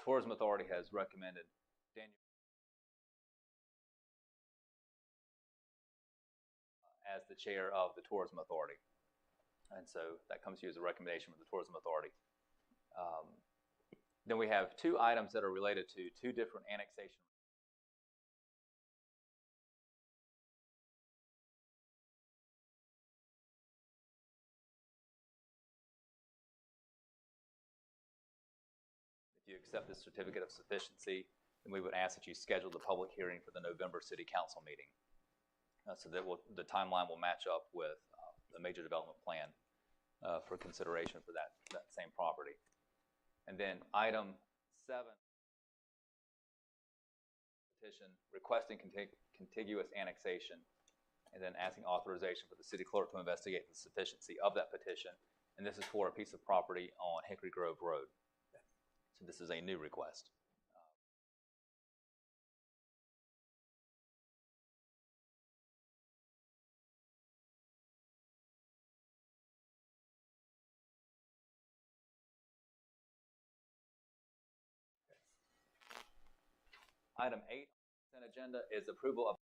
Tourism Authority has recommended Daniel as the chair of the Tourism Authority. And so that comes to you as a recommendation from the Tourism Authority. Then we have two items that are related to two different annexation. If you accept this certificate of sufficiency, then we would ask that you schedule the public hearing for the November City Council meeting. So that the timeline will match up with the major development plan for consideration for that same property. And then item 7, petition requesting contiguous annexation, and then asking authorization for the city clerk to investigate the sufficiency of that petition. And this is for a piece of property on Hickory Grove Road. So this is a new request. Item 8 on the agenda is approval of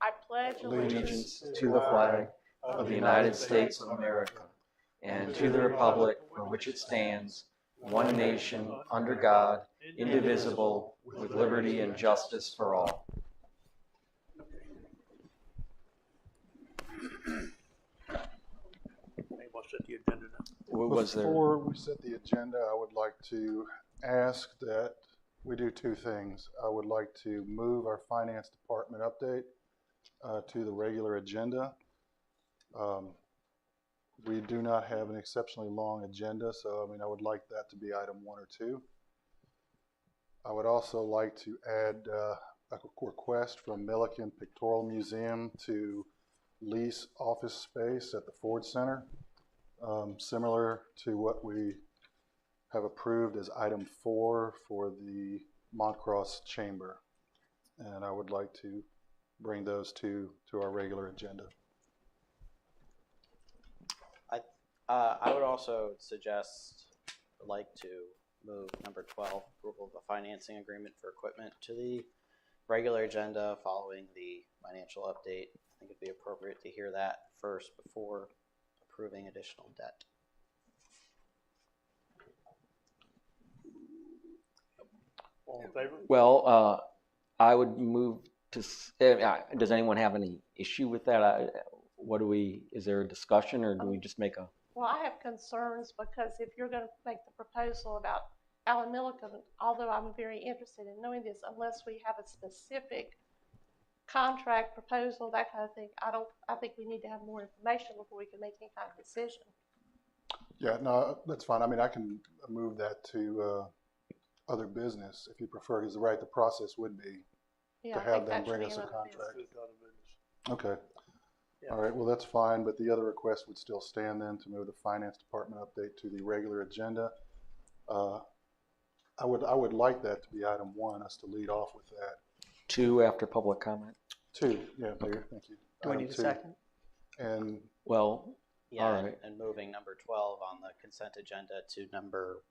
I pledge allegiance to the flag of the United States of America and to the republic for which it stands, one nation, under God, indivisible, with liberty and justice for all. Set the agenda now. Before we set the agenda, I would like to ask that we do two things. I would like to move our finance department update to the regular agenda. We do not have an exceptionally long agenda, so I would like that to be item 1 or 2. I would also like to add a request from Milliken Pictorial Museum to lease office space at the Ford Center. Similar to what we have approved as item 4 for the Montcross Chamber. And I would like to bring those two to our regular agenda. I would also like to move number 12, approval of a financing agreement for equipment, to the regular agenda following the financial update. I think it'd be appropriate to hear that first before approving additional debt. All in favor? Well, I would move to, does anyone have any issue with that? Is there a discussion, or do we just make a? Well, I have concerns because if you're going to make the proposal about Alan Milliken, although I'm very interested in knowing this, unless we have a specific contract proposal, that kind of thing, I think we need to have more information before we can make any kind of decision. Yeah, no, that's fine. I can move that to other business if you prefer, because the process would be to have them bring us a contract. Okay. Yeah. All right, well, that's fine, but the other request would still stand then, to move the finance department update to the regular agenda. I would like that to be item 1, us to lead off with that. 2 after public comment? 2, yeah, Mayor, thank you. Do we need a second? And well, yeah, all right. And moving number 12 on the consent agenda to number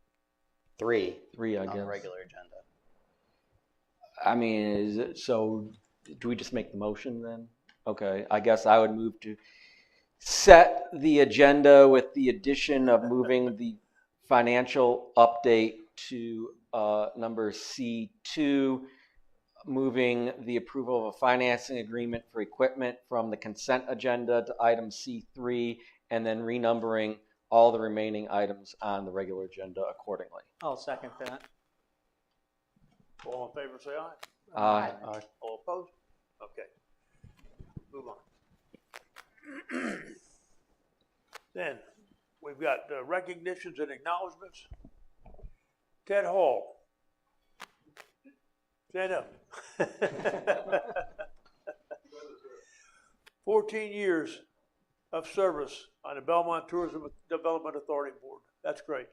3 I on guess. the regular agenda. Is it, so do we just make the motion then? Okay, I guess I would move to set the agenda with the addition of moving the financial update to number C2, moving the approval of a financing agreement for equipment from the consent agenda to item C3, and then renumbering all the remaining items on the regular agenda accordingly. I'll second that. All in favor, say aye. Aye. Aye. All opposed? Okay. Move on. Then we've got recognitions and acknowledgements. Ted Hall. Stand up. 14 years of service on the Belmont Tourism Development Authority Board. That's great.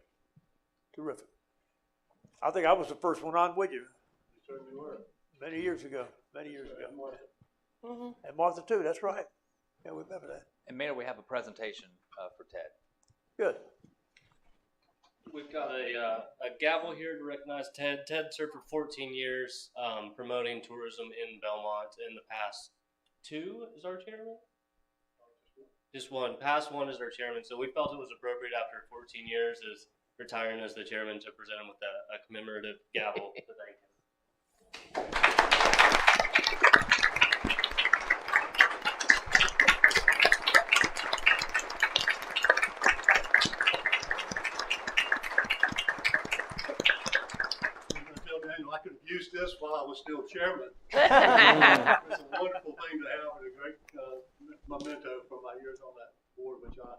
Terrific. I think I was the first one on with you. You certainly were. Many years ago. Mm-hmm. And Martha too, that's right. Yeah, we remember that. And Mayor, we have a presentation for Ted. Good. We've got a gavel here to recognize Ted. Ted served for 14 years promoting tourism in Belmont. In the past 2 is our chairman? Just 1. Past 1 is our chairman. So we felt it was appropriate after 14 years as retiring as the chairman to present him with a commemorative gavel to thank him. I could have used this while I was still chairman. It's a wonderful thing to have, and a great memento from my years on that board, which I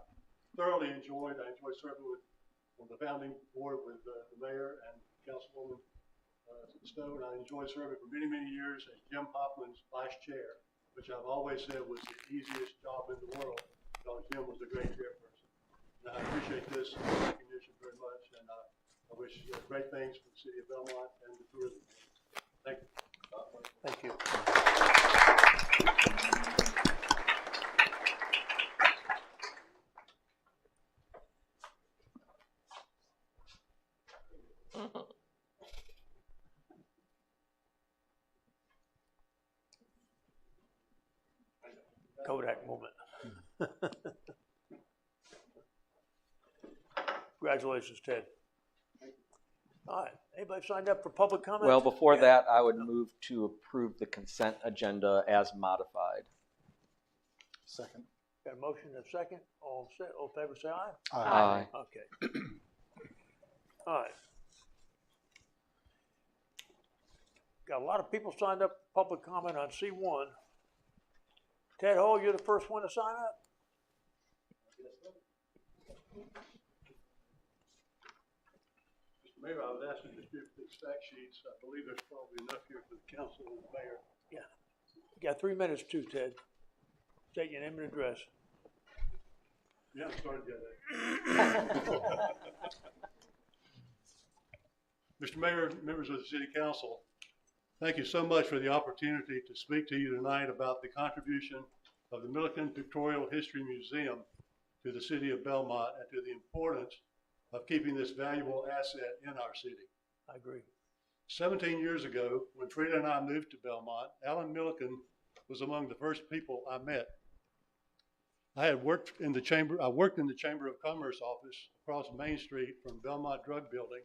thoroughly enjoyed. I enjoyed serving on the founding board with the mayor and Councilwoman Stone. I enjoyed serving for many, many years as Jim Hoffman's vice chair, which I've always said was the easiest job in the world, because Jim was a great chairperson. And I appreciate this recognition very much, and I wish great things for the city of Belmont and the tourism. Thank you. Thank you. Kodak moment. Congratulations, Ted. All right, anybody signed up for public comment? Well, before Yeah. that, I would move to approve the consent agenda as modified. Second. Got a motion and a second. All in favor, say aye. Aye. Okay. All right. Got a lot of people signed up for public comment on C1. Ted Hall, you're the first one to sign up? Mr. Mayor, I was asked to distribute the stack sheets. I believe there's probably enough here for the council and the mayor. Yeah. You got 3 minutes too, Ted. State your name and address. You haven't started yet. Mr. Mayor, members of the City Council, thank you so much for the opportunity to speak to you tonight about the contribution of the Milliken Pictorial History Museum to the city of Belmont and to the importance of keeping this valuable asset in our city. I agree. 17 years ago, when Frida and I moved to Belmont, Alan Milliken was among the first people I met. I worked in the Chamber of Commerce office across Main Street from Belmont Drug Building,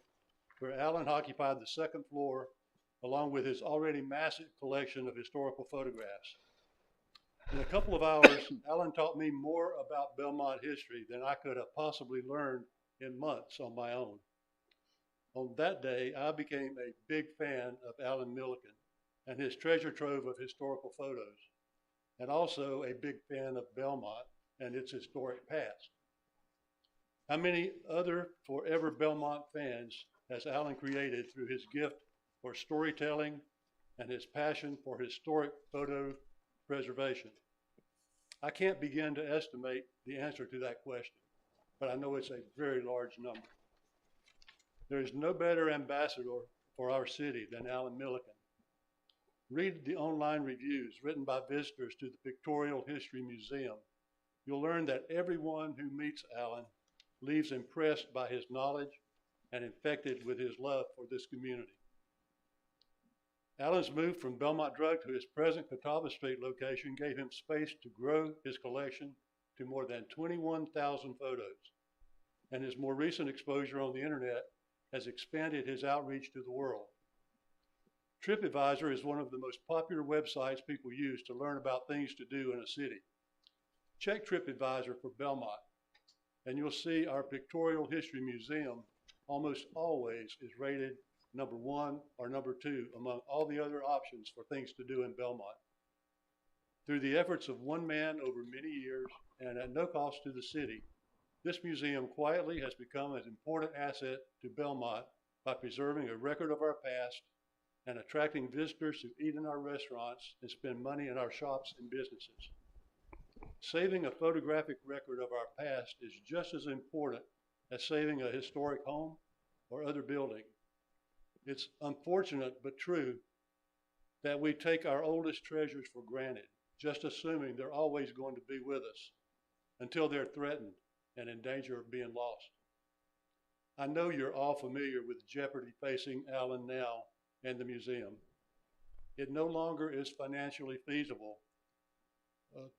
where Alan occupied the second floor along with his already massive collection of historical photographs. In a couple of hours, Alan taught me more about Belmont history than I could have possibly learned in months on my own. On that day, I became a big fan of Alan Milliken and his treasure trove of historical photos, and also a big fan of Belmont and its historic past. How many other forever Belmont fans has Alan created through his gift for storytelling and his passion for historic photo preservation? I can't begin to estimate the answer to that question, but I know it's a very large number. There is no better ambassador for our city than Alan Milliken. Read the online reviews written by visitors to the Pictorial History Museum. You'll learn that everyone who meets Alan leaves impressed by his knowledge and infected with his love for this community. Alan's move from Belmont Drug to his present Catawba Street location gave him space to grow his collection to more than 21,000 photos, and his more recent exposure on the internet has expanded his outreach to the world. TripAdvisor is one of the most popular websites people use to learn about things to do in a city. Check TripAdvisor for Belmont, and you'll see our Pictorial History Museum almost always is rated number 1 or number 2 among all the other options for things to do in Belmont. Through the efforts of one man over many years and at no cost to the city, this museum quietly has become an important asset to Belmont by preserving a record of our past and attracting visitors who eat in our restaurants and spend money in our shops and businesses. Saving a photographic record of our past is just as important as saving a historic home or other building. It's unfortunate but true that we take our oldest treasures for granted, just assuming they're always going to be with us until they're threatened and in danger of being lost. I know you're all familiar with the jeopardy facing Alan now and the museum. It no longer is financially feasible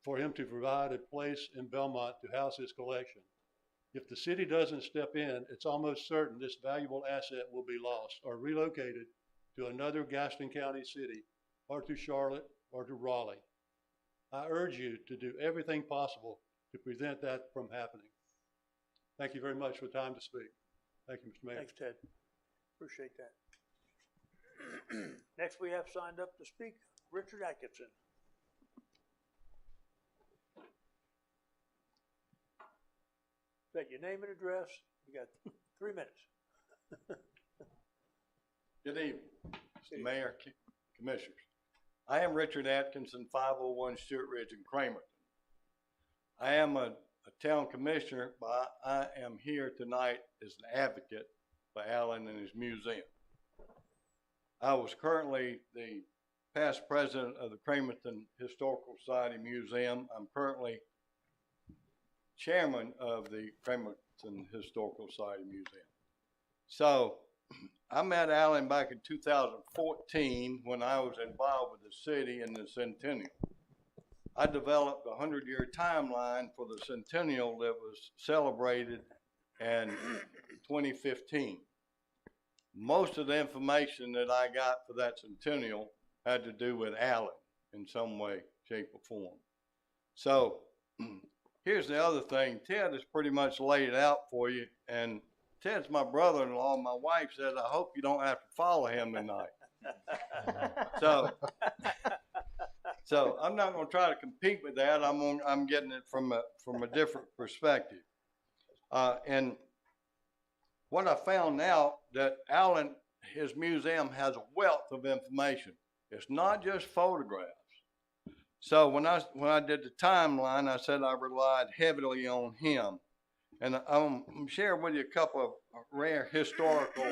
for him to provide a place in Belmont to house his collection. If the city doesn't step in, it's almost certain this valuable asset will be lost or relocated to another Gaston County city or to Charlotte or to Raleigh. I urge you to do everything possible to prevent that from happening. Thank you very much for the time to speak. Thank you, Mr. Mayor. Thanks, Ted. Appreciate that. Next we have signed up to speak, Richard Atkinson. State your name and address. You got 3 minutes. Good evening, Mr. Mayor, Commissioners. I am Richard Atkinson, 501 Stewart Ridge in Cramerton. I am a town commissioner, but I am here tonight as an advocate for Alan and his museum. I was currently the past president of the Cramerton Historical Society Museum. I'm currently chairman of the Cramerton Historical Society Museum. So I met Alan back in 2014 when I was involved with the city in the Centennial. I developed a 100-year timeline for the centennial that was celebrated in 2015. Most of the information that I got for that centennial had to do with Allen in some way, shape, or form. So here's the other thing. Ted has pretty much laid it out for you, and Ted's my brother-in-law. My wife says, I hope you don't have to follow him tonight. So I'm not going to try to compete with that. I'm getting it from a different perspective. And what I found out that Allen, his museum has a wealth of information. It's not just photographs. So when I did the timeline, I said I relied heavily on him. And I'm sharing with you a couple of rare historical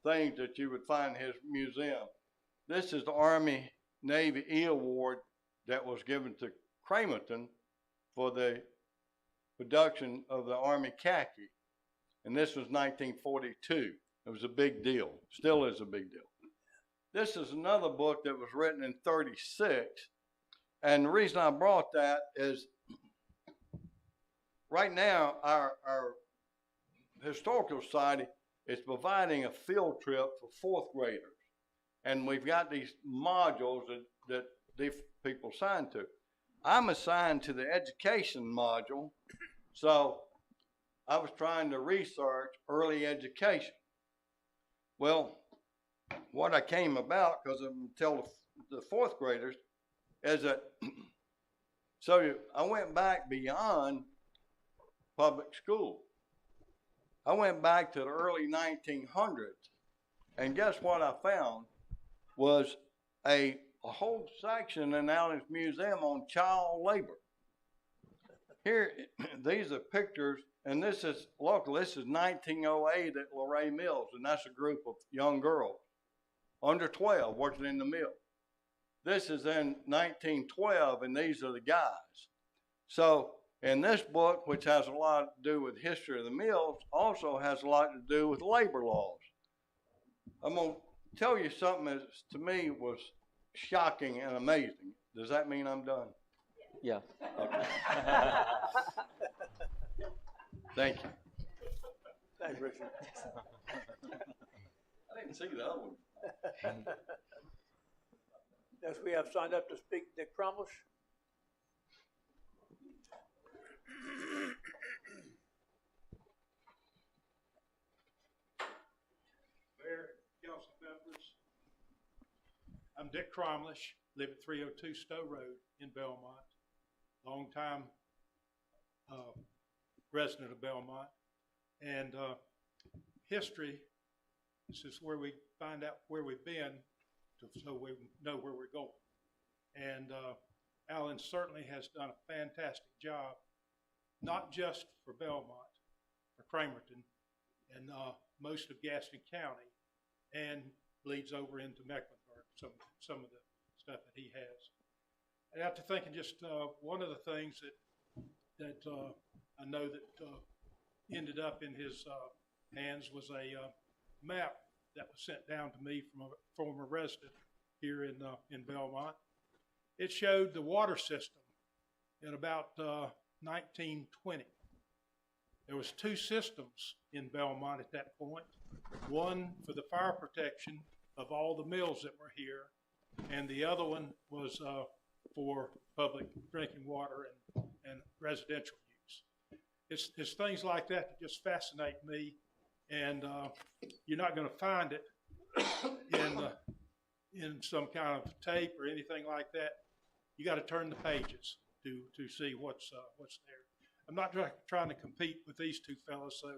things that you would find in his museum. This is the Army Navy E Award that was given to Cramerton for the production of the Army khaki. And this was 1942. It was a big deal. Still is a big deal. This is another book that was written in 36. And the reason I brought that is right now our Historical Society is providing a field trip for fourth graders. And we've got these modules that these people assigned to. I'm assigned to the education module. So I was trying to research early education. Well, what I came about, because I'm telling the fourth graders, is that, so I went back beyond public school. I went back to the early 1900s, and guess what I found was a whole section in Allen's museum on child labor. Here, these are pictures, and this is local. This is 1908 at Luray Mills, and that's a group of young girls under 12 working in the mill. This is in 1912, and these are the guys. So in this book, which has a lot to do with history of the mills, also has a lot to do with labor laws. I'm going to tell you something that to me was shocking and amazing. Does that mean I'm done? Yeah. Okay. Thank you. Thanks, Richard. I didn't see the other one. Next, we have signed up to speak Dick Cromwell. Mayor, council members, I'm Dick Cromlish, live at 302 Stowe Road in Belmont, longtime resident of Belmont. And history, this is where we find out where we've been so we know where we're going. And Alan certainly has done a fantastic job, not just for Belmont, for Cramerton, and most of Gaston County, and bleeds over into Mecklenburg, some of the stuff that he has. And after thinking, just one of the things that I know that ended up in his hands was a map that was sent down to me from a former resident here in Belmont. It showed the water system in about 1920. There was two systems in Belmont at that point. One for the fire protection of all the mills that were here, and the other one was for public drinking water and residential use. It's things like that that just fascinate me, and you're not going to find it in some kind of tape or anything like that. You got to turn the pages to see what's there. I'm not trying to compete with these two fellas, so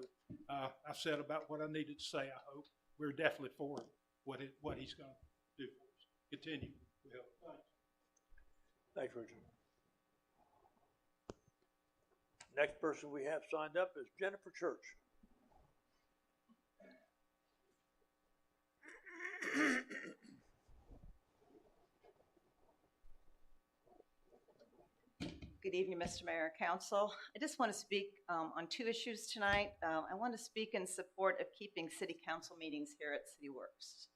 I've said about what I needed to say. I hope we're definitely for what he's going to do for us. Continue. Thanks. Thanks, Richard. Next person we have signed up is Jennifer Church. Good evening, Mr. Mayor, Council. I just want to speak on two issues tonight. I want to speak in support of keeping city council meetings here at City Works.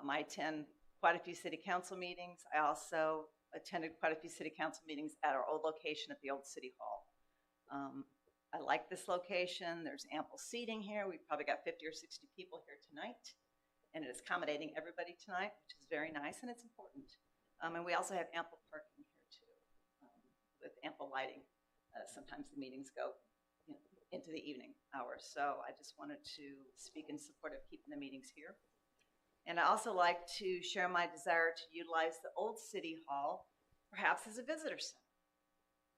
I attend quite a few city council meetings. I also attended quite a few city council meetings at our old location at the old city hall. I like this location. There's ample seating here. We've probably got 50 or 60 people here tonight, and it is accommodating everybody tonight, which is very nice, and it's important. And we also have ample parking here too, with ample lighting. Sometimes the meetings go into the evening hours, so I just wanted to speak in support of keeping the meetings here. And I also like to share my desire to utilize the old city hall, perhaps as a visitor center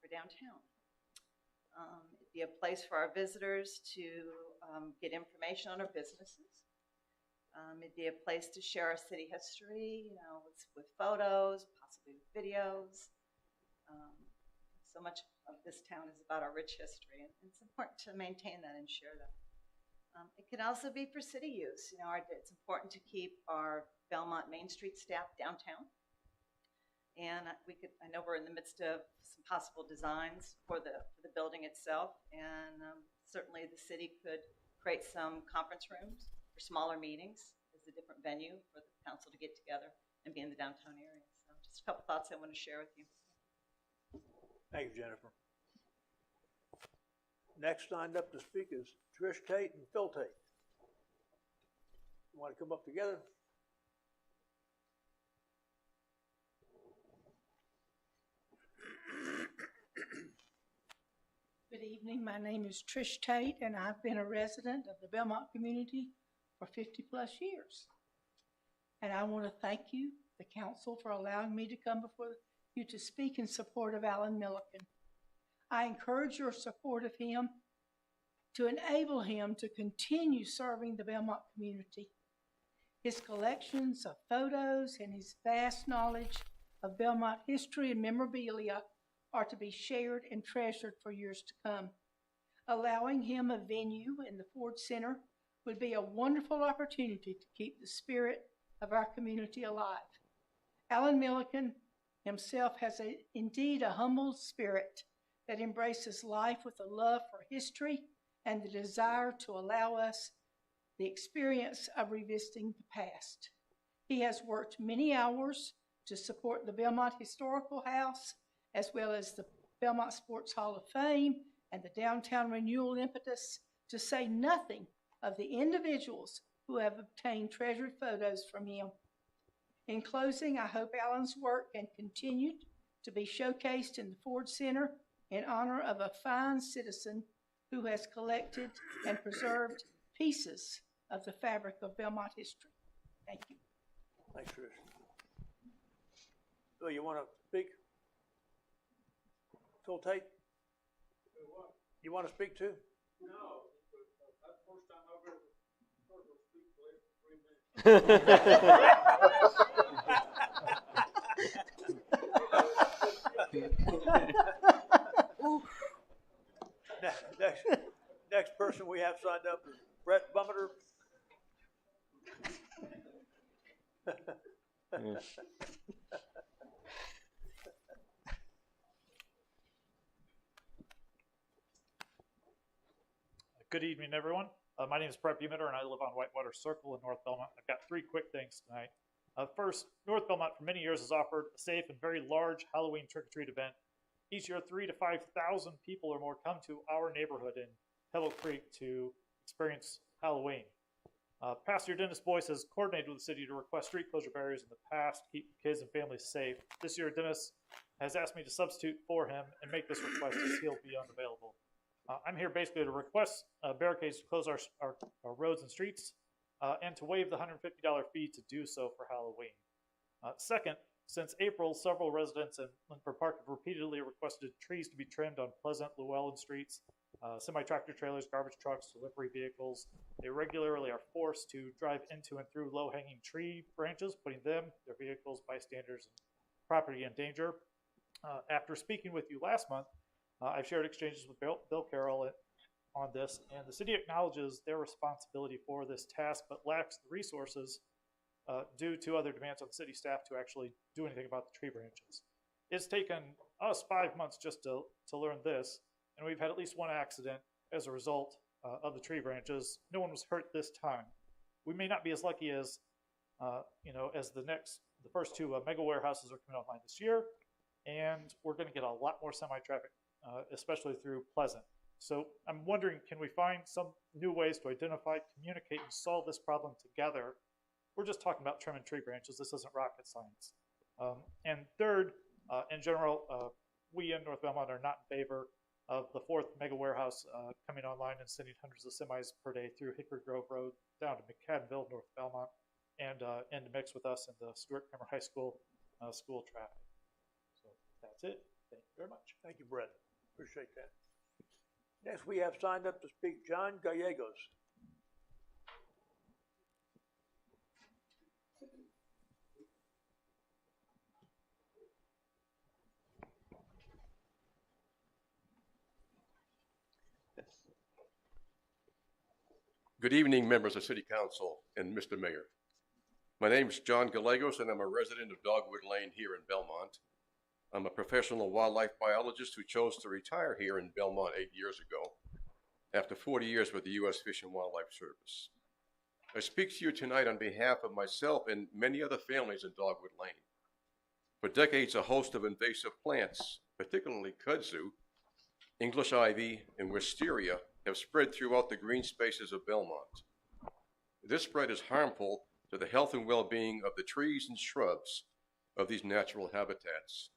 for downtown. It'd be a place for our visitors to get information on our businesses. It'd be a place to share our city history, with photos, possibly with videos. So much of this town is about our rich history, and it's important to maintain that and share that. It can also be for city use. It's important to keep our Belmont Main Street staff downtown. And I know we're in the midst of some possible designs for the building itself, and certainly the city could create some conference rooms for smaller meetings as a different venue for the council to get together and be in the downtown area. So just a couple thoughts I want to share with you. Thank you, Jennifer. Next signed up to speak is Trish Tate and Phil Tate. You want to come up together? Good evening. My name is Trish Tate, and I've been a resident of the Belmont community for 50 plus years. And I want to thank you, the council, for allowing me to come before you to speak in support of Alan Milliken. I encourage your support of him to enable him to continue serving the Belmont community. His collections of photos and his vast knowledge of Belmont history and memorabilia are to be shared and treasured for years to come. Allowing him a venue in the Ford Center would be a wonderful opportunity to keep the spirit of our community alive. Alan Milliken himself has indeed a humble spirit that embraces life with a love for history and the desire to allow us the experience of revisiting the past. He has worked many hours to support the Belmont Historical House, as well as the Belmont Sports Hall of Fame and the downtown renewal impetus, to say nothing of the individuals who have obtained treasured photos from him. In closing, I hope Alan's work can continue to be showcased in the Ford Center in honor of a fine citizen who has collected and preserved pieces of the fabric of Belmont history. Thank you. Thanks, Trish. Phil, you want to speak? Phil Tate? You want to speak too? No, that's the first time I've ever heard her speak for 3 minutes. Next person we have signed up is Brett Bummeter. Good evening, everyone. My name is Brett Bumeter, and I live on Whitewater Circle in North Belmont. I've got 3 quick things tonight. First, North Belmont for many years has offered a safe and very large Halloween trick-or-treat event. Each year, 3,000 to 5,000 people or more come to our neighborhood in Pebble Creek to experience Halloween. Pastor Dennis Boyce has coordinated with the city to request street closure barriers in the past to keep kids and families safe. This year, Dennis has asked me to substitute for him and make this request as he'll be unavailable. I'm here basically to request barricades to close our roads and streets and to waive the $150 fee to do so for Halloween. Second, since April, several residents in Linford Park have repeatedly requested trees to be trimmed on Pleasant, Llewellyn streets. Semi-tractor trailers, garbage trucks, delivery vehicles, they regularly are forced to drive into and through low-hanging tree branches, putting them, their vehicles, bystanders, and property in danger. After speaking with you last month, I've shared exchanges with Bill Carroll on this, and the city acknowledges their responsibility for this task, but lacks the resources due to other demands on city staff to actually do anything about the tree branches. It's taken us 5 months just to learn this, and we've had at least 1 accident as a result of the tree branches. No one was hurt this time. We may not be as lucky as, as the first 2 mega warehouses are coming online this year, and we're going to get a lot more semi-traffic, especially through Pleasant. So I'm wondering, can we find some new ways to identify, communicate, and solve this problem together? We're just talking about trimming tree branches. This isn't rocket science. And third, in general, we in North Belmont are not in favor of the fourth mega warehouse coming online and sending hundreds of semis per day through Hickory Grove Road down to McCaddenville, North Belmont, and in the mix with us in the Stuart Cramer High School school traffic. So that's it. Thank you very much. Thank you, Brett. Appreciate that. Next, we have signed up to speak John Gallegos. Good evening, members of City Council and Mr. Mayor. My name is John Gallegos, and I'm a resident of Dogwood Lane here in Belmont. I'm a professional wildlife biologist who chose to retire here in Belmont 8 years ago, after 40 years with the U.S. Fish and Wildlife Service. I speak to you tonight on behalf of myself and many other families in Dogwood Lane. For decades, a host of invasive plants, particularly kudzu, English ivy, and wisteria, have spread throughout the green spaces of Belmont. This spread is harmful to the health and well-being of the trees and shrubs of these natural habitats.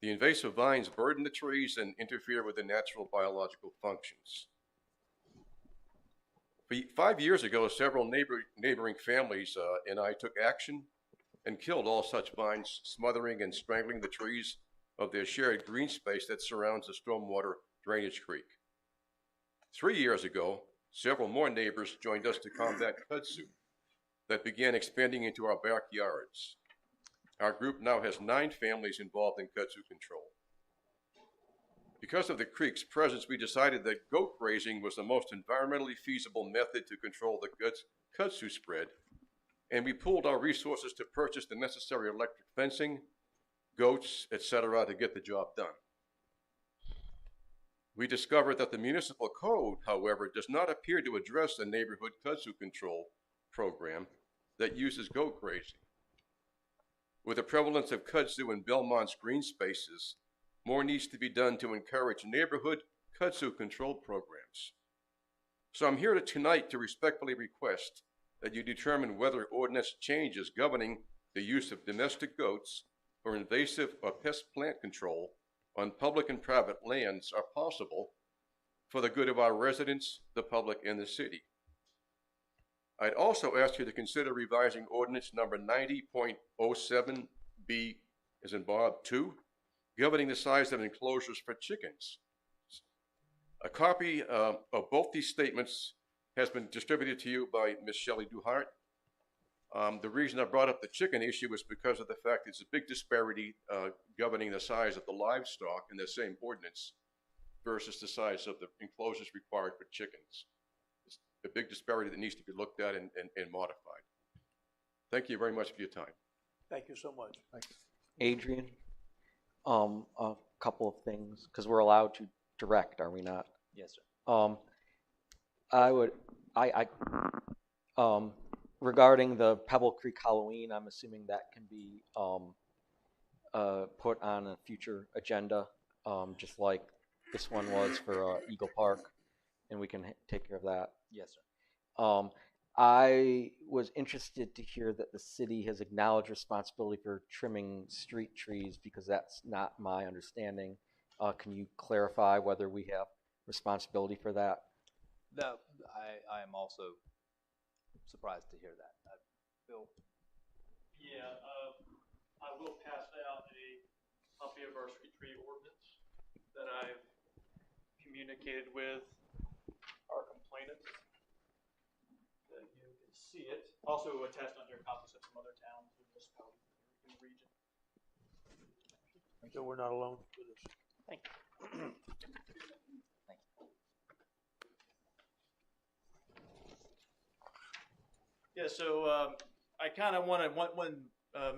The invasive vines burden the trees and interfere with the natural biological functions. 5 years ago, several neighboring families and I took action and killed all such vines, smothering and strangling the trees of their shared green space that surrounds the stormwater drainage creek. 3 years ago, several more neighbors joined us to combat kudzu that began expanding into our backyards. Our group now has 9 families involved in kudzu control. Because of the creek's presence, we decided that goat grazing was the most environmentally feasible method to control the kudzu spread, and we pooled our resources to purchase the necessary electric fencing, goats, etc. to get the job done. We discovered that the municipal code, however, does not appear to address the neighborhood kudzu control program that uses goat grazing. With the prevalence of kudzu in Belmont's green spaces, more needs to be done to encourage neighborhood kudzu control programs. So I'm here tonight to respectfully request that you determine whether ordinance changes governing the use of domestic goats for invasive or pest plant control on public and private lands are possible for the good of our residents, the public, and the city. I'd also ask you to consider revising ordinance number 90.07B, as in Bob 2, governing the size of enclosures for chickens. A copy of both these statements has been distributed to you by Ms. Shelley Duhart. The reason I brought up the chicken issue is because of the fact it's a big disparity governing the size of the livestock in the same ordinance versus the size of the enclosures required for chickens. It's a big disparity that needs to be looked at and modified. Thank you very much for your time. Thank you so much. Thanks. Adrian, a couple of things, because we're allowed to direct, are we not? Yes, sir. Regarding the Pebble Creek Halloween, I'm assuming that can be put on a future agenda, just like this one was for Eagle Park, and we can take care of that. Yes, sir. I was interested to hear that the city has acknowledged responsibility for trimming street trees, because that's not my understanding. Can you clarify whether we have responsibility for that? No, I am also surprised to hear that. Bill? Yeah, I will pass out a copy of our street tree ordinance that I've communicated with our complainants, that you can see it. Also attached under copies of some other towns and municipalities in the region. So we're not alone with this. Thank you. Yeah, so I kind of wanted, when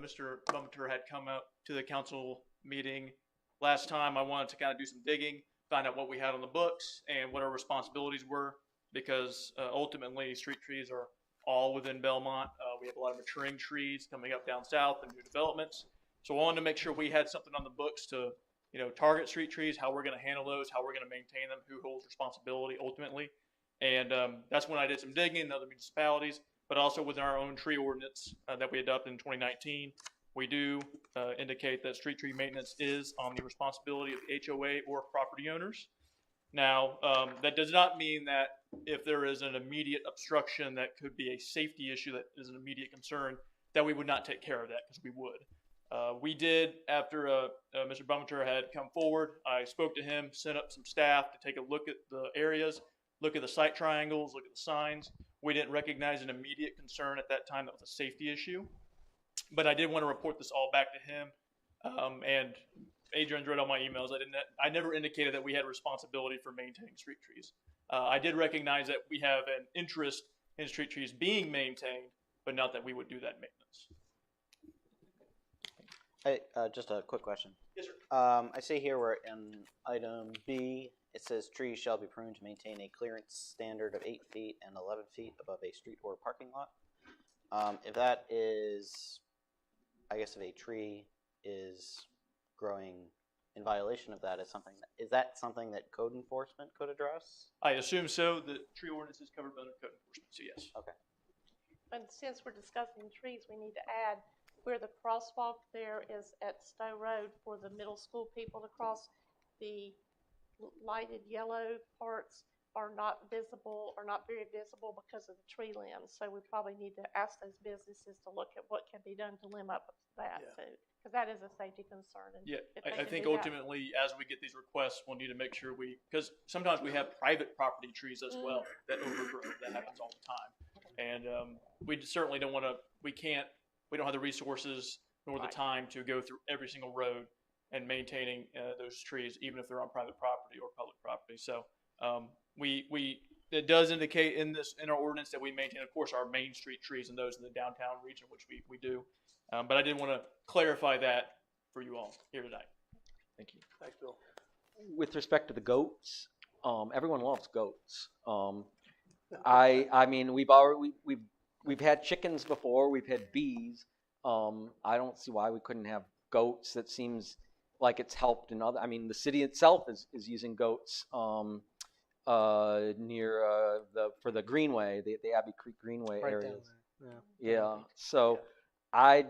Mr. Bumter had come out to the council meeting last time, I wanted to kind of do some digging, find out what we had on the books and what our responsibilities were, because ultimately street trees are all within Belmont. We have a lot of maturing trees coming up down south and new developments, So I wanted to make sure we had something on the books to, target street trees, how we're going to handle those, how we're going to maintain them, who holds responsibility ultimately. And that's when I did some digging in other municipalities, but also within our own tree ordinance that we adopted in 2019. We do indicate that street tree maintenance is on the responsibility of the HOA or property owners. Now, that does not mean that if there is an immediate obstruction that could be a safety issue that is an immediate concern, that we would not take care of that, because we would. We did, after Mr. Belmont had come forward, I spoke to him, sent up some staff to take a look at the areas, look at the site triangles, look at the signs. We didn't recognize an immediate concern at that time that was a safety issue. But I did want to report this all back to him. And Adrian's read all my emails. I never indicated that we had responsibility for maintaining street trees. I did recognize that we have an interest in street trees being maintained, but not that we would do that maintenance. Hey, just a quick question. Yes, sir. I see here where in item B, it says trees shall be pruned to maintain a clearance standard of 8 feet and 11 feet above a street or parking lot. If that is, I guess if a tree is growing in violation of that, is that something that code enforcement could address? I assume so. The tree ordinance is covered by the code enforcement, so yes. Okay. But since we're discussing trees, we need to add where the crosswalk there is at Stowe Road for the middle school people to cross. The lighted yellow parts are not visible, or not very visible because of the tree limbs. So we probably need to ask those businesses to look at what can be done to limb up that too, because that is a safety concern. And Yeah, if they I can think do that- ultimately, as we get these requests, we'll need to make sure because sometimes we have private property trees as well that overgrow. That happens all the time. And we certainly don't want to, we don't have the resources nor the time to go through every single road and maintaining those trees, even if they're on private property or public property. So it does indicate in our ordinance that we maintain, of course, our main street trees and those in the downtown region, which we do. But I did want to clarify that for you all here tonight. Thank you. Thanks, Bill. With respect to the goats, everyone loves goats. I mean, we've had chickens before, we've had bees. I don't see why we couldn't have goats. That seems like it's helped in other. I mean, the city itself is using goats near for the Greenway, the Abbey Creek Greenway Right areas. down there. Yeah. So I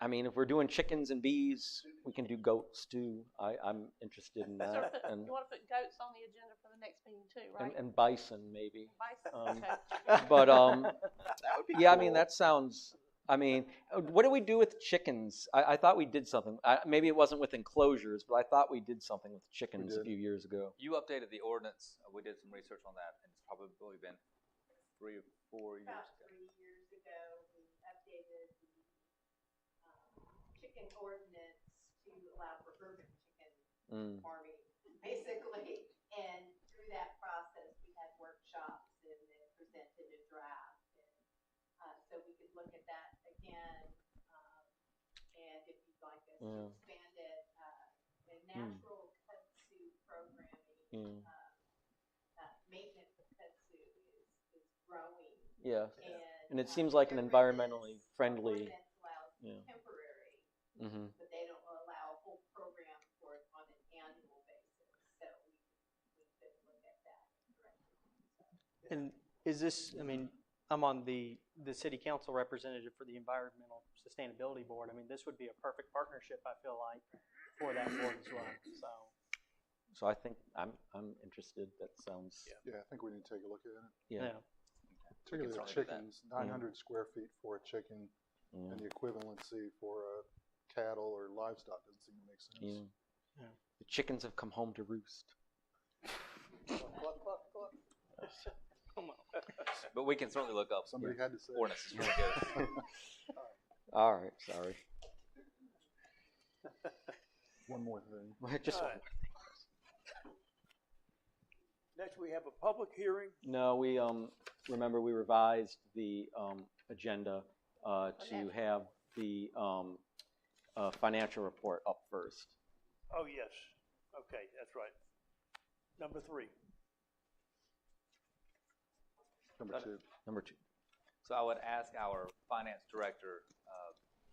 mean, if we're doing chickens and bees, we can do goats too. I'm interested in that. And, you want to put goats on the agenda for the next meeting too, right? and bison maybe. Bison, okay. But That would be yeah, cool. I mean, that sounds. I mean, what do we do with chickens? I thought we did something. Maybe it wasn't with enclosures, but I thought we did something with chickens a few years ago. You updated the ordinance. We did some research on that, and it's probably been 3 or 4 years About ago. 3 years ago, we updated the chicken ordinance to allow for urban chicken farming, basically. And through that process, we had workshops and then presented a draft. And so we could look at that again. And if you'd like us to expand it, the natural kudzu programming, maintenance of kudzu is growing. Yeah. And it And seems like an there environmentally is- friendly. ordinance allows temporary, but they don't allow a whole program for it on an annual basis. So we could look at that directly. And is this, I mean, I'm on the city council representative for the Environmental Sustainability Board. I mean, this would be a perfect partnership, I feel like, for that board as well. So I think I'm interested. That sounds. Yeah, I think we need to take a look at it. Yeah. Particularly the certainly do that. chickens, 900 square feet for a chicken, and the equivalency for cattle or livestock doesn't seem to make sense. Yeah. The chickens have come home to roost. But we can certainly look up Somebody had to say. ordinances really good. All right. Sorry. One more thing. Just All right. Next, we have a public hearing. No, we remember we revised the agenda to have the financial report up first. Oh, yes. Okay, that's right. Number 3. Number 2. Number 2. So I would ask our finance director,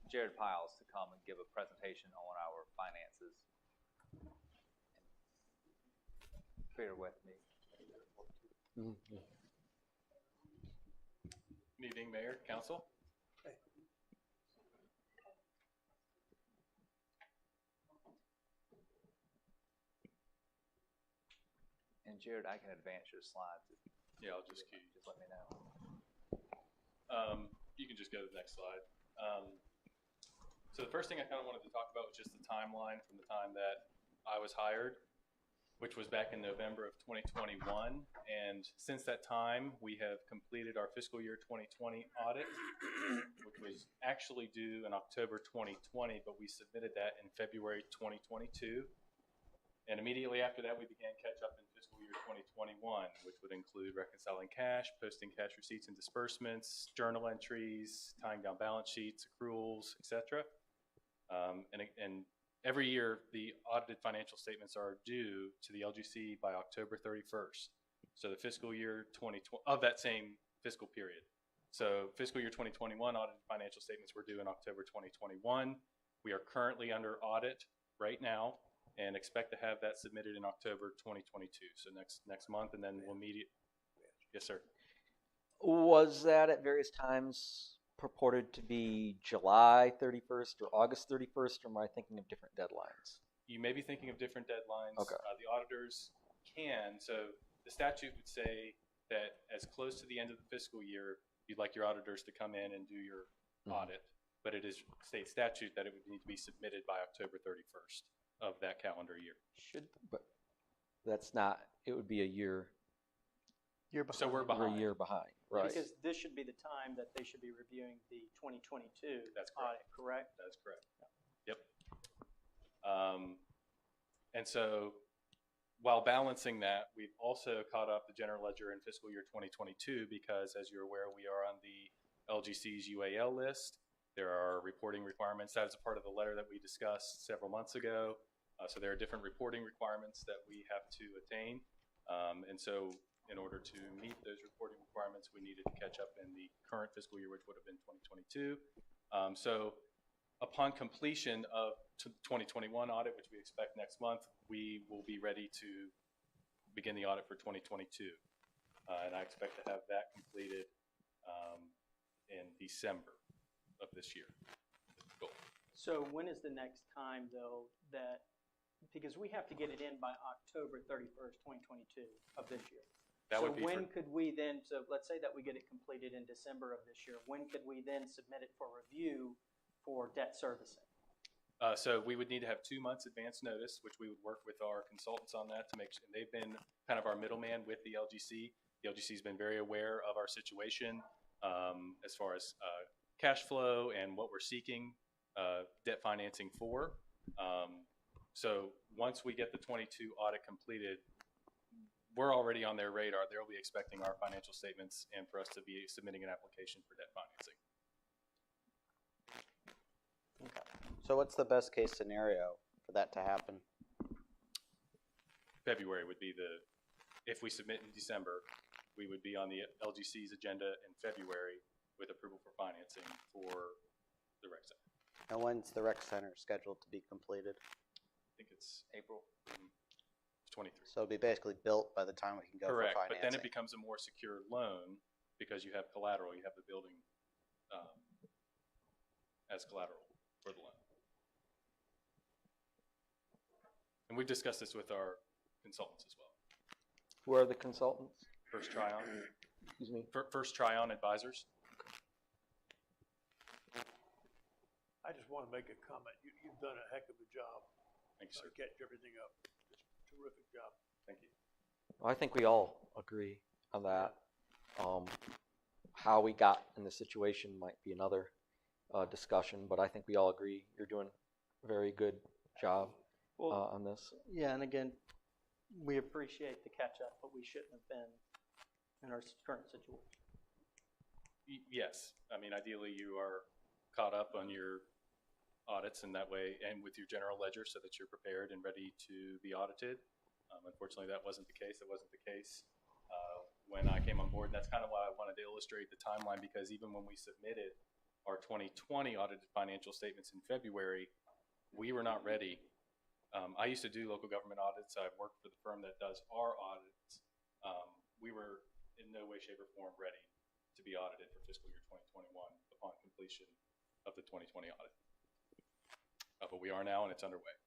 Jared Piles to come and give a presentation on our finances. Bear with me. Good evening, Mayor, Council. And Jared, I can advance your slides. Yeah, I'll just cue you. Just let me know. You can just go to the next slide. So the first thing I kind of wanted to talk about was just the timeline from the time that I was hired, which was back in November of 2021. And since that time, we have completed our fiscal year 2020 audit, which was actually due in October 2020, but we submitted that in February 2022. And immediately after that, we began catch up in fiscal year 2021, which would include reconciling cash, posting cash receipts and disbursements, journal entries, tying down balance sheets, accruals, etc. And every year, the audited financial statements are due to the LGC by October 31st. So the fiscal year 2020 of that same fiscal period. So fiscal year 2021 audited financial statements were due in October 2021. We are currently under audit right now, and expect to have that submitted in October 2022. So next month, and then we'll meet. Yes, sir. Was that at various times purported to be July 31st or August 31st, or am I thinking of different deadlines? You may be thinking of different deadlines. Okay. The auditors can. So the statute would say that as close to the end of the fiscal year, you'd like your auditors to come in and do your audit. But it is state statute that it would need to be submitted by October 31st. Of that calendar year. But that's not, it would be a year. So we're behind. We're a year behind, right? Because this should be the time that they should be reviewing the 2022 That's correct. audit, correct? That's correct. Yep. And so while balancing that, we've also caught up the general ledger in fiscal year 2022 because, as you're aware, we are on the LGC's UAL list. There are reporting requirements. That is a part of the letter that we discussed several months ago. So there are different reporting requirements that we have to attain. And so in order to meet those reporting requirements, we needed to catch up in the current fiscal year, which would have been 2022. So upon completion of 2021 audit, which we expect next month, we will be ready to begin the audit for 2022. And I expect to have that completed in December of this year. Cool. So when is the next time, though, that, because we have to get it in by October 31st, 2022 of this year. That so would be when could we then, so let's say that we get it completed in December of this year, when could we then submit it for review for debt servicing? So we would need to have 2 months advance notice, which we would work with our consultants on that to make sure. They've been kind of our middleman with the LGC. The LGC has been very aware of our situation as far as cash flow and what we're seeking debt financing for. So once we get the 22 audit completed, we're already on their radar. They'll be expecting our financial statements and for us to be submitting an application for debt financing. Okay. So what's the best case scenario for that to happen? February would be if we submit in December, we would be on the LGC's agenda in February with approval for financing for the rec center. And when's the rec center scheduled to be completed? I think it's April 23. So it'll be basically built by the time we can go Correct, for financing. but then it becomes a more secure loan because you have collateral. You have the building as collateral for the loan. And we've discussed this with our consultants as well. Who are the consultants? First Tryon. Excuse me. First Tryon Advisors. I just want to make a comment. You've done a heck of a job. Thank you, sir. To catch everything up. Just terrific job. Thank you. I think we all agree on that. How we got in the situation might be another discussion, but I think we all agree you're doing a very good job on this. Yeah, and again, we appreciate the catch-up, but we shouldn't have been in our current situation. Yes. I mean, ideally you are caught up on your audits in that way and with your general ledger so that you're prepared and ready to be audited. Unfortunately, that wasn't the case. It wasn't the case when I came on board. And that's kind of why I wanted to illustrate the timeline, because even when we submitted our 2020 audited financial statements in February, we were not ready. I used to do local government audits. I've worked for the firm that does our audits. We were in no way, shape, or form ready to be audited for fiscal year 2021 upon completion of the 2020 audit. But we are now, and it's underway.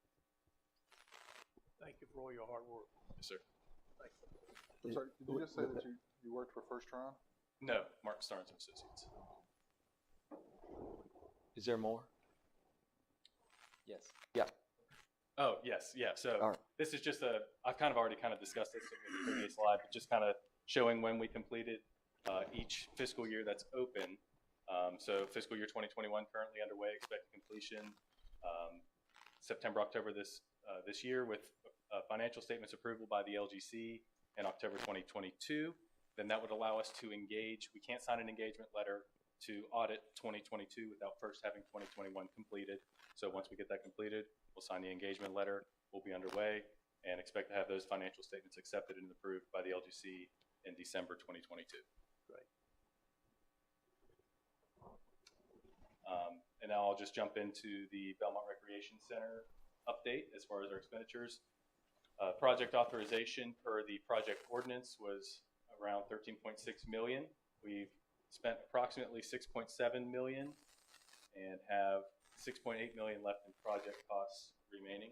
Thank you for all your hard work. Yes, sir. Thank you. I'm sorry, did you just say that you worked for First Tron? No, Mark Starnes and Associates. Is there more? Yes. Yeah. Oh, yes, yeah. So All right. this is just I've kind of already discussed this in the previous slide, but just kind of showing when we completed each fiscal year that's open. So fiscal year 2021 currently underway, expected completion September, October this year with financial statements approval by the LGC in October 2022. Then that would allow us to engage. We can't sign an engagement letter to audit 2022 without first having 2021 completed. So once we get that completed, we'll sign the engagement letter. We'll be underway and expect to have those financial statements accepted and approved by the LGC in December 2022. Great. And now I'll just jump into the Belmont Recreation Center update as far as our expenditures. Project authorization per the project ordinance was around 13.6 million. We've spent approximately 6.7 million and have 6.8 million left in project costs remaining.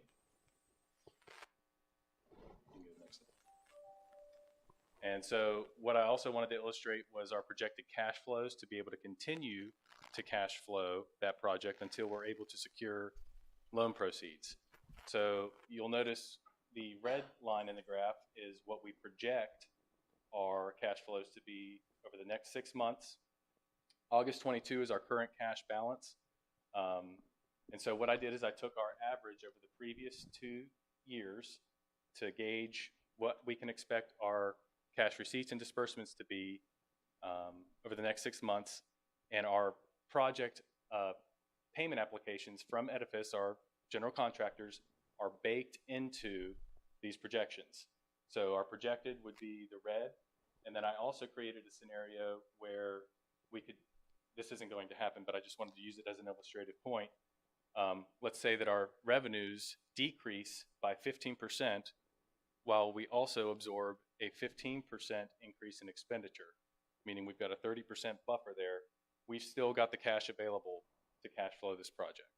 And so what I also wanted to illustrate was our projected cash flows to be able to continue to cash flow that project until we're able to secure loan proceeds. So you'll notice the red line in the graph is what we project our cash flows to be over the next 6 months. August 22 is our current cash balance. And so what I did is I took our average over the previous 2 years to gauge what we can expect our cash receipts and disbursements to be over the next 6 months. And our project payment applications from Edifice, our general contractors, are baked into these projections. So our projected would be the red. And then I also created a scenario where we could, this isn't going to happen, but I just wanted to use it as an illustrative point. Let's say that our revenues decrease by 15% while we also absorb a 15% increase in expenditure, meaning we've got a 30% buffer there. We've still got the cash available to cash flow this project.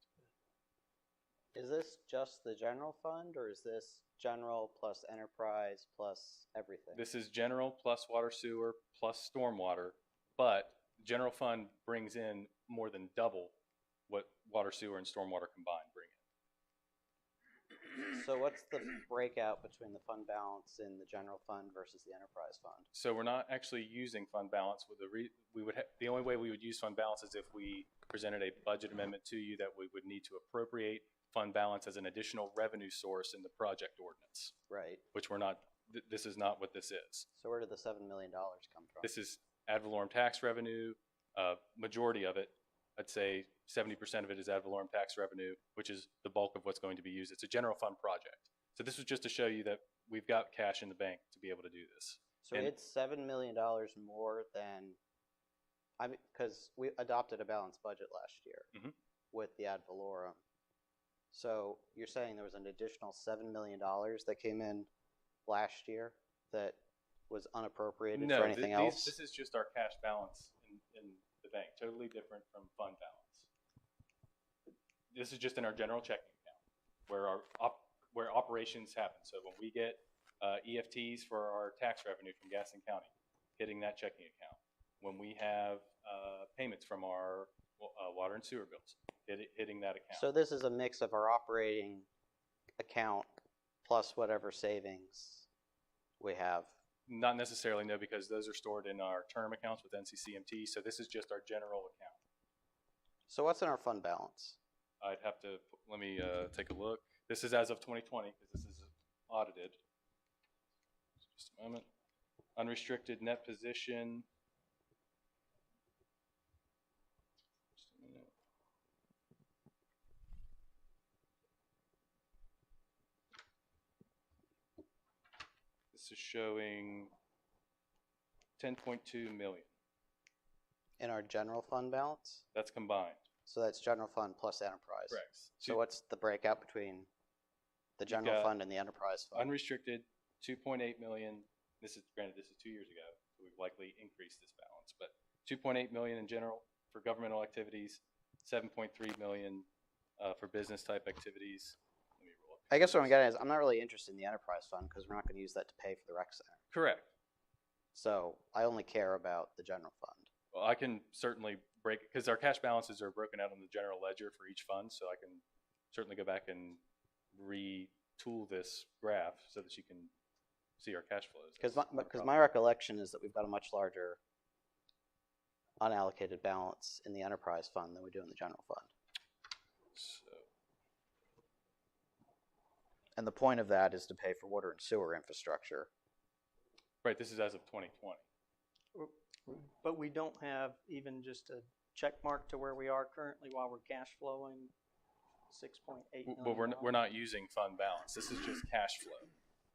Is this just the general fund, or is this general plus enterprise plus everything? This is general plus water sewer plus stormwater, but general fund brings in more than double what water sewer and stormwater combined bring in. So what's the breakout between the fund balance in the general fund versus the enterprise fund? So we're not actually using fund balance. With the only way we would use fund balance is if we presented a budget amendment to you that we would need to appropriate fund balance as an additional revenue source in the project ordinance. Right. Which we're not, this is not what this is. So where did the $7 million come from? This is ad valorem tax revenue, majority of it. I'd say 70% of it is ad valorem tax revenue, which is the bulk of what's going to be used. It's a general fund project. So this was just to show you that we've got cash in the bank to be able to do this. So it's $7 million more than, because we adopted a balanced budget last year with the ad valorem. So you're saying there was an additional $7 million that came in last year that was unappropriated for anything else? This is just our cash balance in the bank, totally different from fund balance. This is just in our general checking account where operations happen. So when we get EFTs for our tax revenue from Gaston County, hitting that checking account. When we have payments from our water and sewer bills, hitting that account. So this is a mix of our operating account plus whatever savings we have. Not necessarily, no, because those are stored in our term accounts with NCCMT. So this is just our general account. So what's in our fund balance? I'd have to, let me take a look. This is as of 2020, because this is audited. Just a moment. Unrestricted net position. Just a minute. This is showing 10.2 million. in our general fund balance? That's combined. So that's general fund plus enterprise. Correct. So what's the breakout between the general got fund and the enterprise fund? Unrestricted, 2.8 million. This is 2 years ago, so we've likely increased this balance. But 2.8 million in general for governmental activities, 7.3 million for business type activities. Let me roll up. I guess what I'm getting is I'm not really interested in the enterprise fund because we're not going to use that to pay for the rec center. Correct. So I only care about the general fund. Well, I can certainly break, because our cash balances are broken out on the general ledger for each fund, so I can certainly go back and retool this graph so that you can see our cash flows. Because my recollection is that we've got a much larger unallocated balance in the enterprise fund than we do in the general fund. So, And the point of that is to pay for water and sewer infrastructure. right, this is as of 2020. But we don't have even just a check mark to where we are currently while we're cash flowing $6.8 million. But we're not using fund balance. This is just cash flow.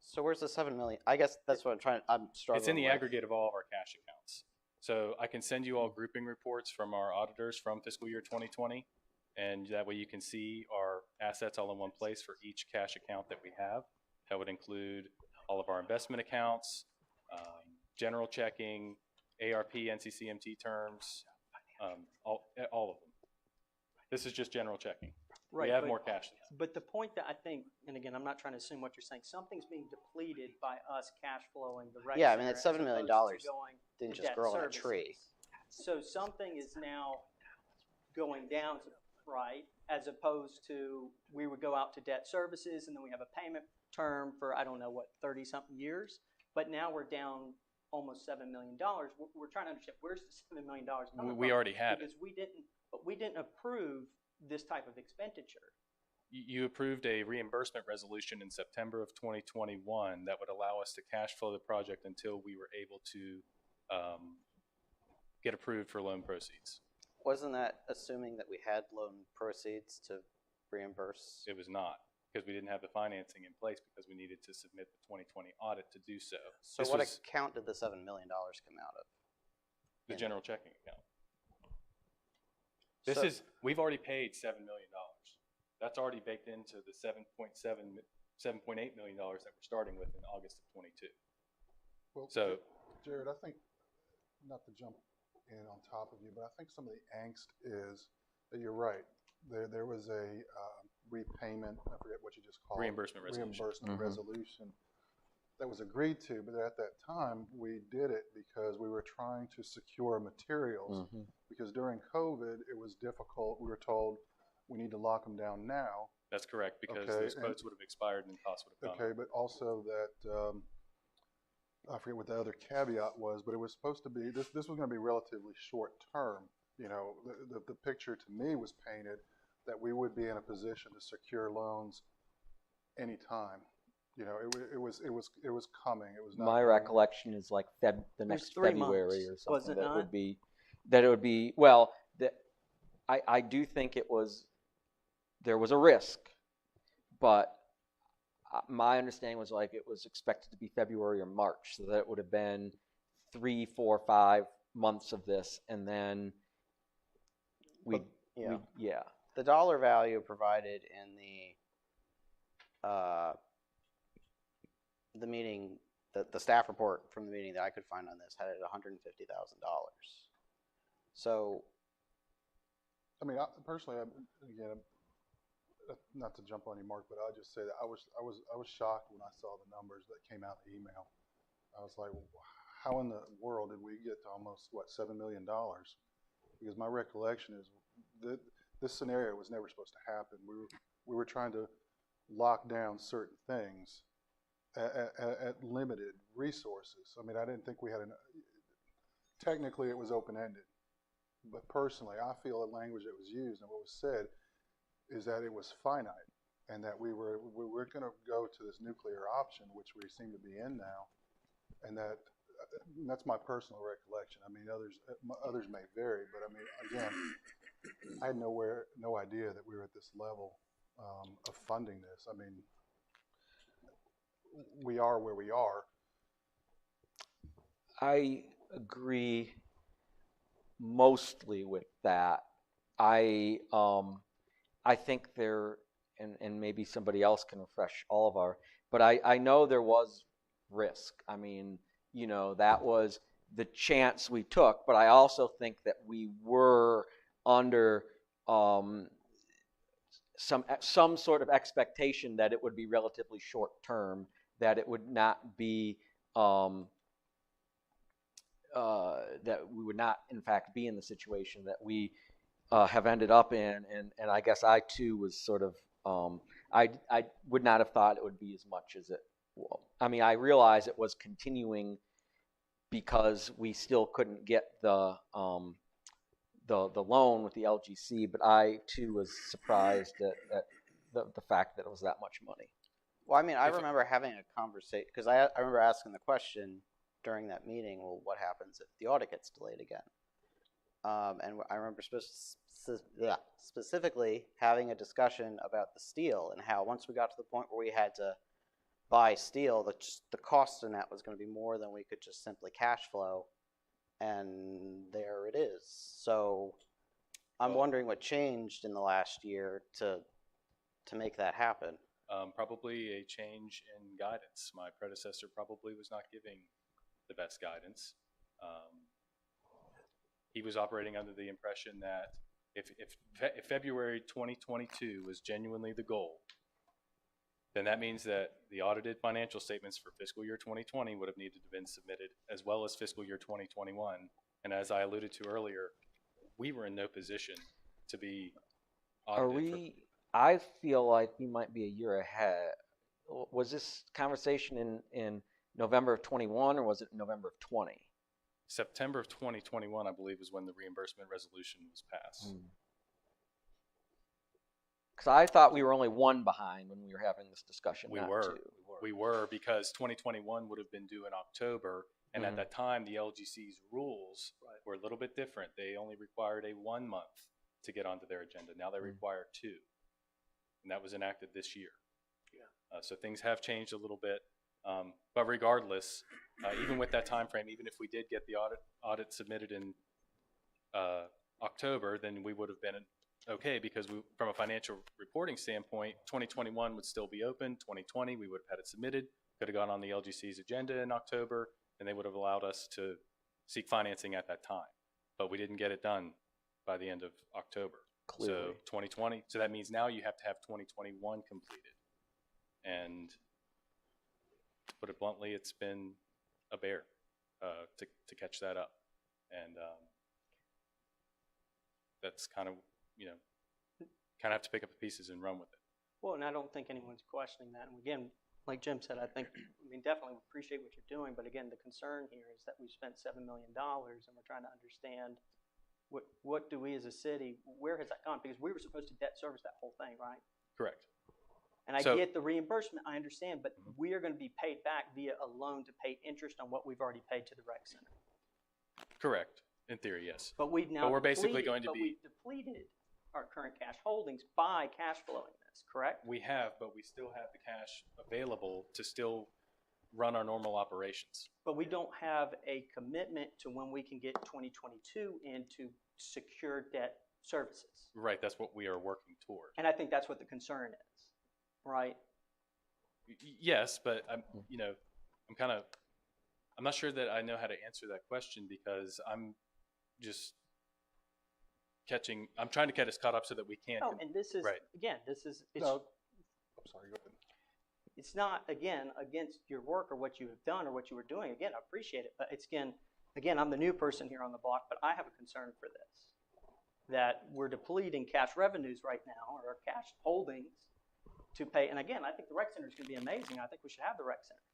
So where's the 7 million? I guess that's what I'm struggling It's in the with. aggregate of all of our cash accounts. So I can send you all grouping reports from our auditors from fiscal year 2020, and that way you can see our assets all in one place for each cash account that we have. That would include all of our investment accounts, general checking, ARP, NCCMT terms, all of them. This is just general checking. Right, we have but- more cash than that. But the point that I think, and again, I'm not trying to assume what you're saying, something's being depleted by us cash flowing the rec Yeah, I mean, center it's $7 as million opposed to going Didn't to just debt grow on a services. tree. So something is now going down, right, as opposed to we would go out to debt services and then we have a payment term for, I don't know, what, 30-something years? But now we're down almost $7 million. We're trying to understand, where's the $7 million coming from? We already had it. Because we didn't approve this type of expenditure. You approved a reimbursement resolution in September of 2021 that would allow us to cash flow the project until we were able to get approved for loan proceeds. Wasn't that assuming that we had loan proceeds to reimburse? It was not, because we didn't have the financing in place because we needed to submit the 2020 audit to do so. So This what was account did the $7 million come out of? the Yeah. general checking account. So- We've already paid $7 million. That's already baked into the $7.8 million that we're starting with in August of 22. Well, So, Jared, I think, not to jump in on top of you, but I think some of the angst is that you're right. There was a repayment, I forget what you just called it. Reimbursement resolution. Reimbursement resolution that was agreed to, but at that time, we did it because we were trying to secure materials. Because during COVID, it was difficult. We were told we need to lock them down now. That's correct, because Okay, those quotes would have expired and costs would have gone up. Okay, but also that, I forget what the other caveat was, but it was supposed to be, this was going to be relatively short term. You know, the picture to me was painted that we would be in a position to secure loans anytime. You know, it was coming. It was not. My recollection is like the was next 3 February months, or was something it that not? would be, that it would be, well, I do think there was a risk, but my understanding was like it was expected to be February or March, so that it would have been 3, 4, 5 months of this, and then Yeah. The dollar value provided in the meeting, the staff report from the meeting that I could find on this had it at $150,000. So, I mean, personally, again, not to jump on you, Mark, but I'll just say that I was shocked when I saw the numbers that came out in the email. I was like, how in the world did we get to almost $7 million? Because my recollection is that this scenario was never supposed to happen. We were trying to lock down certain things at limited resources. I mean, I didn't think we had technically it was open-ended, but personally, I feel the language that was used and what was said is that it was finite, and that we were going to go to this nuclear option, which we seem to be in now, and that's my personal recollection. I mean, others may vary, but I mean, again, I had no idea that we were at this level of funding this. I mean, we are where we are. I agree mostly with that. I think there, and maybe somebody else can refresh all of our, but I know there was risk. I mean, that was the chance we took, but I also think that we were under some sort of expectation that it would be relatively short term, that it would not be that we would not, in fact, be in the situation that we have ended up in, and I guess I too was sort of I would not have thought it would be as much as it. Well, I mean, I realize it was continuing because we still couldn't get the loan with the LGC, but I too was surprised at the fact that it was that much money. Well, I mean, I remember having a conversation, because I remember asking the question during that meeting, well, what happens if the audit gets delayed again? And I remember specifically having a discussion about the steel and how once we got to the point where we had to buy steel, the cost in that was going to be more than we could just simply cash flow. And there it is. So I'm wondering what changed in the last year to make that happen. Probably a change in guidance. My predecessor probably was not giving the best guidance. He was operating under the impression that if February 2022 was genuinely the goal, then that means that the audited financial statements for fiscal year 2020 would have needed to have been submitted, as well as fiscal year 2021. And as I alluded to earlier, we were in no position to be audited. I feel like we might be a year ahead. Was this conversation in November of 21, or was it November of 20? September of 2021, I believe, was when the reimbursement resolution was passed. Because I thought we were only one behind when we were having this discussion. We were, because 2021 would have been due in October, and at that time, the LGC's rules were a little bit different. They only required a 1 month to get onto their agenda. Now they require 2, and that was enacted this year. So things have changed a little bit, but regardless, even with that time frame, even if we did get the audit submitted in October, then we would have been okay, because from a financial reporting standpoint, 2021 would still be open. 2020, we would have had it submitted, could have gone on the LGC's agenda in October, and they would have allowed us to seek financing at that time. But we didn't get it done by the end of October. Clearly. So 2020, so that means now you have to have 2021 completed. And to put it bluntly, it's been a bear to catch that up. And that's kind of, kind of have to pick up the pieces and run with it. Well, and I don't think anyone's questioning that. And again, like Jim said, I definitely appreciate what you're doing. But again, the concern here is that we've spent $7 million and we're trying to understand what do we as a city, where has that gone? Because we were supposed to debt service that whole thing, right? Correct. And I get the reimbursement, I understand, but we are going to be paid back via a loan to pay interest on what we've already paid to the rec center. Correct. In theory, yes. But we've now we're basically going to we've depleted our current cash holdings by cash flowing this, correct? We have, but we still have the cash available to still run our normal operations. But we don't have a commitment to when we can get 2022 into secure debt services. Right, that's what we are working toward. And I think that's what the concern is, right? Yes, but I'm not sure that I know how to answer that question, because I'm just I'm trying to get us caught up so that we can. No, and this is, again, I'm sorry, go ahead. It's not, again, against your work or what you have done or what you were doing. Again, I appreciate it, but it's, again, I'm the new person here on the block, but I have a concern for this, that we're depleting cash revenues right now, or cash holdings to pay. And again, I think the rec center is going to be amazing. I think we should have the rec center.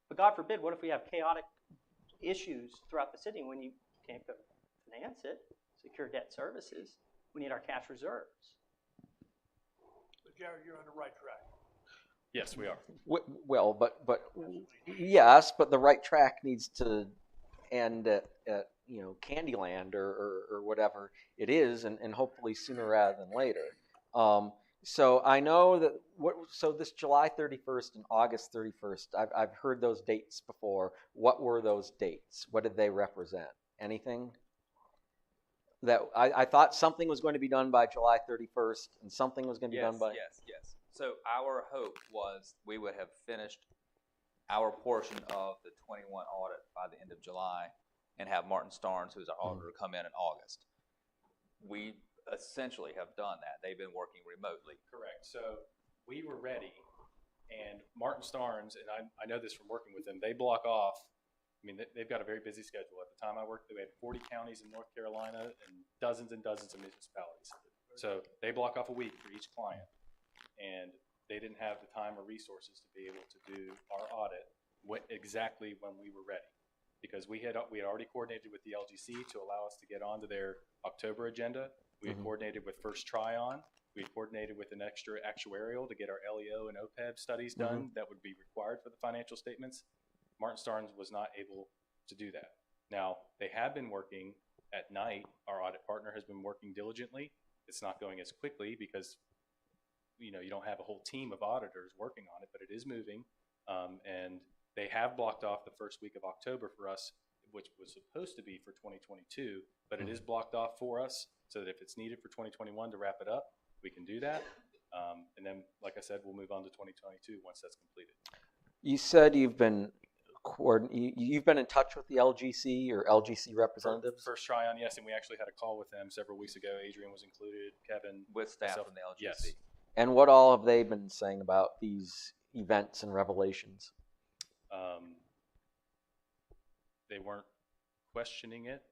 But God forbid, what if we have chaotic issues throughout the city when you can't go finance it, secure debt services? We need our cash reserves. But Jared, you're on the right track. Yes, we are. Well, but yes, but the right track needs to end at Candyland or whatever it is, and hopefully sooner rather than later. So I know that so this July 31st and August 31st, I've heard those dates before. What were those dates? What did they represent? Anything? that I thought something was going to be done by July 31st and something was going to be Yes, done by. yes. So our hope was we would have finished our portion of the 21 audit by the end of July and have Martin Starnes, who's our auditor, come in August. We essentially have done that. They've been working remotely. Correct. So we were ready, and Martin Starnes, and I know this from working with them, they block off. I mean, they've got a very busy schedule. At the time I worked, they had 40 counties in North Carolina and dozens of municipalities. So they block off a week for each client, and they didn't have the time or resources to be able to do our audit exactly when we were ready, because we had already coordinated with the LGC to allow us to get onto their October agenda. We had coordinated with First Try-On. We had coordinated with an extra actuarial to get our LEO and OPEB studies done that would be required for the financial statements. Martin Starnes was not able to do that. Now, they have been working at night. Our audit partner has been working diligently. It's not going as quickly because, you don't have a whole team of auditors working on it, but it is moving. And they have blocked off the first week of October for us, which was supposed to be for 2022, but it is blocked off for us so that if it's needed for 2021 to wrap it up, we can do that. And then, like I said, we'll move on to 2022 once that's completed. You said you've been in touch with the LGC or LGC representatives? First Try-On, yes, and we actually had a call with them several weeks ago. Adrian was included, Kevin. With staff myself. from the LGC. Yes. And what all have they been saying about these events and revelations? They weren't questioning it.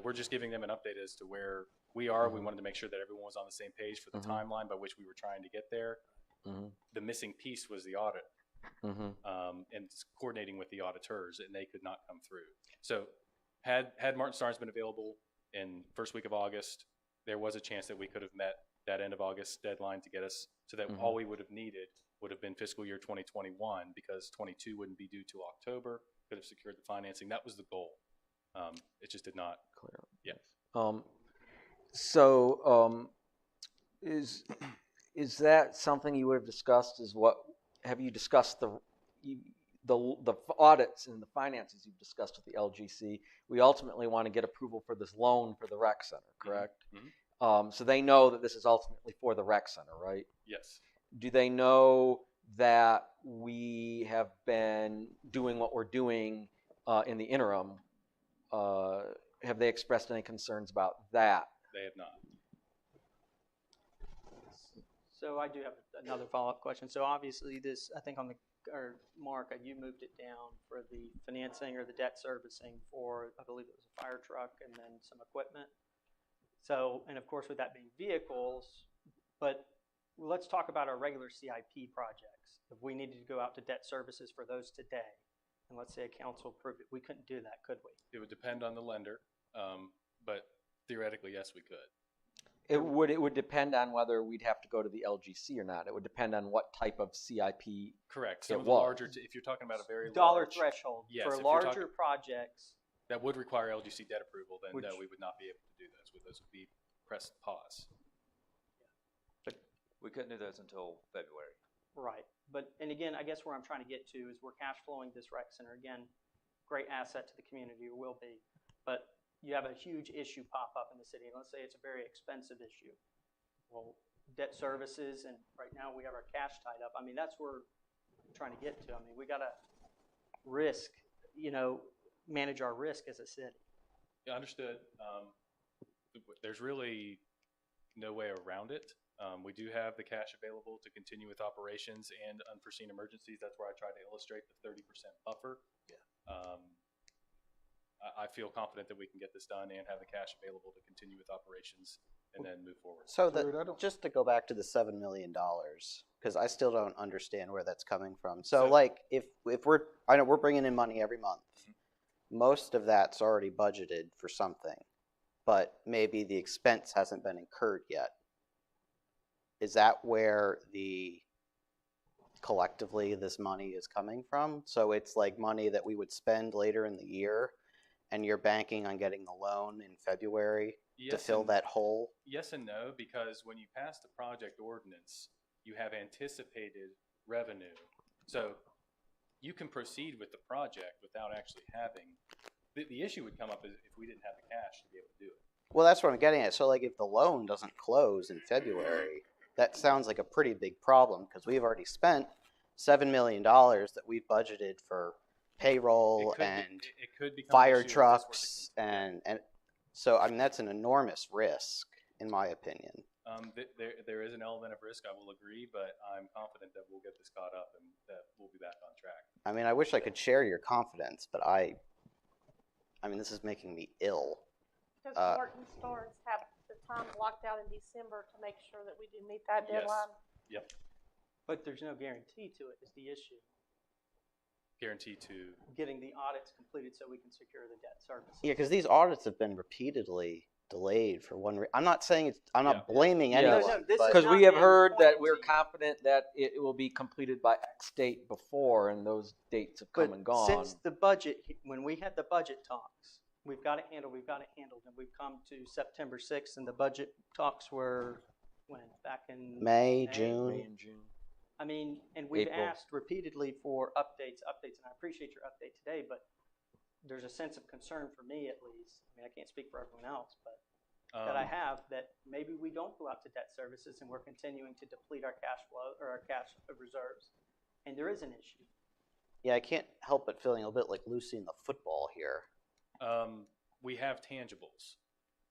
We're just giving them an update as to where we are. We wanted to make sure that everyone was on the same page for the timeline by which we were trying to get there. The missing piece was the audit, and coordinating with the auditors, and they could not come through. So had Martin Starnes been available in first week of August, there was a chance that we could have met that end of August deadline to get us so that all we would have needed would have been fiscal year 2021, because 22 wouldn't be due till October. Could have secured the financing. That was the goal. It just did not. Clear. Yeah. Is that something you would have discussed? Have you discussed the audits and the finances you've discussed with the LGC? We ultimately want to get approval for this loan for the rec center, correct? So they know that this is ultimately for the rec center, right? Yes. Do they know that we have been doing what we're doing in the interim? Have they expressed any concerns about that? They have not. So I do have another follow-up question. So obviously this, I think Mark, you moved it down for the financing or the debt servicing for, I believe it was a fire truck and then some equipment. So, and of course with that being vehicles, but let's talk about our regular CIP projects. If we needed to go out to debt services for those today, and let's say a council approved it, we couldn't do that, could we? It would depend on the lender, but theoretically, yes, we could. It would depend on whether we'd have to go to the LGC or not. It would depend on what type of CIP. Correct. Some of the larger, if you're talking about a very dollar large threshold yes, for if larger projects that would require LGC debt approval, then no, we would not be able to do those. Those would be pressed pause. But we couldn't do those until February. Right. But, and again, I guess where I'm trying to get to is we're cash flowing this rec center. Again, great asset to the community, or will be. But you have a huge issue pop up in the city, and let's say it's a very expensive issue. Well, debt services, and right now we have our cash tied up. I mean, that's where I'm trying to get to. I mean, we got to manage our risk as a city. Yeah, understood. There's really no way around it. We do have the cash available to continue with operations and unforeseen emergencies. That's where I tried to illustrate the 30% buffer. Yeah. I feel confident that we can get this done and have the cash available to continue with operations and then move forward. So just to go back to the $7 million, because I still don't understand where that's coming from. So like if I know we're bringing in money every month, most of that's already budgeted for something, but maybe the expense hasn't been incurred yet. Is that where collectively this money is coming from? So it's like money that we would spend later in the year, and you're banking on getting the loan in February to fill that hole? Yes and no, because when you pass the project ordinance, you have anticipated revenue. So you can proceed with the project without actually having, the issue would come up if we didn't have the cash to be able to do it. Well, that's what I'm getting at. So, like, if the loan doesn't close in February, that sounds like a pretty big problem because we've already spent $7 million that we've budgeted for payroll and it could become an fire issue if this were to trucks, and so I mean that's an enormous risk, in my opinion. There is an element of risk, I will agree, but I'm confident that we'll get this caught up and that we'll be back on track. I mean, I wish I could share your confidence, but I mean, this is making me ill. Does Martin Starnes have the time blocked out in December to make sure that we do meet that Yes. deadline? Yep. But there's no guarantee to it is the issue. Guaranteed to. Getting the audits completed so we can secure the debt service. Yeah, because these audits have been repeatedly delayed for one reason. I'm not saying I'm not Yeah. blaming Yeah. anyone. No, this is but Because not we have being heard that pointed we're to you. confident that it will be completed by X date before, and those dates have come But and gone. since the budget, when we had the budget talks, we've got it handled, and we've come to September 6th, and the budget talks were when? Back in May, May June. and June. I mean, and we've April. asked repeatedly for updates, and I appreciate your update today, but there's a sense of concern for me at least. I mean, I can't speak for everyone else, but that I have that maybe we don't go out to debt services and we're continuing to deplete our cash flow or our cash reserves, and there is an issue. Yeah, I can't help but feeling a little bit like Lucy in the football here. We have tangibles.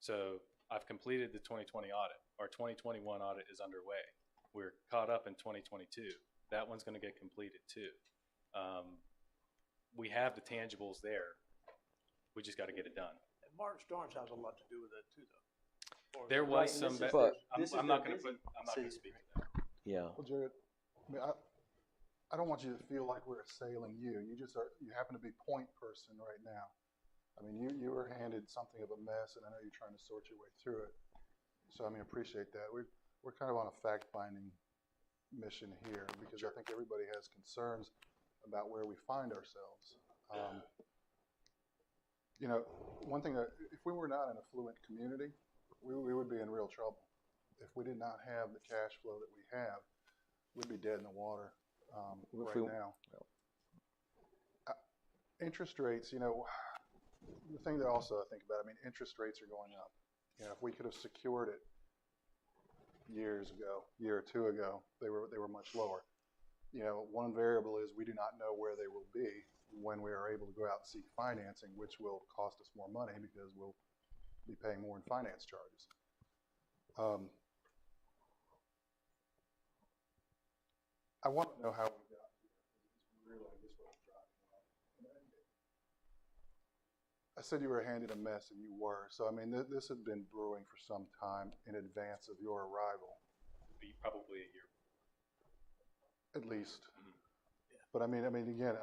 So I've completed the 2020 audit. Our 2021 audit is underway. We're caught up in 2022. That one's going to get completed too. We have the tangibles there. We just got to get it done. And Martin Starnes has a lot to do with that too, though. There was Right, and some. this is But- I'm not going to busy speak to that. Yeah. Well, Jared, I mean, I don't want you to feel like we're assailing you. You happen to be point person right now. I mean, you were handed something of a mess, and I know you're trying to sort your way through it. So, I mean, appreciate that. We're kind of on a fact-finding mission here because I think everybody has concerns about where we find ourselves. You know, one thing that if we were not an affluent community, we would be in real trouble. If we did not have the cash flow that we have, we'd be dead in the water right now. Interest rates, you know, the thing that also I think about, I mean, interest rates are going up. You know, if we could have secured it years ago, year or two ago, they were much lower. You know, one variable is we do not know where they will be when we are able to go out and seek financing, which will cost us more money because we'll be paying more in finance charges. I want to know how we got here. Really, I guess what I'm driving at. I said you were handed a mess, and you were. So, I mean, this had been brewing for some time in advance of your arrival. Be probably a year. At least. But I mean, again,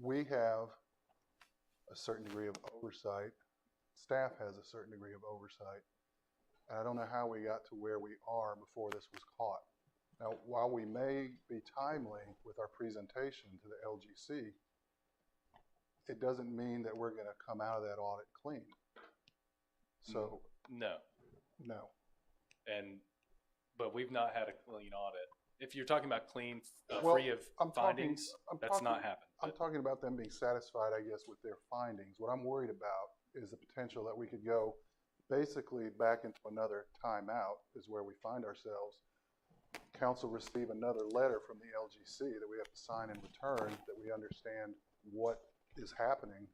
we have a certain degree of oversight. Staff has a certain degree of oversight. And I don't know how we got to where we are before this was caught. Now, while we may be timely with our presentation to the LGC, it doesn't mean that we're going to come out of that audit clean. So, No. no. But we've not had a clean audit. If you're talking about clean, Well, free of findings, that's not talking- happened. I'm talking about them being satisfied, I guess, with their findings. What I'm worried about is the potential that we could go basically back into another timeout is where we find ourselves. Council receive another letter from the LGC that we have to sign in return, that we understand what is happening,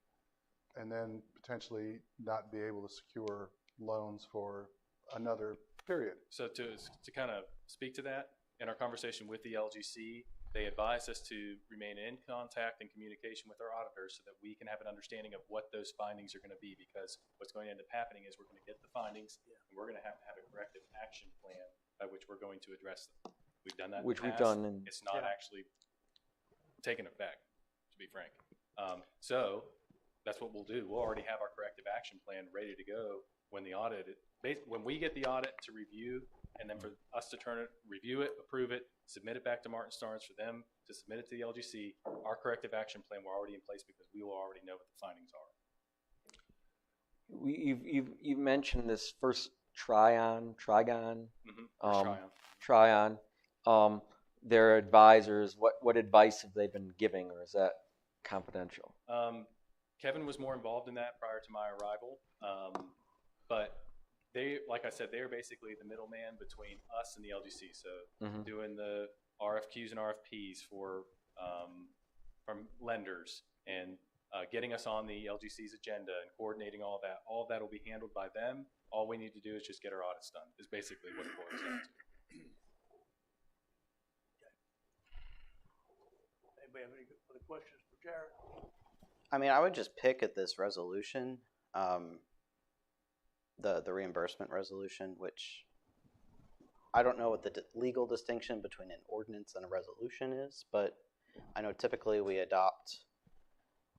and then potentially not be able to secure loans for another period. So to kind of speak to that, in our conversation with the LGC, they advised us to remain in contact and communication with our auditors so that we can have an understanding of what those findings are going to be, because what's going to end up happening is we're going to get the findings and we're going to have a corrective action plan by which we're going to address them. We've done that in the Which we've past. done. And It's not actually taken effect, to be frank. So that's what we'll do. We'll already have our corrective action plan ready to go when the audit, when we get the audit to review, and then for us to review it, approve it, submit it back to Martin Starnes for them to submit it to the LGC. Our corrective action plan were already in place because we will already know what the findings are. you've mentioned this first Trigon. Tryon. Their advisors, what advice have they been giving, or is that confidential? Kevin was more involved in that prior to my arrival, but they, like I said, they're basically the middleman between us and the LGC. So Mhm. doing the RFQs and RFPs for from lenders and getting us on the LGC's agenda and coordinating all of that will be handled by them. All we need to do is just get our audits done. Is basically what it boils down to. Anybody have any other questions for Jared? I mean, I would just pick at this resolution, the reimbursement resolution, which I don't know what the legal distinction between an ordinance and a resolution is, but I know typically we adopt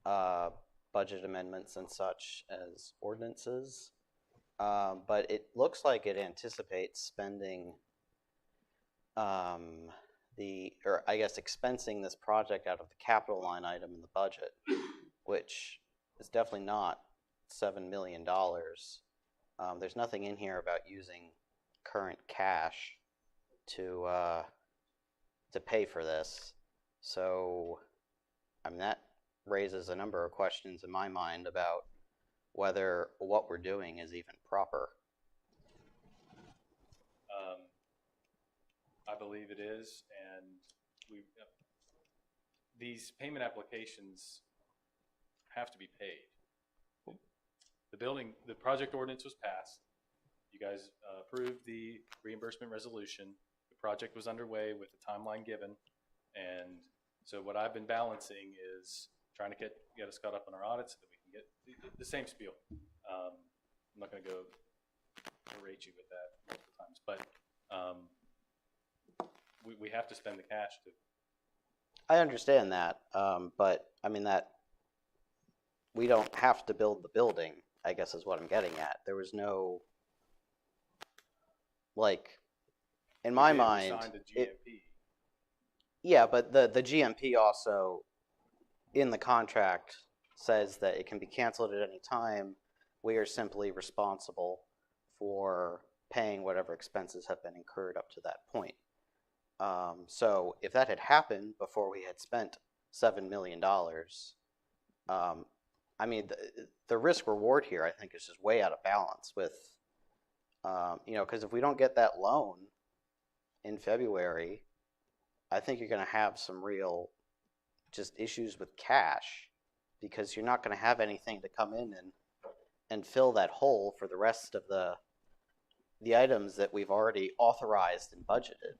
budget amendments and such as ordinances, but it looks like it anticipates spending or I guess expensing this project out of the capital line item in the budget, which is definitely not $7 million. There's nothing in here about using current cash to pay for this. So, I mean, that raises a number of questions in my mind about whether what we're doing is even proper. I believe it is, and these payment applications have to be paid. The project ordinance was passed. You guys approved the reimbursement resolution. The project was underway with the timeline given, and so what I've been balancing is trying to get us caught up on our audits so that we can get the same spiel. I'm not going to go berate you with that multiple times, but we have to spend the cash to. I understand that, but I mean that we don't have to build the building, I guess is what I'm getting at. There was no, like, in my mind, signed a GMP. Yeah, but the GMP also, in the contract, says that it can be canceled at any time. We are simply responsible for paying whatever expenses have been incurred up to that point. So if that had happened before we had spent $7 million, I mean, the risk reward here, I think, is just way out of balance with, because if we don't get that loan in February, I think you're going to have some real just issues with cash because you're not going to have anything to come in and fill that hole for the rest of the items that we've already authorized and budgeted.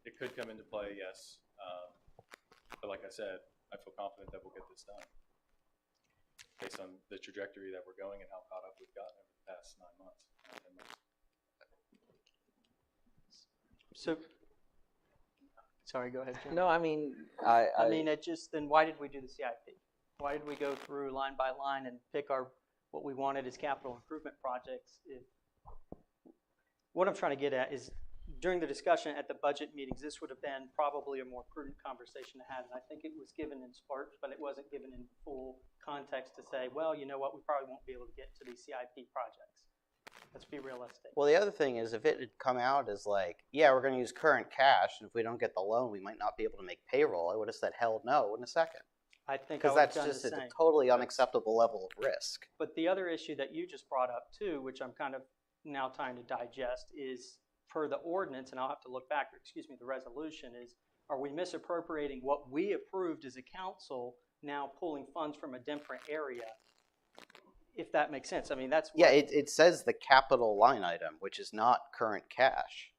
It could come into play, yes. But like I said, I feel confident that we'll get this done based on the trajectory that we're going and how caught up we've gotten over the past 9 months, 10 months. So, sorry, go ahead, Jim. No, I mean, I mean, then why did we do the CIP? Why did we go through line by line and pick what we wanted as capital improvement projects? What I'm trying to get at is, during the discussion at the budget meetings, this would have been probably a more prudent conversation to have, and I think it was given in sparks, but it wasn't given in full context to say, well, you know what, we probably won't be able to get to these CIP projects. Let's be realistic. Well, the other thing is, if it had come out as like, yeah, we're going to use current cash, and if we don't get the loan, we might not be able to make payroll, I would have said, hell no, in a second. I think because that's just a totally unacceptable level of risk. But the other issue that you just brought up too, which I'm kind of now trying to digest, is per the ordinance, and I'll have to look back, or excuse me, the resolution is, are we misappropriating what we approved as a council, now pulling funds from a different area? If that makes sense. I mean, that's what, yeah, it says the capital line item, which is not current cash.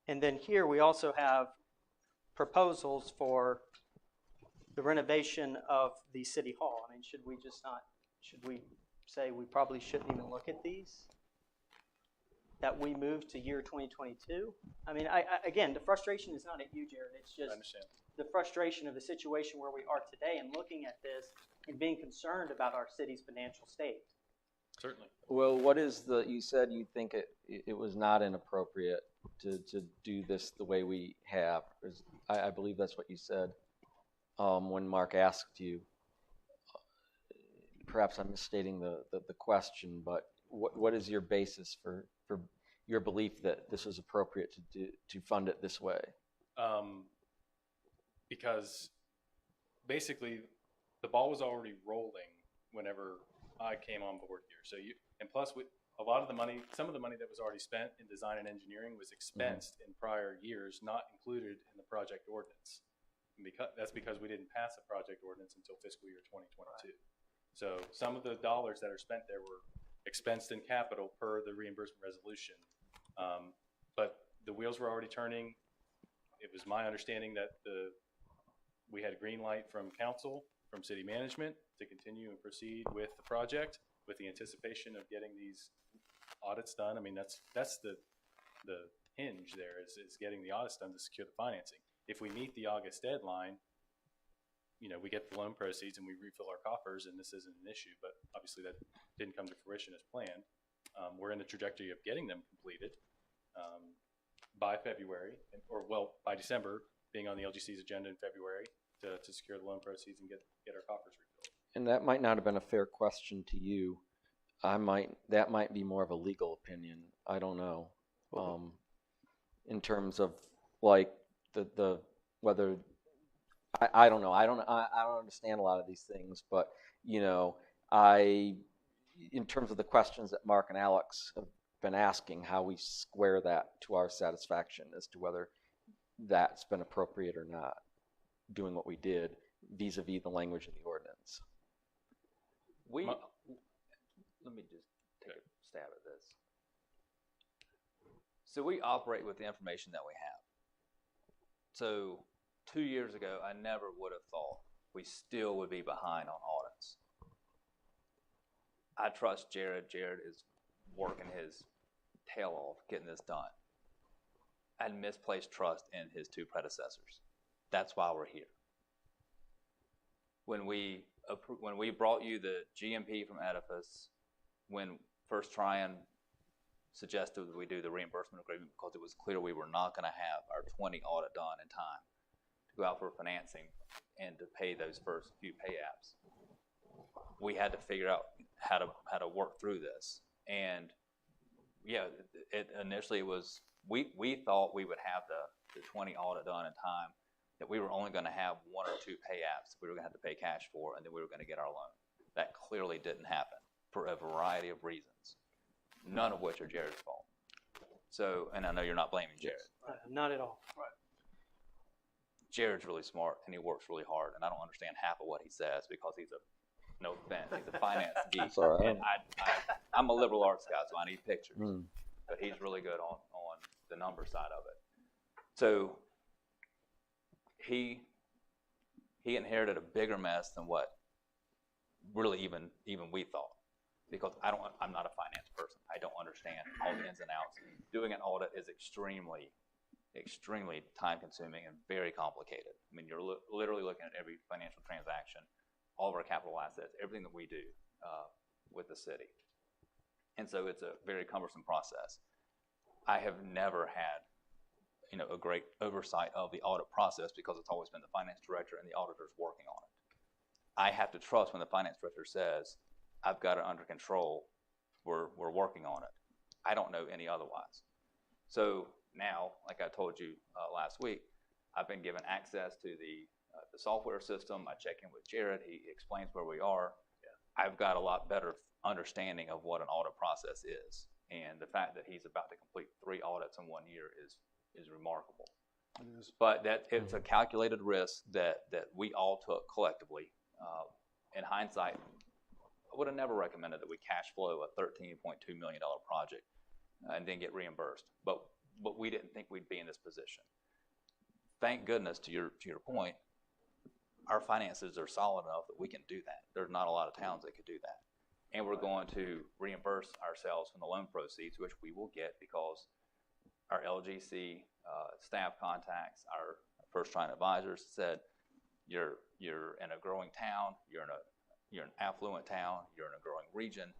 And then here we also have proposals for the renovation of the city hall. I mean, should we say we probably shouldn't even look at these? That we moved to year 2022? I mean, again, the frustration is not at you, Jared. It's just the frustration of the situation where we are today and looking at this and being concerned about our city's financial state. Certainly. Well, what is you said you think it was not inappropriate to do this the way we have. I believe that's what you said when Mark asked you. Perhaps I'm misstating the question, but what is your basis for your belief that this is appropriate to fund it this way? Because basically the ball was already rolling whenever I came on board here. So and plus a lot of the money, some of the money that was already spent in design and engineering was expensed in prior years, not included in the project ordinance. And that's because we didn't pass a project ordinance until fiscal year 2022. So some of the dollars that are spent there were expensed in capital per the reimbursement resolution. But the wheels were already turning. It was my understanding that we had a green light from council, from city management, to continue and proceed with the project with the anticipation of getting these audits done. I mean, that's the hinge there is getting the audits done to secure the financing. If we meet the August deadline, you know, we get the loan proceeds and we refill our coffers, and this isn't an issue. But obviously, that didn't come to fruition as planned. We're in the trajectory of getting them completed by February, by December, being on the LGC's agenda in February to secure the loan proceeds and get our coffers refilled. And that might not have been a fair question to you. That might be more of a legal opinion. I don't know. In terms of like the whether I don't know. I don't understand a lot of these things, but you know, in terms of the questions that Mark and Alex have been asking, how we square that to our satisfaction as to whether that's been appropriate or not, doing what we did vis-a-vis the language of the ordinance. Let me just take a stab at this. So we operate with the information that we have. So 2 years ago, I never would have thought we still would be behind on audits. I trust Jared. Jared is working his tail off getting this done. I had misplaced trust in his two predecessors. That's why we're here. When we brought you the GMP from Edifice, when First Tryon suggested that we do the reimbursement agreement because it was clear we were not going to have our 20 audit done in time to go out for financing and to pay those first few pay apps, we had to figure out how to work through this. And yeah, initially it was we thought we would have the 20 audit done in time, that we were only going to have 1 or 2 pay apps we were going to have to pay cash for, and then we were going to get our loan. That clearly didn't happen for a variety of reasons, none of which are Jared's fault. So, and I know you're not blaming Jared. Not at all. Right. Jared's really smart and he works really hard, and I don't understand half of what he says because he's a finance geek. That's all right. And I'm a liberal arts guy, so I need pictures. But he's really good on the number side of it. So he inherited a bigger mess than what really even we thought, because I'm not a finance person. I don't understand all the ins and outs. Doing an audit is extremely time consuming and very complicated. I mean, you're literally looking at every financial transaction, all of our capital assets, everything that we do with the city. And so it's a very cumbersome process. I have never had a great oversight of the audit process because it's always been the finance director and the auditors working on it. I have to trust when the finance director says, I've got it under control, we're working on it. I don't know any otherwise. So now, like I told you last week, I've been given access to the software system. I check in with Jared. He explains where we are. Yeah. I've got a lot better understanding of what an audit process is. And the fact that he's about to complete 3 audits in 1 year is remarkable. It is. But it's a calculated risk that we all took collectively. In hindsight, I would have never recommended that we cash flow a $13.2 million project and then get reimbursed. But we didn't think we'd be in this position. Thank goodness, to your point, our finances are solid enough that we can do that. There's not a lot of towns that could do that. And we're going to reimburse ourselves from the loan proceeds, which we will get because our LGC staff contacts, our First Tryon advisors said, you're in a growing town, you're an affluent town, you're in a growing region,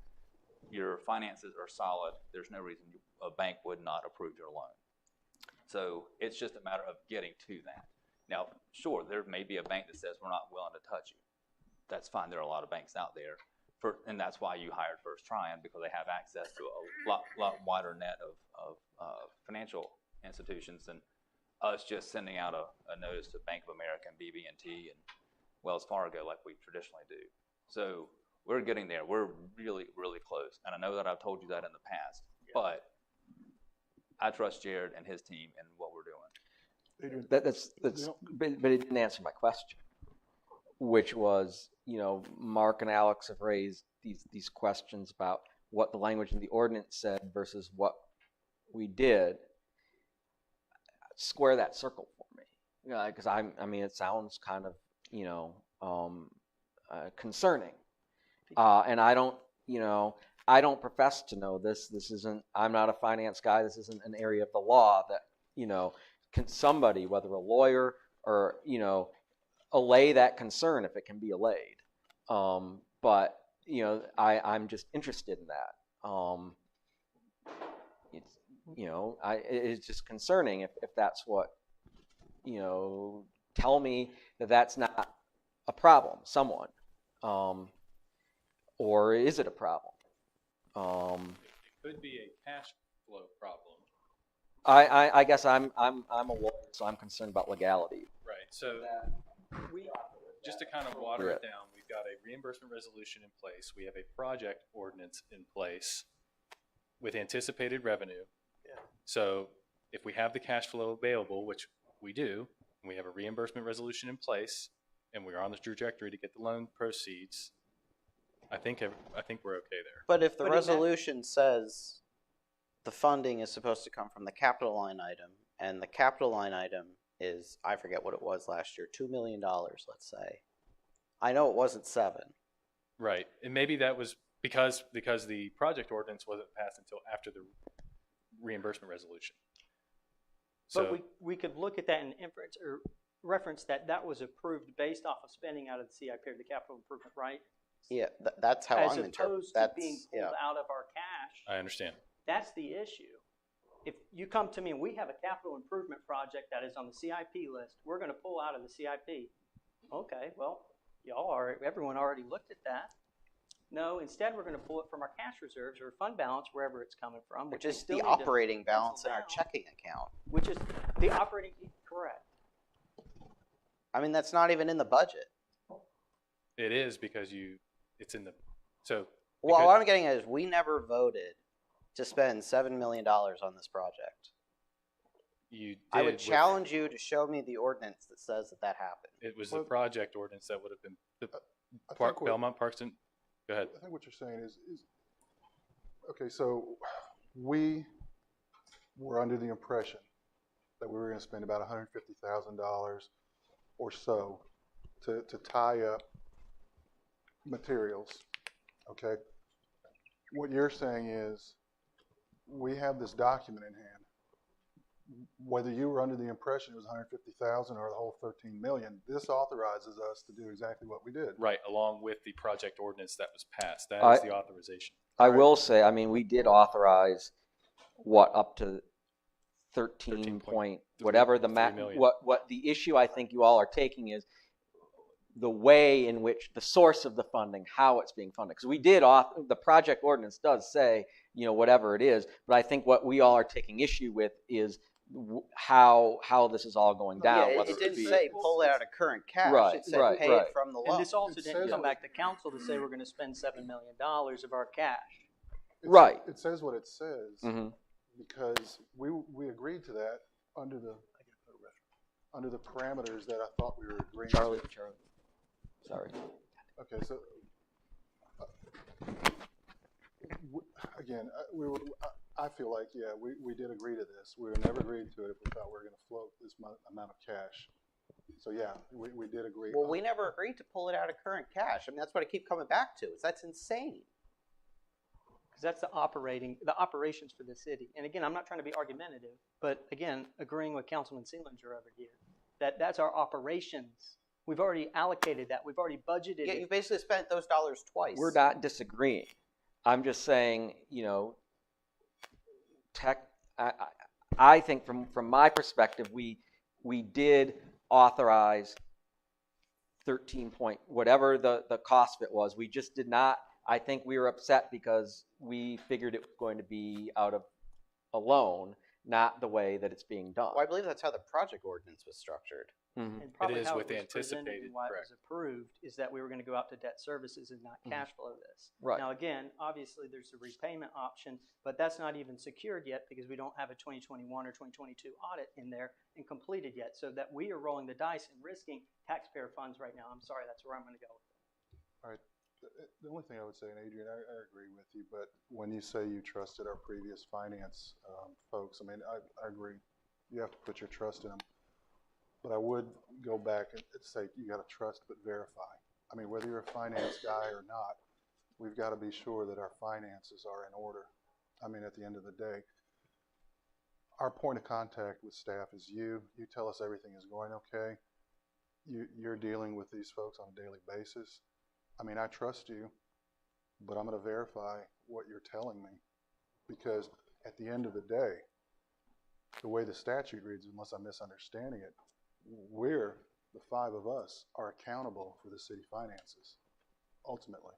your finances are solid, there's no reason a bank would not approve your loan. So it's just a matter of getting to that. Now, sure, there may be a bank that says we're not willing to touch you. That's fine, there are a lot of banks out there. And that's why you hired First Tryon, because they have access to a lot wider net of financial institutions than us just sending out a notice to Bank of America and BB&T and Wells Fargo like we traditionally do. So We're getting there. We're really, really close. And I know that I've told you that in the past, but I trust Jared and his team in what we're doing. But it didn't answer my question, which was, Mark and Alex have raised these questions about what the language in the ordinance said versus what we did. Square that circle for me, because it sounds kind of, concerning, and I don't profess to know this. This isn't. I'm not a finance guy. This isn't an area of the law that can somebody, whether a lawyer or allay that concern if it can be allayed. But I'm just interested in that. It's just concerning if that's what tell me that that's not a problem, someone, or is it a problem? It could be a cash flow problem. I guess I'm a lawyer, so I'm concerned about legality. Right. So just to kind of water it down, we've got a reimbursement resolution in place. We have a project ordinance in place with anticipated revenue. Yeah. So if we have the cash flow available, which we do, and we have a reimbursement resolution in place, and we're on the trajectory to get the loan proceeds, I think we're okay there. But if the resolution says the funding is supposed to come from the capital line item, and the capital line item is, I forget what it was last year, $2 million, let's say. I know it wasn't 7. Right, and maybe that was because the project ordinance wasn't passed until after the reimbursement resolution. But we could look at that and inference or reference that was approved based off of spending out of the CIP or the capital improvement, right? Yeah, that's how I'm interpreting. As opposed to being pulled out of our cash. I understand. That's the issue. If you come to me and we have a capital improvement project that is on the CIP list, we're going to pull out of the CIP. Okay, well, everyone already looked at that. No, instead we're going to pull it from our cash reserves or fund balance, wherever it's coming from. Which is the operating balance in our checking account. Which is the operating, correct. I mean, that's not even in the budget. It is because it's in the, so. Well, what I'm getting at is we never voted to spend $7 million on this project. You did. I would challenge you to show me the ordinance that says that happened. It was the project ordinance that would have been the Belmont Parks and, go ahead. I think what you're saying is okay, so we were under the impression that we were going to spend about $150,000 or so to tie up materials, okay? What you're saying is we have this document in hand. Whether you were under the impression it was $150,000 or the whole $13 million, this authorizes us to do exactly what we did. Right, along with the project ordinance that was passed. That is the authorization. I will say, we did authorize up to 13 point whatever the what the issue I think you all are taking is the way in which the source of the funding, how it's being funded. Because we did the project ordinance does say, whatever it is, but I think what we all are taking issue with is how this is all going down. Yeah, it didn't say pull it out of current cash. Right, it said pay it from the loan. And this also didn't come back to council to say we're going to spend $7 million of our cash. It says what it says because we agreed to that under the parameters that I thought we were agreeing Charlie. to. Sorry. Okay, so again, I feel like, we did agree to this. We would never agreed to it if we thought we were going to float this amount of cash. So we did agree. Well, we never agreed to pull it out of current cash. I mean, that's what I keep coming back to. That's insane. Because that's the operations for the city. And again, I'm not trying to be argumentative, but again, agreeing with Councilman Seelinger over here, that's our operations. We've already allocated that. We've already budgeted. Yeah, you basically spent those dollars twice. We're not disagreeing. I'm just saying, I think from my perspective, we did authorize 13 point whatever the cost of it was. We just did not. I think we were upset because we figured it was going to be out of a loan, not the way that it's being done. Well, I believe that's how the project ordinance was structured. Mhm. And probably is how with it was presented anticipated, and why it correct. was approved is that we were going to go out to debt services and not cash flow this. Right. Now, again, obviously there's a repayment option, but that's not even secured yet because we don't have a 2021 or 2022 audit in there and completed yet. So that we are rolling the dice and risking taxpayer funds right now. I'm sorry, that's where I'm going to go with it. All right. The only thing I would say, and Adrian, I agree with you, but when you say you trusted our previous finance folks, I mean, I agree. You have to put your trust in them. But I would go back and say you got to trust but verify. I mean, whether you're a finance guy or not, we've got to be sure that our finances are in order. I mean, at the end of the day, our point of contact with staff is you. You tell us everything is going okay. You're dealing with these folks on a daily basis. I mean, I trust you, but I'm going to verify what you're telling me because at the end of the day, the way the statute reads, unless I'm misunderstanding it, we're, the five of us, are accountable for the city finances, ultimately.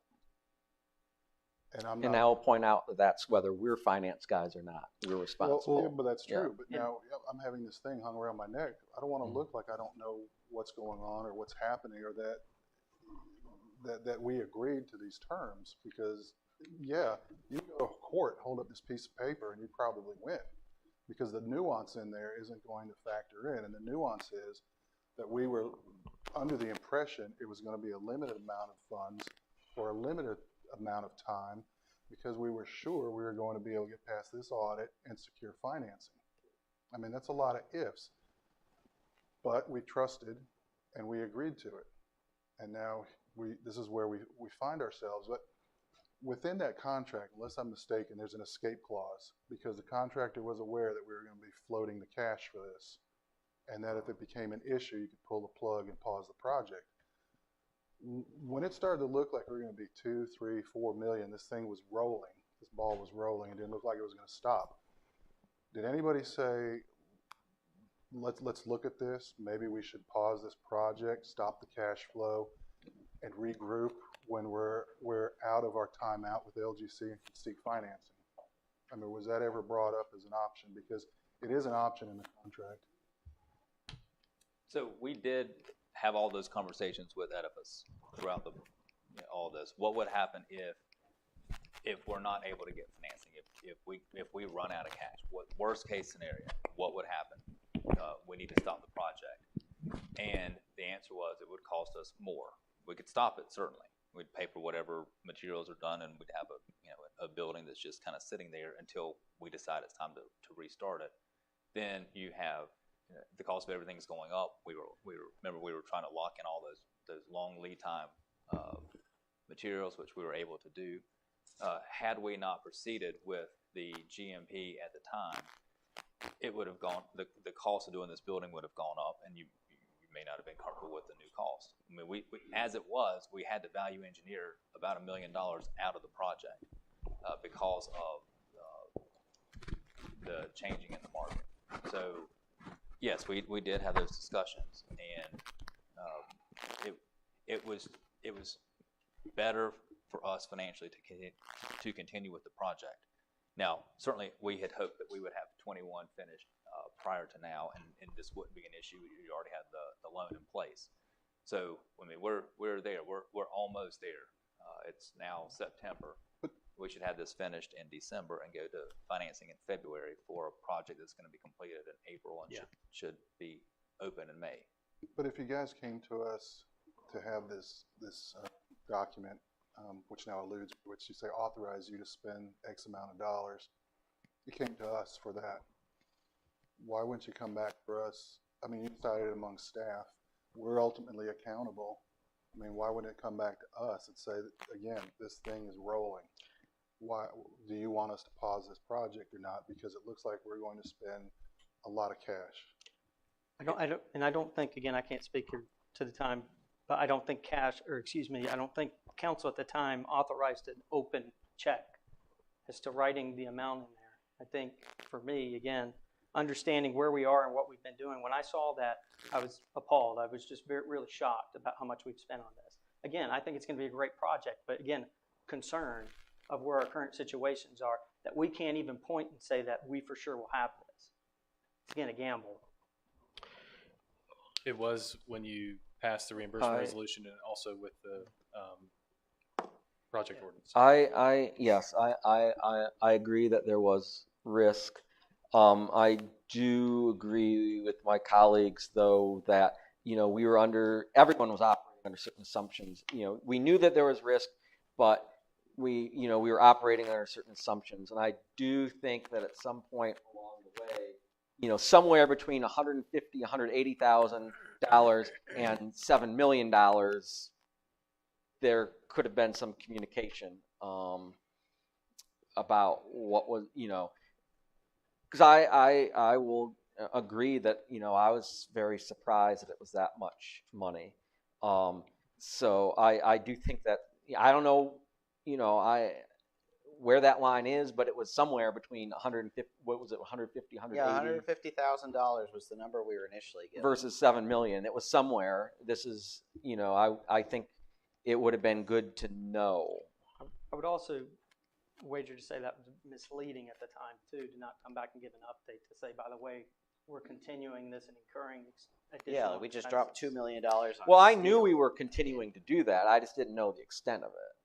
And I'm not. And I'll point out that that's whether we're finance guys or not. We're responsible. Well, yeah, but that's true. Yeah. But now I'm having this thing hung around my neck. I don't want to look like I don't know what's going on or what's happening or that we agreed to these terms because, yeah, you go to court, hold up this piece of paper, and you probably win. Because the nuance in there isn't going to factor in. And the nuance is that we were under the impression it was going to be a limited amount of funds for a limited amount of time because we were sure we were going to be able to get past this audit and secure financing. I mean, that's a lot of ifs. But we trusted and we agreed to it. And now this is where we find ourselves. But within that contract, unless I'm mistaken, there's an escape clause because the contractor was aware that we were going to be floating the cash for this and that if it became an issue, you could pull the plug and pause the project. When it started to look like we were going to be 2, 3, 4 million, this thing was rolling. This ball was rolling. It didn't look like it was going to stop. Did anybody say, let's look at this. Maybe we should pause this project, stop the cash flow, and regroup when we're out of our timeout with LGC and can seek financing? I mean, was that ever brought up as an option? Because it is an option in the contract. So we did have all those conversations with Edifice throughout all this. What would happen if we're not able to get financing? If we run out of cash? What worst case scenario? What would happen? We need to stop the project. And the answer was it would cost us more. We could stop it, certainly. We'd pay for whatever materials are done, and we'd have a building that's just kind of sitting there until we decide it's time to restart it. Then you have the cost of everything's going up. Remember we were trying to lock in all those long lead time materials, which we were able to do. Had we not proceeded with the GMP at the time, it would have gone. The cost of doing this building would have gone up, and you may not have been comfortable with the new cost. I mean, we as it was, we had to value engineer about $1 million out of the project because of the changing in the market. So, yes, we did have those discussions, and it was better for us financially to continue with the project. Now, certainly, we had hoped that we would have 21 finished prior to now, and this wouldn't be an issue. You already had the loan in place. So, I mean, we're there. We're almost there. It's now September. We should have this finished in December and go to financing in February for a project that's going to be completed in April and should be open in May. But if you guys came to us to have this document, which now alludes, which you say authorize you to spend X amount of dollars, you came to us for that. Why wouldn't you come back for us? I mean, you decided among staff. We're ultimately accountable. I mean, why wouldn't it come back to us and say, again, this thing is rolling? Why do you want us to pause this project or not? Because it looks like we're going to spend a lot of cash. I don't think, again, I can't speak here to the time, but I don't think I don't think council at the time authorized an open check as to writing the amount in there. I think for me, again, understanding where we are and what we've been doing, when I saw that, I was appalled. I was just really shocked about how much we've spent on this. Again, I think it's going to be a great project, but again, concerned of where our current situations are, that we can't even point and say that we for sure will have this. again, a gamble. It was when you passed the reimbursement I- resolution and also with the project ordinance. I agree that there was risk. I do agree with my colleagues, though, that, everyone was operating under certain assumptions. We knew that there was risk, but we were operating under certain assumptions. And I do think that at some point along the way, somewhere between $150,000, $180,000 and $7 million, there could have been some communication about what was, because I will agree that, I was very surprised that it was that much money. So I do think that, I don't know, where that line is, but it was somewhere between 150, what was it, 150, 180? Yeah, $150,000 was the number we were initially given. Versus 7 million. It was somewhere. This is, I think it would have been good to know. I would also wager to say that was misleading at the time too, to not come back and give an update to say, by the way, we're continuing this and incurring additional Yeah, we just dropped $2 million on Well, I steel. knew we were continuing to do that. I just didn't know the extent of it.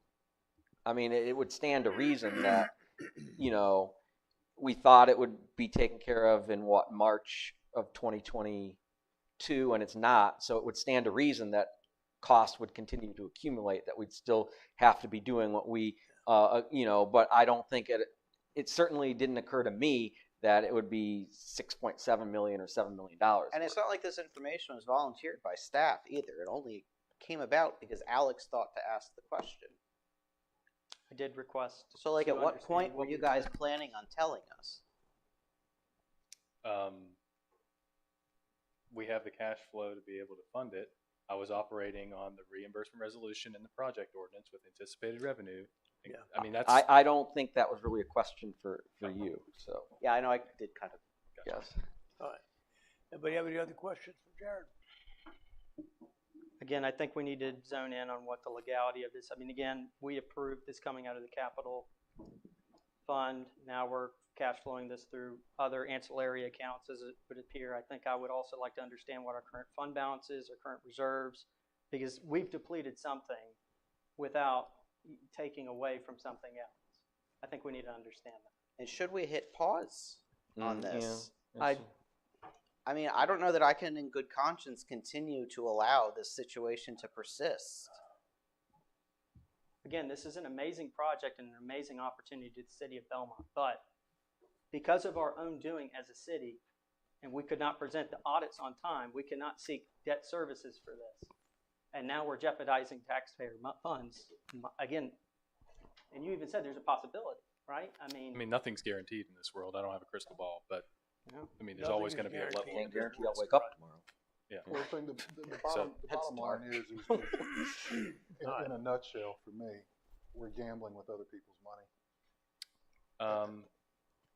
I mean, it would stand to reason that, we thought it would be taken care of in March of 2022, and it's not. So it would stand to reason that costs would continue to accumulate, that we'd still have to be doing what we, but I don't think it certainly didn't occur to me that it would be $6.7 million or $7 million. And it's not like this information was volunteered by staff either. It only came about because Alex thought to ask the question. I did request. So, like, to at what understand point were what you we guys planning on telling us? We have the cash flow to be able to fund it. I was operating on the reimbursement resolution and the project ordinance with anticipated revenue. Yeah. I mean, that's I don't think that was really a question for you. So Yeah, I know I did kind of. yes. All right. Anybody have any other questions for Jared? Again, I think we need to zone in on what the legality of this. I mean, again, we approved this coming out of the capital fund. Now we're cash flowing this through other ancillary accounts, as it would appear. I think I would also like to understand what our current fund balance is, our current reserves, because we've depleted something without taking away from something else. I think we need to understand that. And should we hit pause on this? Yeah. I mean, I don't know that I can, in good conscience, continue to allow this situation to persist. Again, this is an amazing project and an amazing opportunity to the city of Belmont, but because of our own doing as a city, and we could not present the audits on time, we cannot seek debt services for this. And now we're jeopardizing taxpayer funds. Again, and you even said there's a possibility, right? I mean, nothing's guaranteed in this world. I don't have a crystal ball, but Yeah. I mean, there's Nothing always is going to be a level. Can't of guarantee I'll risk. wake up tomorrow. Yeah. Well, the thing, the So, bottom line is in a nutshell, for me, we're gambling with other people's money.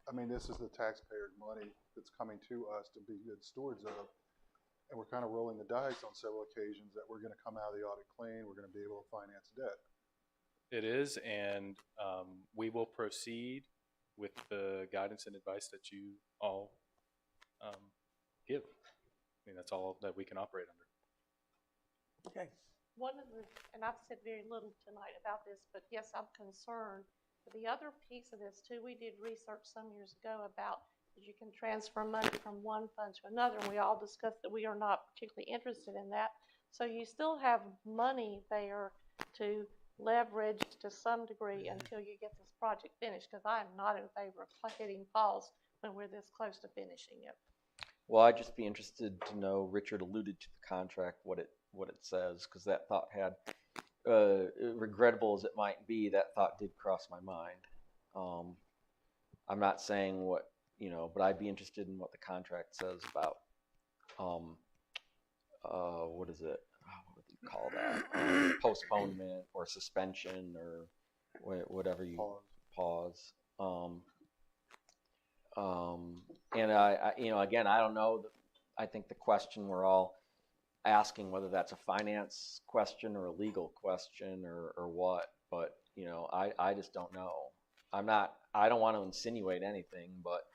I mean, this is the taxpayers' money that's coming to us to be good stewards of, and we're kind of rolling the dice on several occasions that we're going to come out of the audit clean, we're going to be able to finance debt. It is, and we will proceed with the guidance and advice that you all give. I mean, that's all that we can operate under. Okay. One of the, and I've said very little tonight about this, but yes, I'm concerned. But the other piece of this too, we did research some years ago about that you can transfer money from one fund to another, and we all discussed that we are not particularly interested in that. So you still have money there to leverage to some degree until you get this project finished, because I am not in favor of hitting pause when we're this close to finishing it. Well, I'd just be interested to know, Richard alluded to the contract, what it says, because that thought had, regrettable as it might be, that thought did cross my mind. I'm not saying what, but I'd be interested in what the contract says about, what is it? What do you call that? Postponement or suspension or whatever you pause. And I again, I don't know. I think the question we're all asking, whether that's a finance question or a legal question or what, but I just don't know. I don't want to insinuate anything, but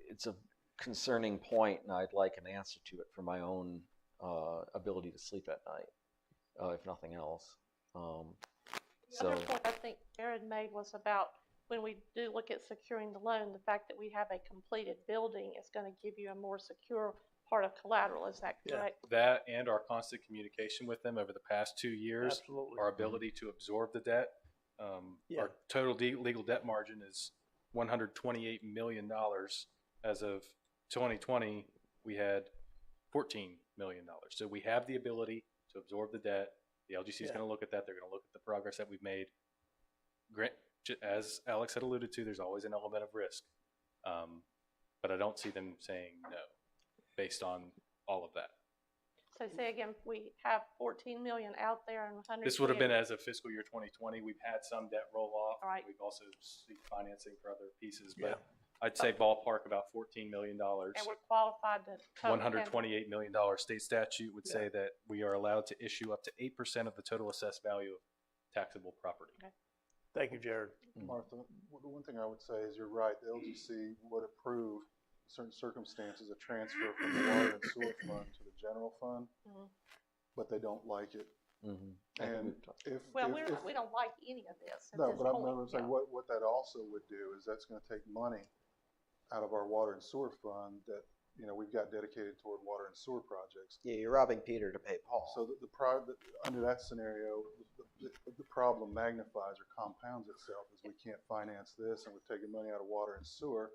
it's a concerning point, and I'd like an answer to it for my own ability to sleep at night, if nothing else. The other point I think Aaron made was about when we do look at securing the loan, the fact that we have a completed building is going to give you a more secure part of collateral. Is that Yeah. correct? That and our constant communication with them over the past 2 years, Absolutely. our ability to absorb the debt. Yeah. Our total legal debt margin is $128 million. As of 2020, we had $14 million. So we have the ability to absorb the debt. The LGC is going to look at that. They're going to look at the progress that we've made. As Alex had alluded to, there's always an element of risk. But I don't see them saying no based on all of that. So say again, we have 14 million out there and 100. This would have been as of fiscal year 2020. We've had some debt roll off. All right. We've also seek financing for other pieces, Yeah. but I'd say ballpark about $14 million. And we're qualified to total $128 million state statute would say that we are allowed to issue up to 8% of the total assessed value of taxable property. Okay. Thank you, Jared. Martha, the one thing I would say is you're right, the LGC would approve certain circumstances a transfer from the water and sewer fund to the general fund, but they don't like it. And if we don't like any of this. At no, this but I'm point. going to say what that also would do is that's going to take money out of our water and sewer fund that we've got dedicated toward water and sewer projects. Yeah, you're robbing Peter to pay Paul. So under that scenario, the problem magnifies or compounds itself as we can't finance this, and we're taking money out of water and sewer,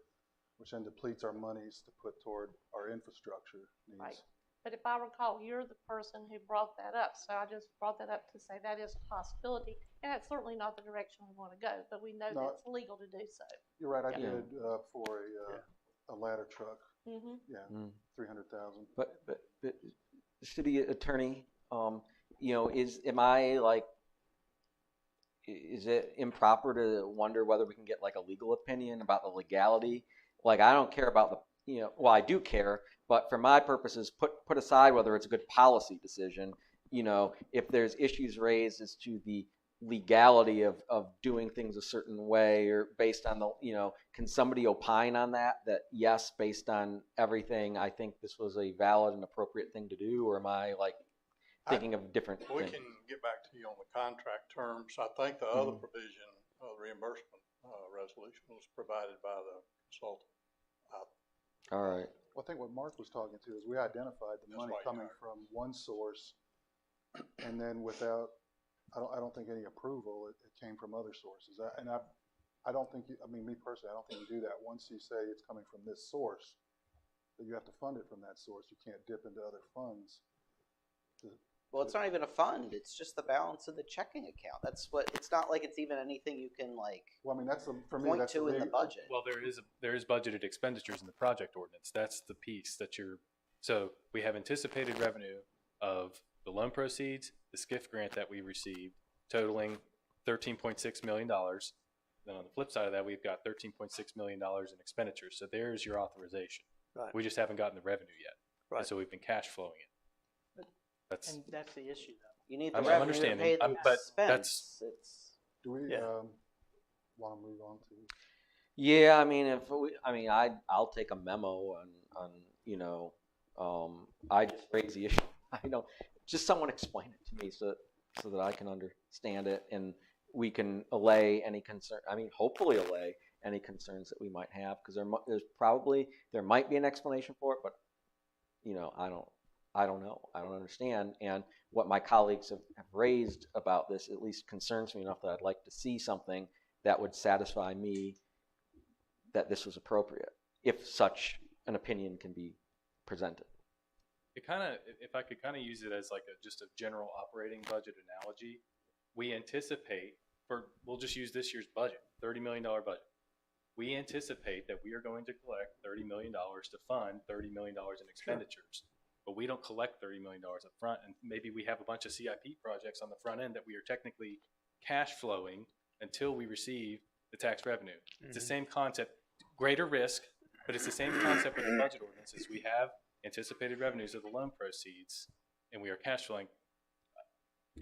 which then depletes our monies to put toward our infrastructure needs. Right. But if I recall, you're the person who brought that up. So I just brought that up to say that is a possibility. And that's certainly not the direction we want to go, but we know that it's legal to do so. You're right. I did for a ladder truck. Mm-hmm. Yeah, 300,000. But city attorney, is it improper to wonder whether we can get like a legal opinion about the legality? Like, I don't care about well, I do care, but for my purposes, put aside whether it's a good policy decision. If there's issues raised as to the legality of doing things a certain way, or based on can somebody opine on that yes, based on everything, I think this was a valid and appropriate thing to do, or am I thinking of different We things? can get back to you on the contract terms. I think the other provision of the reimbursement resolution was provided by the consultant. All right. Well, I think what Mark was talking to is we identified the money coming from one source, and then without, I don't think any approval, it came from other sources. I don't think, me personally, I don't think you do that. Once you say it's coming from this source, that you have to fund it from that source. You can't dip into other funds. Well, it's not even a fund. It's just the balance of the checking account. It's not like it's even anything you can Well, that's for me. point That's to in the budget. Well, there is budgeted expenditures in the project ordinance. That's the piece that so we have anticipated revenue of the loan proceeds, the SCIF grant that we received, totaling $13.6 million. Then on the flip side of that, we've got $13.6 million in expenditures. So there's your authorization. Right. We just haven't gotten the revenue yet. Right. And so we've been cash flowing it. And that's the issue, though. You need the I'm revenue understanding. to pay the But expense. Do we want to move on to? Yeah, I'll take a memo on I just raise the issue. Just someone explain it to me so that I can understand it, and we can allay any concern. Hopefully allay any concerns that we might have, because there might be an explanation for it, but I don't know. I don't understand. And what my colleagues have raised about this at least concerns me enough that I'd like to see something that would satisfy me that this was appropriate, if such an opinion can be presented. If I could use it as just a general operating budget analogy, we anticipate we'll just use this year's budget, $30 million budget. We anticipate that we are going to collect $30 million to fund $30 million in expenditures. But we don't collect $30 million up front, and maybe we have a bunch of CIP projects on the front end that we are technically cash flowing until we receive the tax revenue. It's the same concept, greater risk, but it's the same concept with the budget ordinances. We have anticipated revenues of the loan proceeds, and we are cash flowing.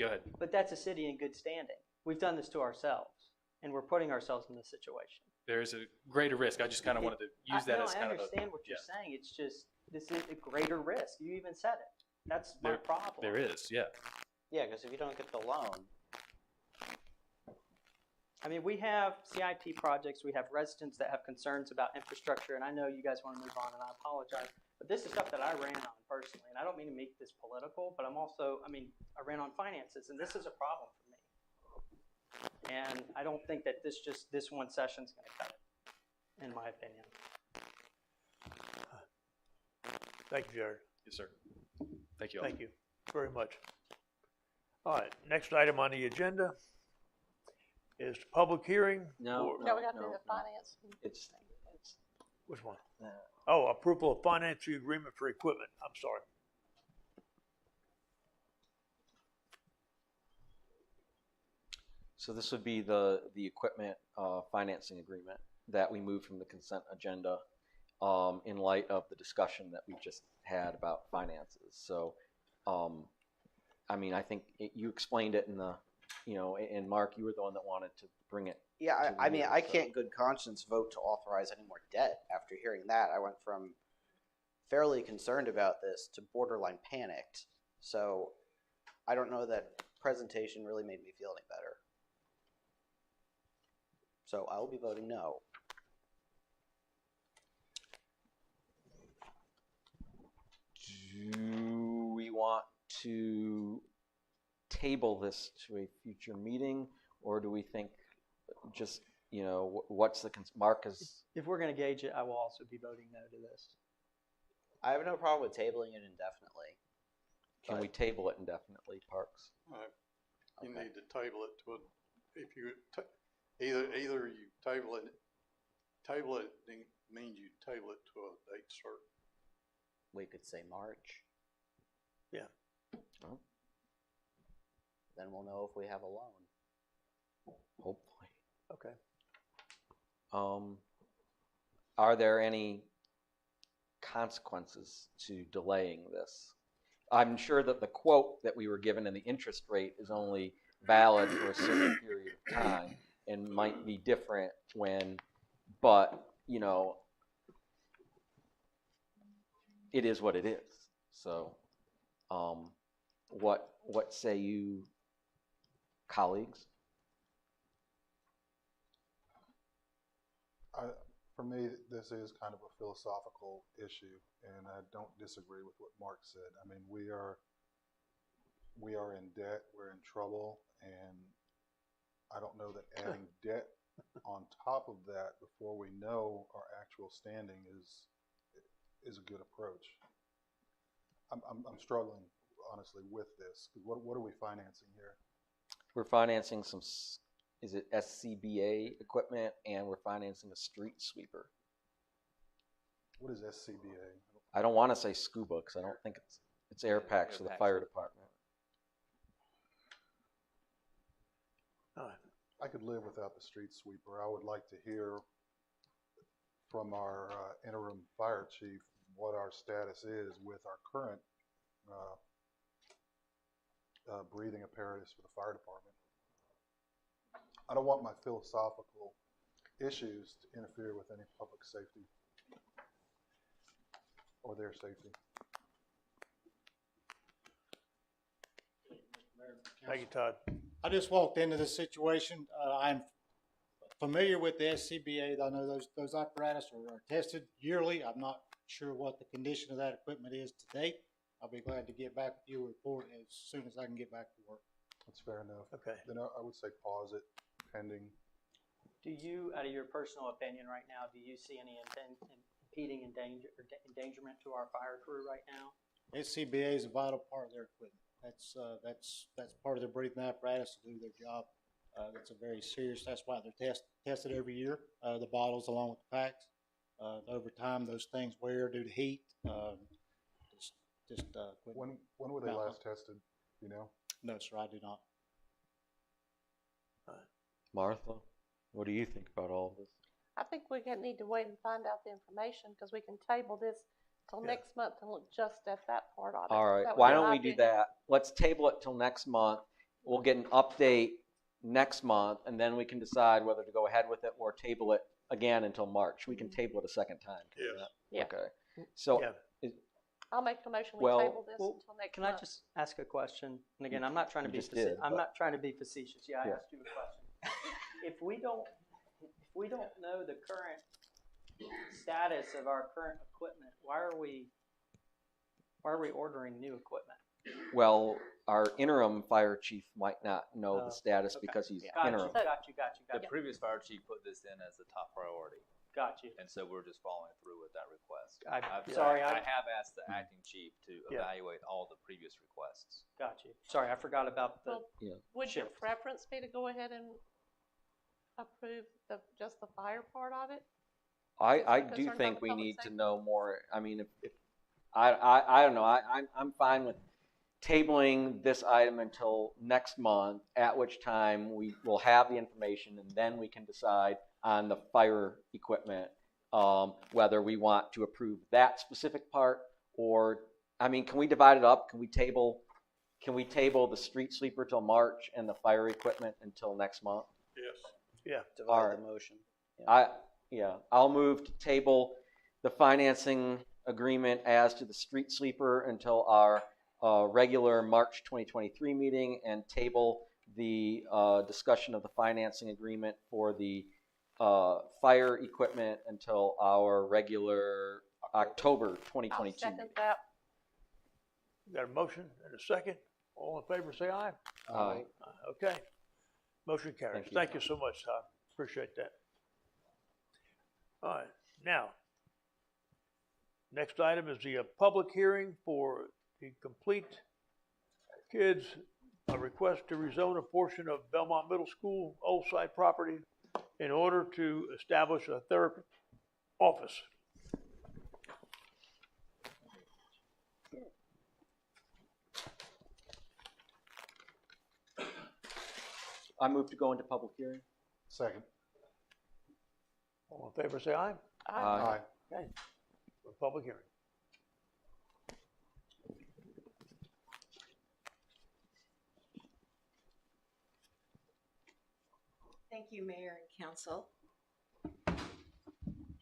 Go ahead. But that's a city in good standing. We've done this to ourselves, and we're putting ourselves in this situation. there is a greater risk. I just kind of wanted to use that as kind of I understand what you're yeah. saying. It's just, this is a greater risk. You even said it. That's my problem. There is, yeah. Yeah, because if you don't get the loan, I mean, we have CIP projects, we have residents that have concerns about infrastructure, and I know you guys want to move on, and I apologize, but this is stuff that I ran on personally, and I don't mean to make this political, but I'm also, I ran on finances, and this is a problem for me. And I don't think that this one session's going to cut it, in my opinion. Thank you, Jared. Yes, sir. Thank you all. Thank you very much. All right, next item on the agenda is the public hearing. No, No, we got to do the finance. It's Which one? Oh, approval of financing agreement for equipment. I'm sorry. so this would be the equipment financing agreement that we moved from the consent agenda in light of the discussion that we just had about finances. So, I mean, I think you explained it in the, and Mark, you were the one that wanted to bring it. yeah, to I mean, you, I so. can't good conscience vote to authorize any more debt after hearing that. I went from fairly concerned about this to borderline panicked. So I don't know that presentation really made me feel any better. So I will be voting no. Do we want to table this to a future meeting, or do we think just, what's the, Mark is, If we're going to gauge it, I will also be voting no to this. I have no problem with tabling it indefinitely. can we table it indefinitely, Parks? You Okay. need to table it to, if you, either you table it means you table it to a date certain. We could say March. Yeah. Oh. Then we'll know if we have a loan. Hopefully. Okay. Are there any consequences to delaying this? I'm sure that the quote that we were given and the interest rate is only valid for a certain period of time and might be different but it is what it is. So, what say you, colleagues? For me, this is kind of a philosophical issue, and I don't disagree with what Mark said. I mean, we are in debt, we're in trouble, and I don't know that adding debt on top of that before we know our actual standing is a good approach. I'm struggling honestly with this. What are we financing here? We're financing some, is it SCBA equipment, and we're financing a street sweeper. What is SCBA? I don't want to say scuba because I don't think it's air packs for the fire department. I could live without the street sweeper. I would like to hear from our interim fire chief what our status is with our current breathing apparatus for the fire department. I don't want my philosophical issues to interfere with any public safety or their safety. Thank you, Todd. I just walked into this situation. I'm familiar with the SCBA. I know those apparatus are tested yearly. I'm not sure what the condition of that equipment is to date. I'll be glad to get back with you a report as soon as I can get back to work. That's fair enough. Okay. Then I would say pause it pending. Do you, out of your personal opinion right now, do you see any impeding endangerment to our fire crew right now? SCBA is a vital part of their equipment. That's part of their breathing apparatus to do their job. That's a very serious. That's why they're tested every year. The bottles along with the packs. Over time, those things wear due to heat. When were they last tested? You know? No, sir, I do not. Martha, what do you think about all of this? I think we need to wait and find out the information because we can table this till next month and look just at that part of it. All right, That would why be don't my we do opinion. that? Let's table it till next month. We'll get an update next month, and then we can decide whether to go ahead with it or table it again until March. We can table it a second time. can we Yes. not? Yeah. Okay. So, Yeah. I'll make a motion, we Well- table this Well, until next Can I month. just ask a question? And again, I'm not trying to You be just did, I'm but- not trying to be facetious. Yeah, I Yeah. asked you a question. If we don't know the current status of our current equipment, why are we ordering new equipment? well, our interim fire chief might not know the status okay. because he's Got interim. you, got you, got you, The got you. previous fire chief put this in as a top priority, Got you. and so we're just following through with that request. Sorry, I I have asked the acting chief to Yeah. evaluate all the previous requests. got you. Sorry, I forgot about the. Well, would your shift. preference be to go ahead and approve just the fire part of it? I Because do they're think not we public need to safety. know more. I mean, if I don't know. I'm fine with tabling this item until next month, at which time we will have the information, and then we can decide on the fire equipment, whether we want to approve that specific part, or, I mean, can we divide it up? Can we table the street sweeper till March and the fire equipment until next month? Yes. Yeah. Divide Alright. the motion. I'll move to table the financing agreement as to the street sweeper until our regular March 2023 meeting, and table the discussion of the financing agreement for the fire equipment until our regular October I'll 2022 second meeting. that. Got a motion and a second. All in favor, say aye. Aye. Okay. Motion carries. Thank you. Thank you so much, Todd. Appreciate that. All right, now, next item is the public hearing for the Complete Kids, a request to rezone a portion of Belmont Middle School old site property in order to establish a therapy office. I move to go into public hearing. Second. All in favor, say aye. Aye. Okay, for public hearing. Thank you, Mayor and Council.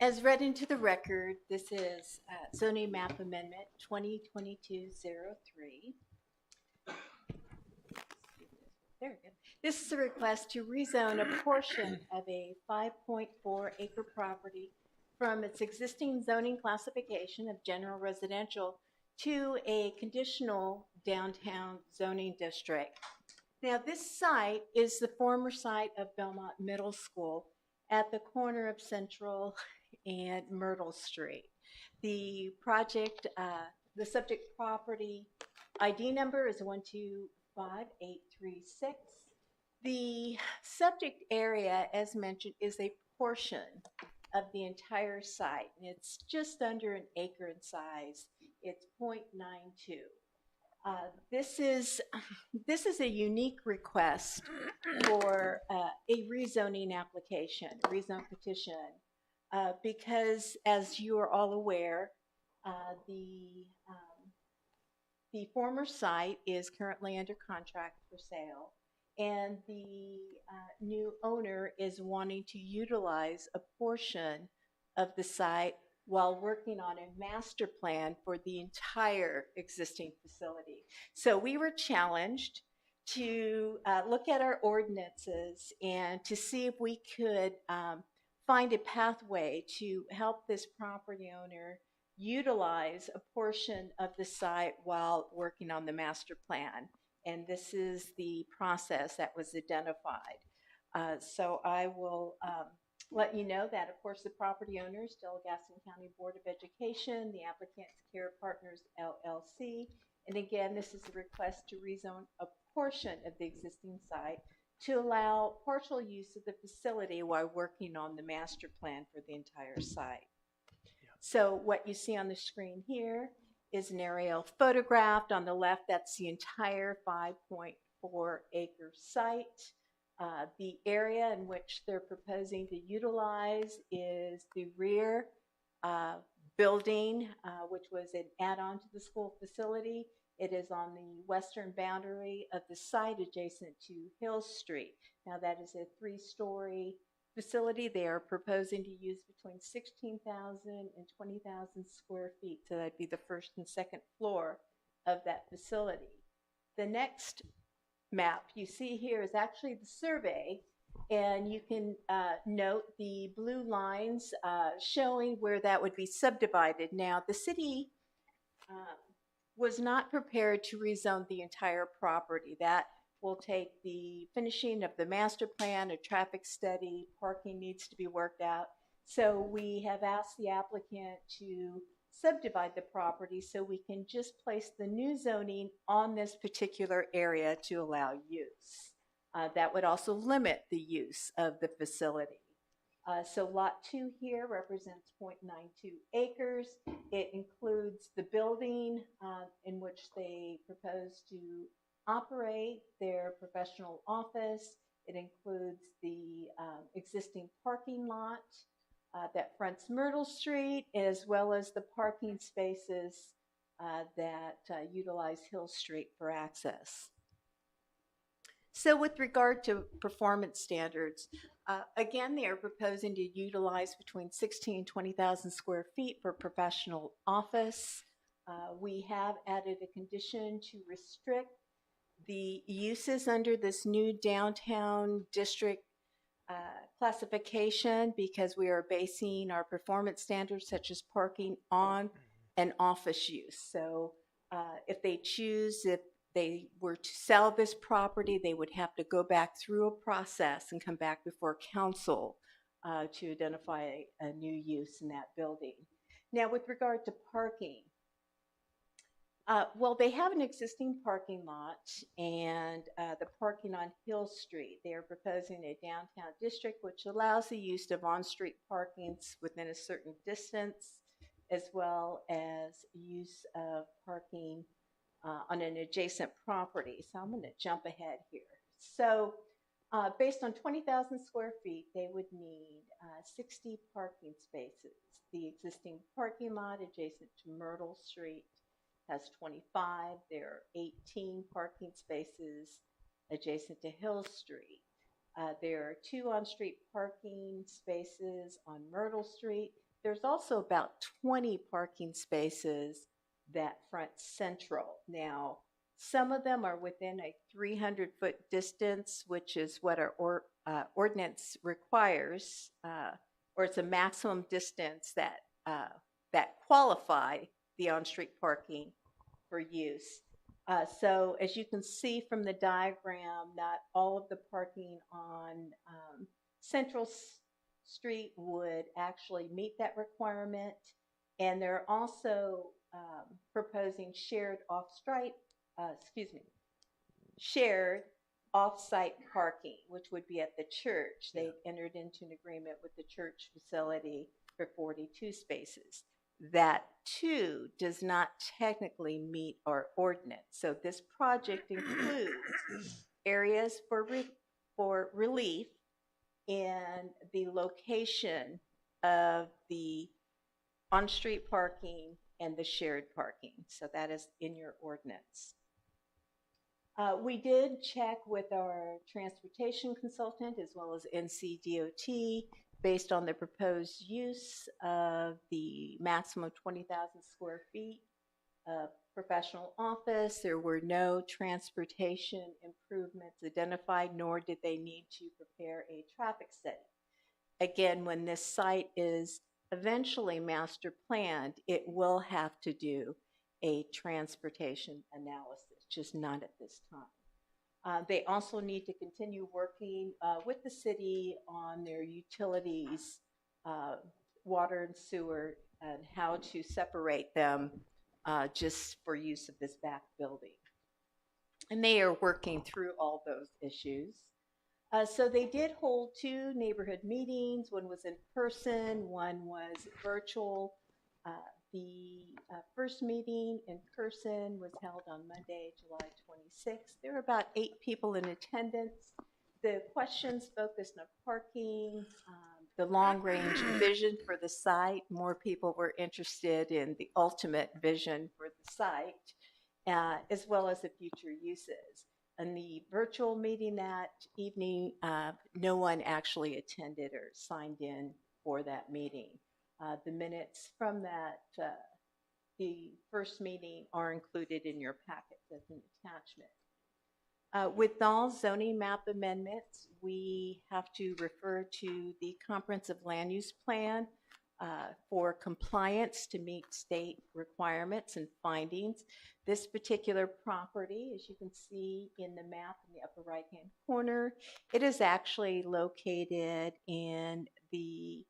As read into the record, this is zoning map amendment 2022-03. There we go. This is a request to rezone a portion of a 5.4 acre property from its existing zoning classification of general residential to a conditional downtown zoning district. Now, this site is the former site of Belmont Middle School at the corner of Central and Myrtle Street. The project, the subject property ID number is 125836. The subject area, as mentioned, is a portion of the entire site, and it's just under an acre in size. It's 0.92. This is a unique request for a rezoning application, rezone petition, because as you are all aware, the former site is currently under contract for sale, and the new owner is wanting to utilize a portion of the site while working on a master plan for the entire existing facility. So we were challenged to look at our ordinances and to see if we could find a pathway to help this property owner utilize a portion of the site while working on the master plan. And this is the process that was identified. So I will let you know that, of course, the property owner is still Gaston County Board of Education, the applicant's Care Partners LLC. And again, this is a request to rezone a portion of the existing site to allow partial use of the facility while working on the master plan for the entire site. So what you see on the screen here is an aerial photograph. On the left, that's the entire 5.4 acre site. The area in which they're proposing to utilize is the rear building, which was an add-on to the school facility. It is on the western boundary of the site adjacent to Hill Street. Now, that is a 3-story facility. They are proposing to use between 16,000 and 20,000 square feet. So that'd be the first and second floor of that facility. The next map you see here is actually the survey, and you can note the blue lines showing where that would be subdivided. Now, the city was not prepared to rezone the entire property. That will take the finishing of the master plan, a traffic study, parking needs to be worked out. So we have asked the applicant to subdivide the property so we can just place the new zoning on this particular area to allow use. That would also limit the use of the facility. So lot 2 here represents 0.92 acres. It includes the building in which they propose to operate their professional office. It includes the existing parking lot that fronts Myrtle Street, as well as the parking spaces that utilize Hill Street for access. So with regard to performance standards, again, they are proposing to utilize between 16,000 and 20,000 square feet for professional office. We have added a condition to restrict the uses under this new downtown district classification, because we are basing our performance standards such as parking on an office use. So if they were to sell this property, they would have to go back through a process and come back before council to identify a new use in that building. Now, with regard to parking, well, they have an existing parking lot and the parking on Hill Street. They are proposing a downtown district which allows the use of on-street parkings within a certain distance, as well as use of parking on an adjacent property. So I'm going to jump ahead here. So based on 20,000 square feet, they would need 60 parking spaces. The existing parking lot adjacent to Myrtle Street has 25. There are 18 parking spaces adjacent to Hill Street. There are 2 on-street parking spaces on Myrtle Street. There's also about 20 parking spaces that front Central. Now, some of them are within a 300-foot distance, which is what our ordinance requires, or it's a maximum distance that qualify the on-street parking for use. So as you can see from the diagram, not all of the parking on Central Street would actually meet that requirement. And they're also proposing shared off-site parking, which would be at the church. They entered into an agreement with the church facility for 42 spaces. That too does not technically meet our ordinance. So this project includes areas for relief in the location of the on-street parking and the shared parking. So that is in your ordinance. We did check with our transportation consultant as well as NCDOT based on the proposed use of the maximum 20,000 square feet of professional office. There were no transportation improvements identified, nor did they need to prepare a traffic study. Again, when this site is eventually master planned, it will have to do a transportation analysis, just not at this time. They also need to continue working with the city on their utilities, water and sewer, and how to separate them just for use of this back building. And they are working through all those issues. So they did hold 2 neighborhood meetings. One was in person, one was virtual. The first meeting in person was held on Monday, July 26th. There were about 8 people in attendance. The questions focused on parking, the long-range vision for the site. More people were interested in the ultimate vision for the site, as well as the future uses. in the virtual meeting that evening, no one actually attended or signed in for that meeting. The minutes from that, the first meeting are included in your packets as an attachment. With all zoning map amendments, we have to refer to the comprehensive land use plan for compliance to meet state requirements and findings. This particular property, as you can see in the map in the upper right-hand corner, it is actually located in the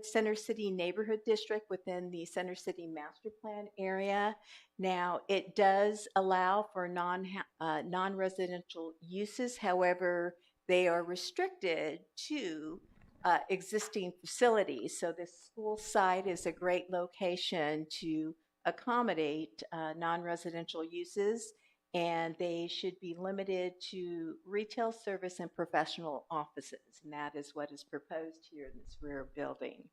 Center City neighborhood district within the Center City master plan area. Now, it does allow for non-residential uses. However, they are restricted to existing facilities. So this school site is a great location to accommodate non-residential uses, and they should be limited to retail service and professional offices, and that is what is proposed here in this rear building.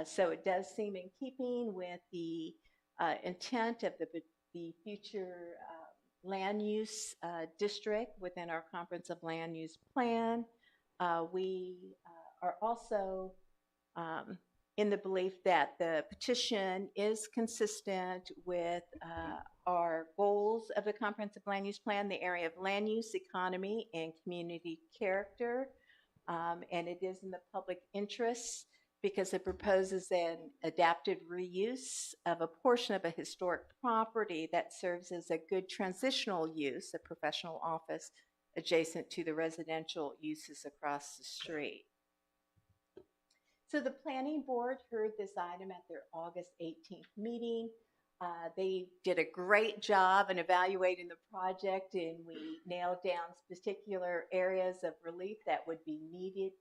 So it does seem in keeping with the intent of the future land use district within our comprehensive land use plan. We are also in the belief that the petition is consistent with our goals of the comprehensive land use plan, the area of land use, economy, and community character. And it is in the public interest because it proposes an adapted reuse of a portion of a historic property that serves as a good transitional use, a professional office adjacent to the residential uses across the street. So the planning board heard this item at their August 18th meeting. They did a great job in evaluating the project, and we nailed down particular areas of relief that would be needed.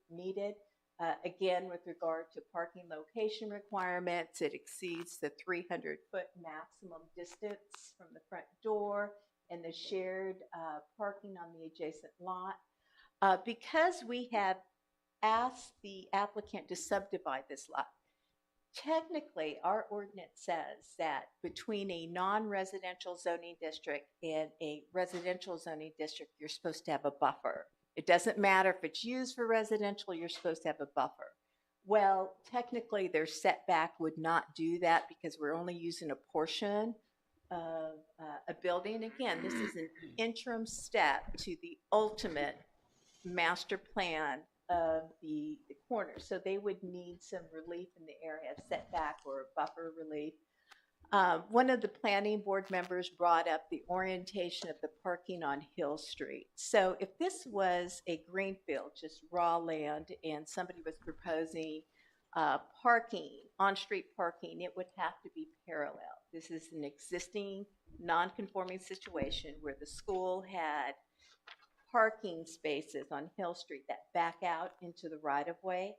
Again, with regard to parking location requirements, it exceeds the 300-foot maximum distance from the front door and the shared parking on the adjacent lot. Because we have asked the applicant to subdivide this lot, technically our ordinance says that between a non-residential zoning district and a residential zoning district, you're supposed to have a buffer. It doesn't matter if it's used for residential, you're supposed to have a buffer. Well, technically their setback would not do that because we're only using a portion of a building. Again, this is an interim step to the ultimate master plan of the corner. So they would need some relief in the area of setback or buffer relief. One of the planning board members brought up the orientation of the parking on Hill Street. So if this was a greenfield, just raw land, and somebody was proposing parking, on-street parking, it would have to be parallel. This is an existing non-conforming situation where the school had parking spaces on Hill Street that back out into the right-of-way.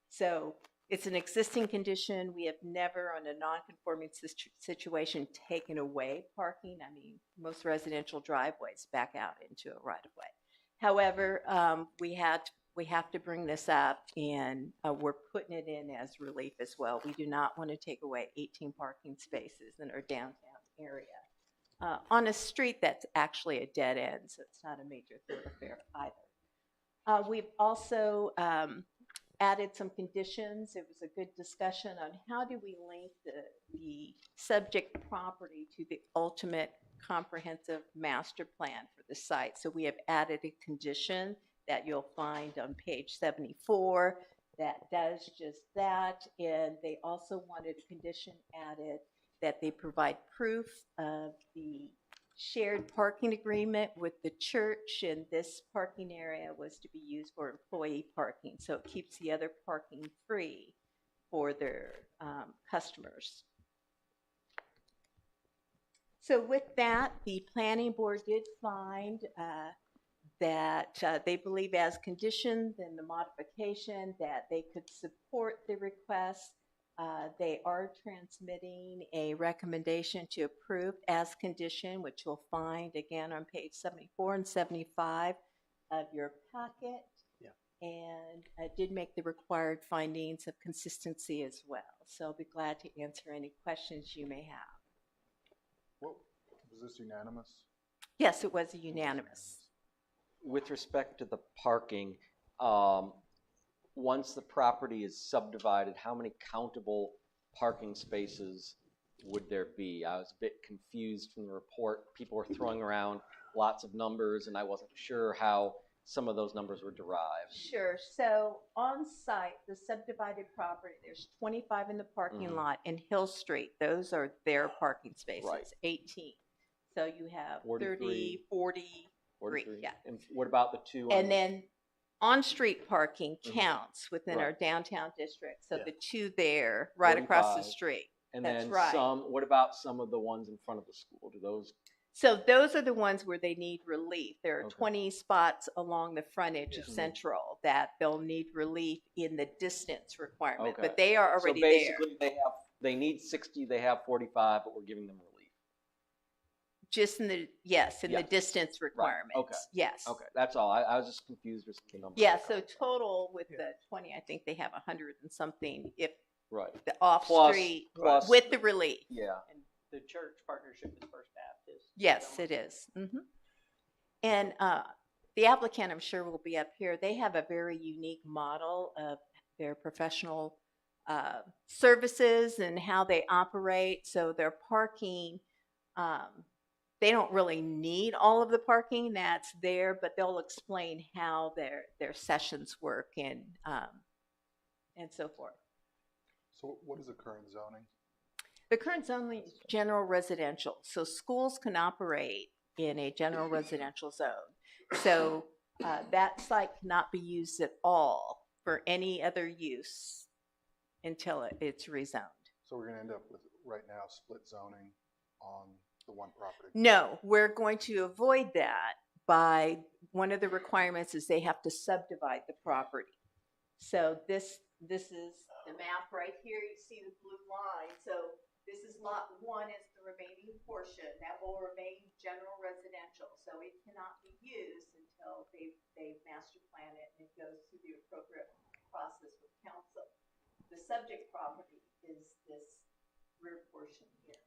So it's an existing condition. We have never, on a non-conforming situation, taken away parking. I mean, most residential driveways back out into a right-of-way. However, we have to bring this up, and we're putting it in as relief as well. We do not want to take away 18 parking spaces in our downtown area on a street that's actually a dead end, so it's not a major thoroughfare either. We've also added some conditions. It was a good discussion on how do we link the subject property to the ultimate comprehensive master plan for the site. So we have added a condition that you'll find on page 74 that does just that. And they also wanted a condition added that they provide proof of the shared parking agreement with the church, and this parking area was to be used for employee parking, so it keeps the other parking free for their customers. So with that, the planning board did find that they believe as conditioned in the modification that they could support the request. They are transmitting a recommendation to approve as condition, which you'll find again on page 74 and 75 of your packet. Yeah. And I did make the required findings of consistency as well. So I'll be glad to answer any questions you may have. What was Was this unanimous? Yes, it was unanimous. With respect to the parking, once the property is subdivided, how many countable parking spaces would there be? I was a bit confused from the report. People were throwing around lots of numbers, and I wasn't sure how some of those numbers were derived. Sure. So on site, the subdivided property, there's 25 in the parking lot in Hill Street. Those are their parking spaces, Right. 18. So you have 43, 30, 43, 43. yeah. And what about the two? And then on-street parking Mhm. counts within our Right. downtown district. So Yeah. the two there, right across the 45. street. And That's then right. what about some of the ones in front of the school? Do those? So those are the ones where they need relief. There are Okay. 20 spots along the frontage of Mhm. Central that they'll need relief in the distance requirement, Okay. but they are So already there. basically, they need 60, they have 45, but we're giving them relief. Just in the, yes, in the Yes. distance requirements. Okay. Yes. Okay, that's all. I was just confused with the number. Yeah, so total with the 20, I think they have 100 and something if Right. the off-street plus- with the relief. Yeah. And the church partnership is First Baptist. Yes, it is. And the applicant, I'm sure, will be up here. They have a very unique model of their professional services and how they operate. So their parking, they don't really need all of the parking that's there, but they'll explain how their sessions work and so forth. So what is the current zoning? The current zoning is general residential, so schools can operate in a general residential zone. So that site cannot be used at all for any other use until it's rezoned. So we're gonna end up with, right now, split zoning on the one property. No, we're going to avoid that by, one of the requirements is they have to subdivide the property. So this is the map right here, you see the blue line, so this is lot 1 is the remaining portion, that will remain general residential, so it cannot be used until they master plan it and it goes through the appropriate process with council. The subject property is this rear portion here.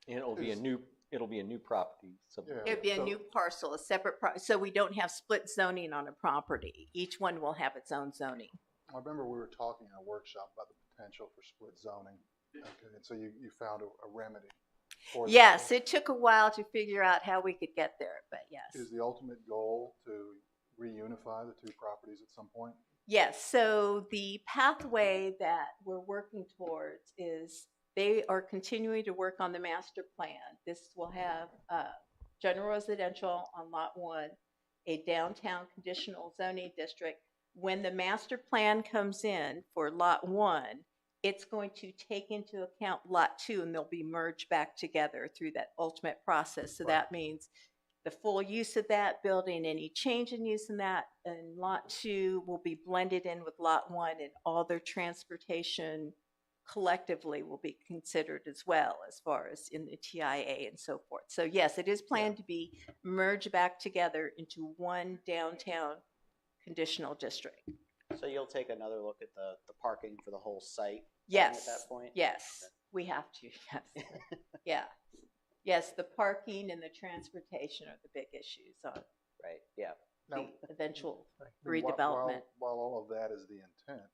And it'll be a new property. Yeah. It'd be a So- new parcel, a separate so we don't have split zoning on a property. Each one will have its own zoning. I remember we were talking in a workshop about the potential for split zoning. Okay, and so you found a remedy for that. Yes, it took a while to figure out how we could get there, but yes. Is the ultimate goal to reunify the two properties at some point? Yes, so the pathway that we're working towards is they are continuing to work on the master plan. This will have general residential on lot 1, a downtown conditional zoning district. When the master plan comes in for lot 1, it's going to take into account lot 2 and they'll be merged back together through that ultimate process. So that means the full use of that building, any change in use in that, and lot 2 will be blended in with lot 1 and all their transportation collectively will be considered as well as far as in the TIA and so forth. So yes, it is planned to be merged back together into one downtown conditional district. So you'll take another look at the parking for the whole site? Yes. At that point? Yes, we have to, yes. Yeah. Yes, the parking and the transportation are the big issues on Right, yeah. the eventual I mean, redevelopment. While all of that is the intent,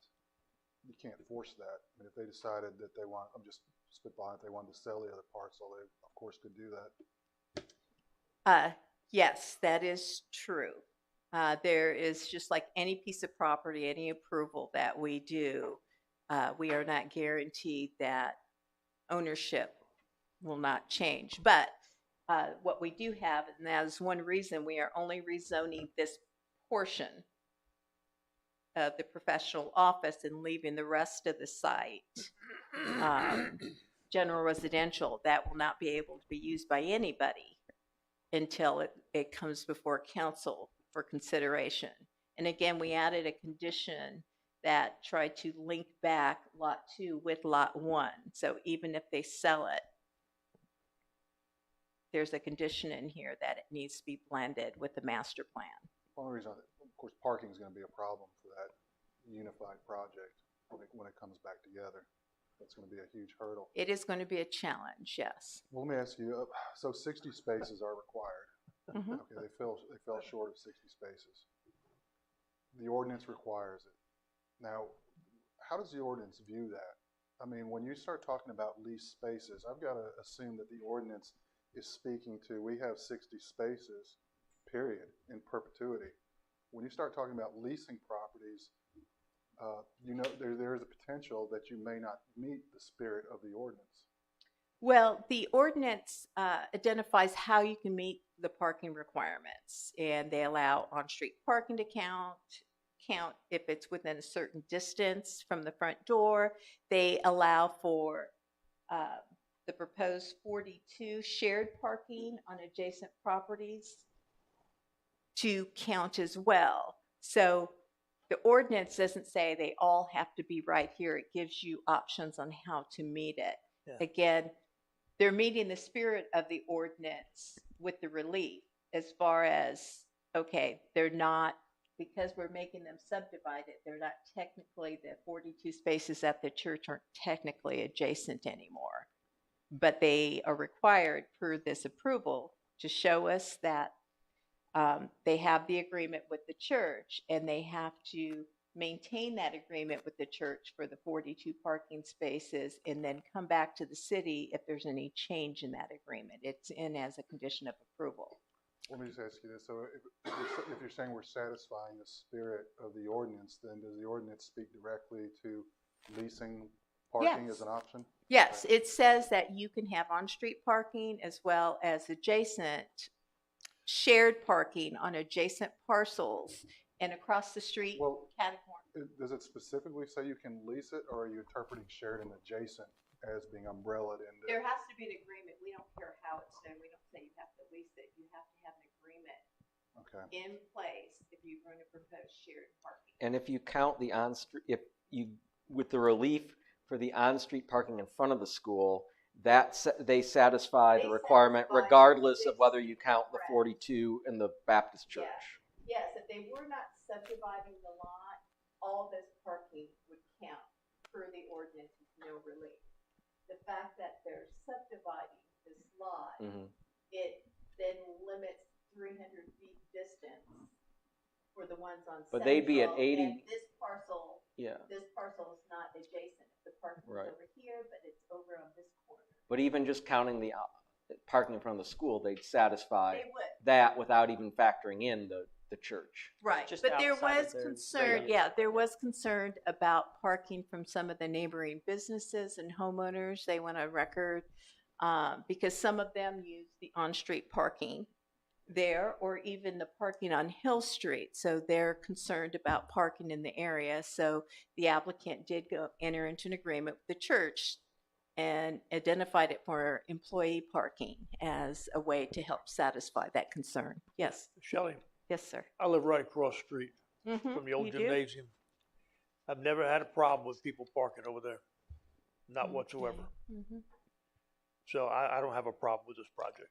you can't force that. I mean, if they decided that they want, I'm just spitballing, if they wanted to sell the other parcel, they of course could do that. Yes, that is true. There is just like any piece of property, any approval that we do, we are not guaranteed that ownership will not change. But what we do have, and that is one reason we are only rezoning this portion of the professional office and leaving the rest of the site general residential, that will not be able to be used by anybody until it comes before council for consideration. And again, we added a condition that tried to link back lot 2 with lot 1. So even if they sell it, there's a condition in here that it needs to be blended with the master plan. One reason, of course, parking is going to be a problem for that unified project when it comes back together. That's going to be a huge hurdle. It is going to be a challenge, yes. Well, let me ask you, so 60 spaces are required. Mhm. Okay, they fell short of 60 spaces. The ordinance requires it. Now, how does the ordinance view that? I mean, when you start talking about leased spaces, I've got to assume that the ordinance is speaking to, we have 60 spaces, period, in perpetuity. When you start talking about leasing properties, you know, there is a potential that you may not meet the spirit of the ordinance. Well, the ordinance identifies how you can meet the parking requirements, and they allow on-street parking to count if it's within a certain distance from the front door. They allow for the proposed 42 shared parking on adjacent properties to count as well. So the ordinance doesn't say they all have to be right here. It gives you options on how to meet it. Yeah. Again, they're meeting the spirit of the ordinance with the relief as far as, okay, they're not, because we're making them subdivided, they're not technically, the 42 spaces at the church aren't technically adjacent anymore. But they are required per this approval to show us that they have the agreement with the church, and they have to maintain that agreement with the church for the 42 parking spaces, and then come back to the city if there's any change in that agreement. It's in as a condition of approval. Let me just ask you this. So if you're saying we're satisfying the spirit of the ordinance, then does the ordinance speak directly to leasing parking as an option? Yes, it says that you can have on-street parking as well as adjacent shared parking on adjacent parcels and across the street. Well, category. does it specifically say you can lease it, or are you interpreting shared and adjacent as being umbrellaed into? There has to be an agreement. We don't care how it's done. We don't say you have to lease it. You have to have an agreement in place if you're going to propose shared parking. And if you count the on-street, if you, with the relief for the on-street parking in front of the school, they satisfy the requirement regardless of whether you count the 42 in the Baptist church. Yes, if they were not subdividing the lot, all this parking would count per the ordinance with no relief. The fact that they're subdividing this lot, it then limits 300 feet distance for the ones on But they'd be at Central, 80. and this parcel is not adjacent. The parking is over here, but it's over on this corner. But even just counting the parking in front of the school, they'd satisfy They would. that without even factoring in the church. Right, Just but there outside of was their concern, radius. there was concern about parking from some of the neighboring businesses and homeowners. They want a record because some of them use the on-street parking there or even the parking on Hill Street. So they're concerned about parking in the area. So the applicant did enter into an agreement with the church and identified it for employee parking as a way to help satisfy that concern. Yes. Shelley, Yes, sir. I live right across the street from the old You do? gymnasium. I've never had a problem with people parking over there, not whatsoever. So I don't have a problem with this project.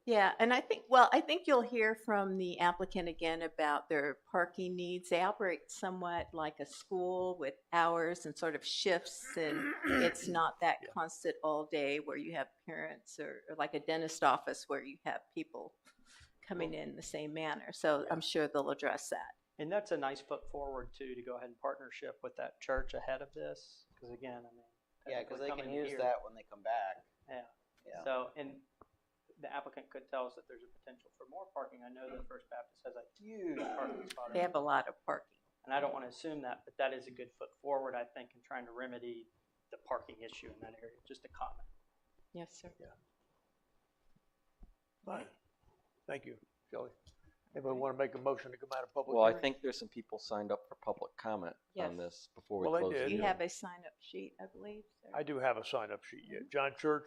Yeah, and I think you'll hear from the applicant again about their parking needs. They operate somewhat like a school with hours and sort of shifts, and it's not that constant all day where you have parents or like a dentist office where you have people coming in the same manner. So I'm sure they'll address that. And that's a nice foot forward too, to go ahead and partnership with that church ahead of this. Because again, I mean. Yeah, because they coming can use here. that when they come back. Yeah. Yeah. So, and the applicant could tell us that there's a potential for more parking. I know that First Baptist has a huge parking spot. They have a lot of parking. And I don't want to assume that, but that is a good foot forward, I think, in trying to remedy the parking issue in that area. Just a comment. Yes, sir. Yeah. Fine. Thank you, Shelley. Anybody want to make a motion to come out of public Well, I hearing? think there's some people signed up for public comment on this before we Well, they close did. the You hearing. have a sign-up sheet, I believe, sir. I do have a sign-up sheet, yeah. John Church,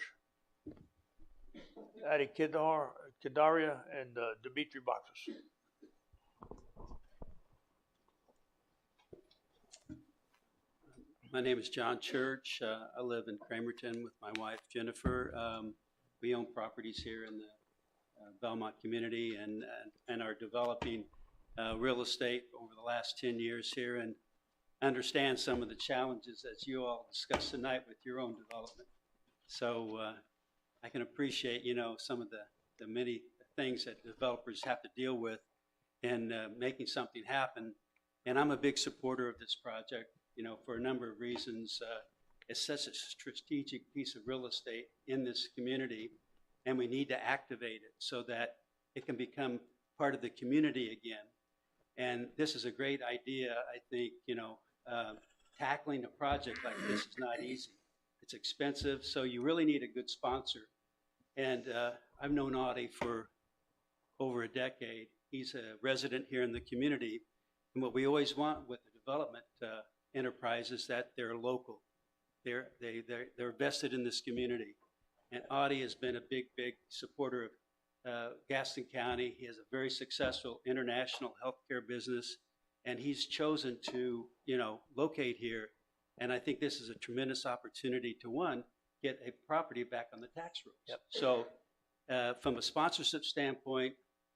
Adi Kidaria, and Dimitri Boxes. My name is John Church. I live in Cramerton with my wife Jennifer. We own properties here in the Belmont community and are developing real estate over the last 10 years here. And understand some of the challenges that you all discussed tonight with your own development. So I can appreciate, some of the many things that developers have to deal with in making something happen. And I'm a big supporter of this project, for a number of reasons. It's such a strategic piece of real estate in this community, and we need to activate it so that it can become part of the community again. And this is a great idea. I think, tackling a project like this is not easy. It's expensive, so you really need a good sponsor. And I've known Audie for over a decade. He's a resident here in the community. And what we always want with the development enterprise is that they're local. They're vested in this community. And Audie has been a big supporter of Gaston County. He has a very successful international healthcare business, and he's chosen to, locate here. And I think this is a tremendous opportunity to, one, get a property back on the tax rolls. Yep. So from a sponsorship standpoint,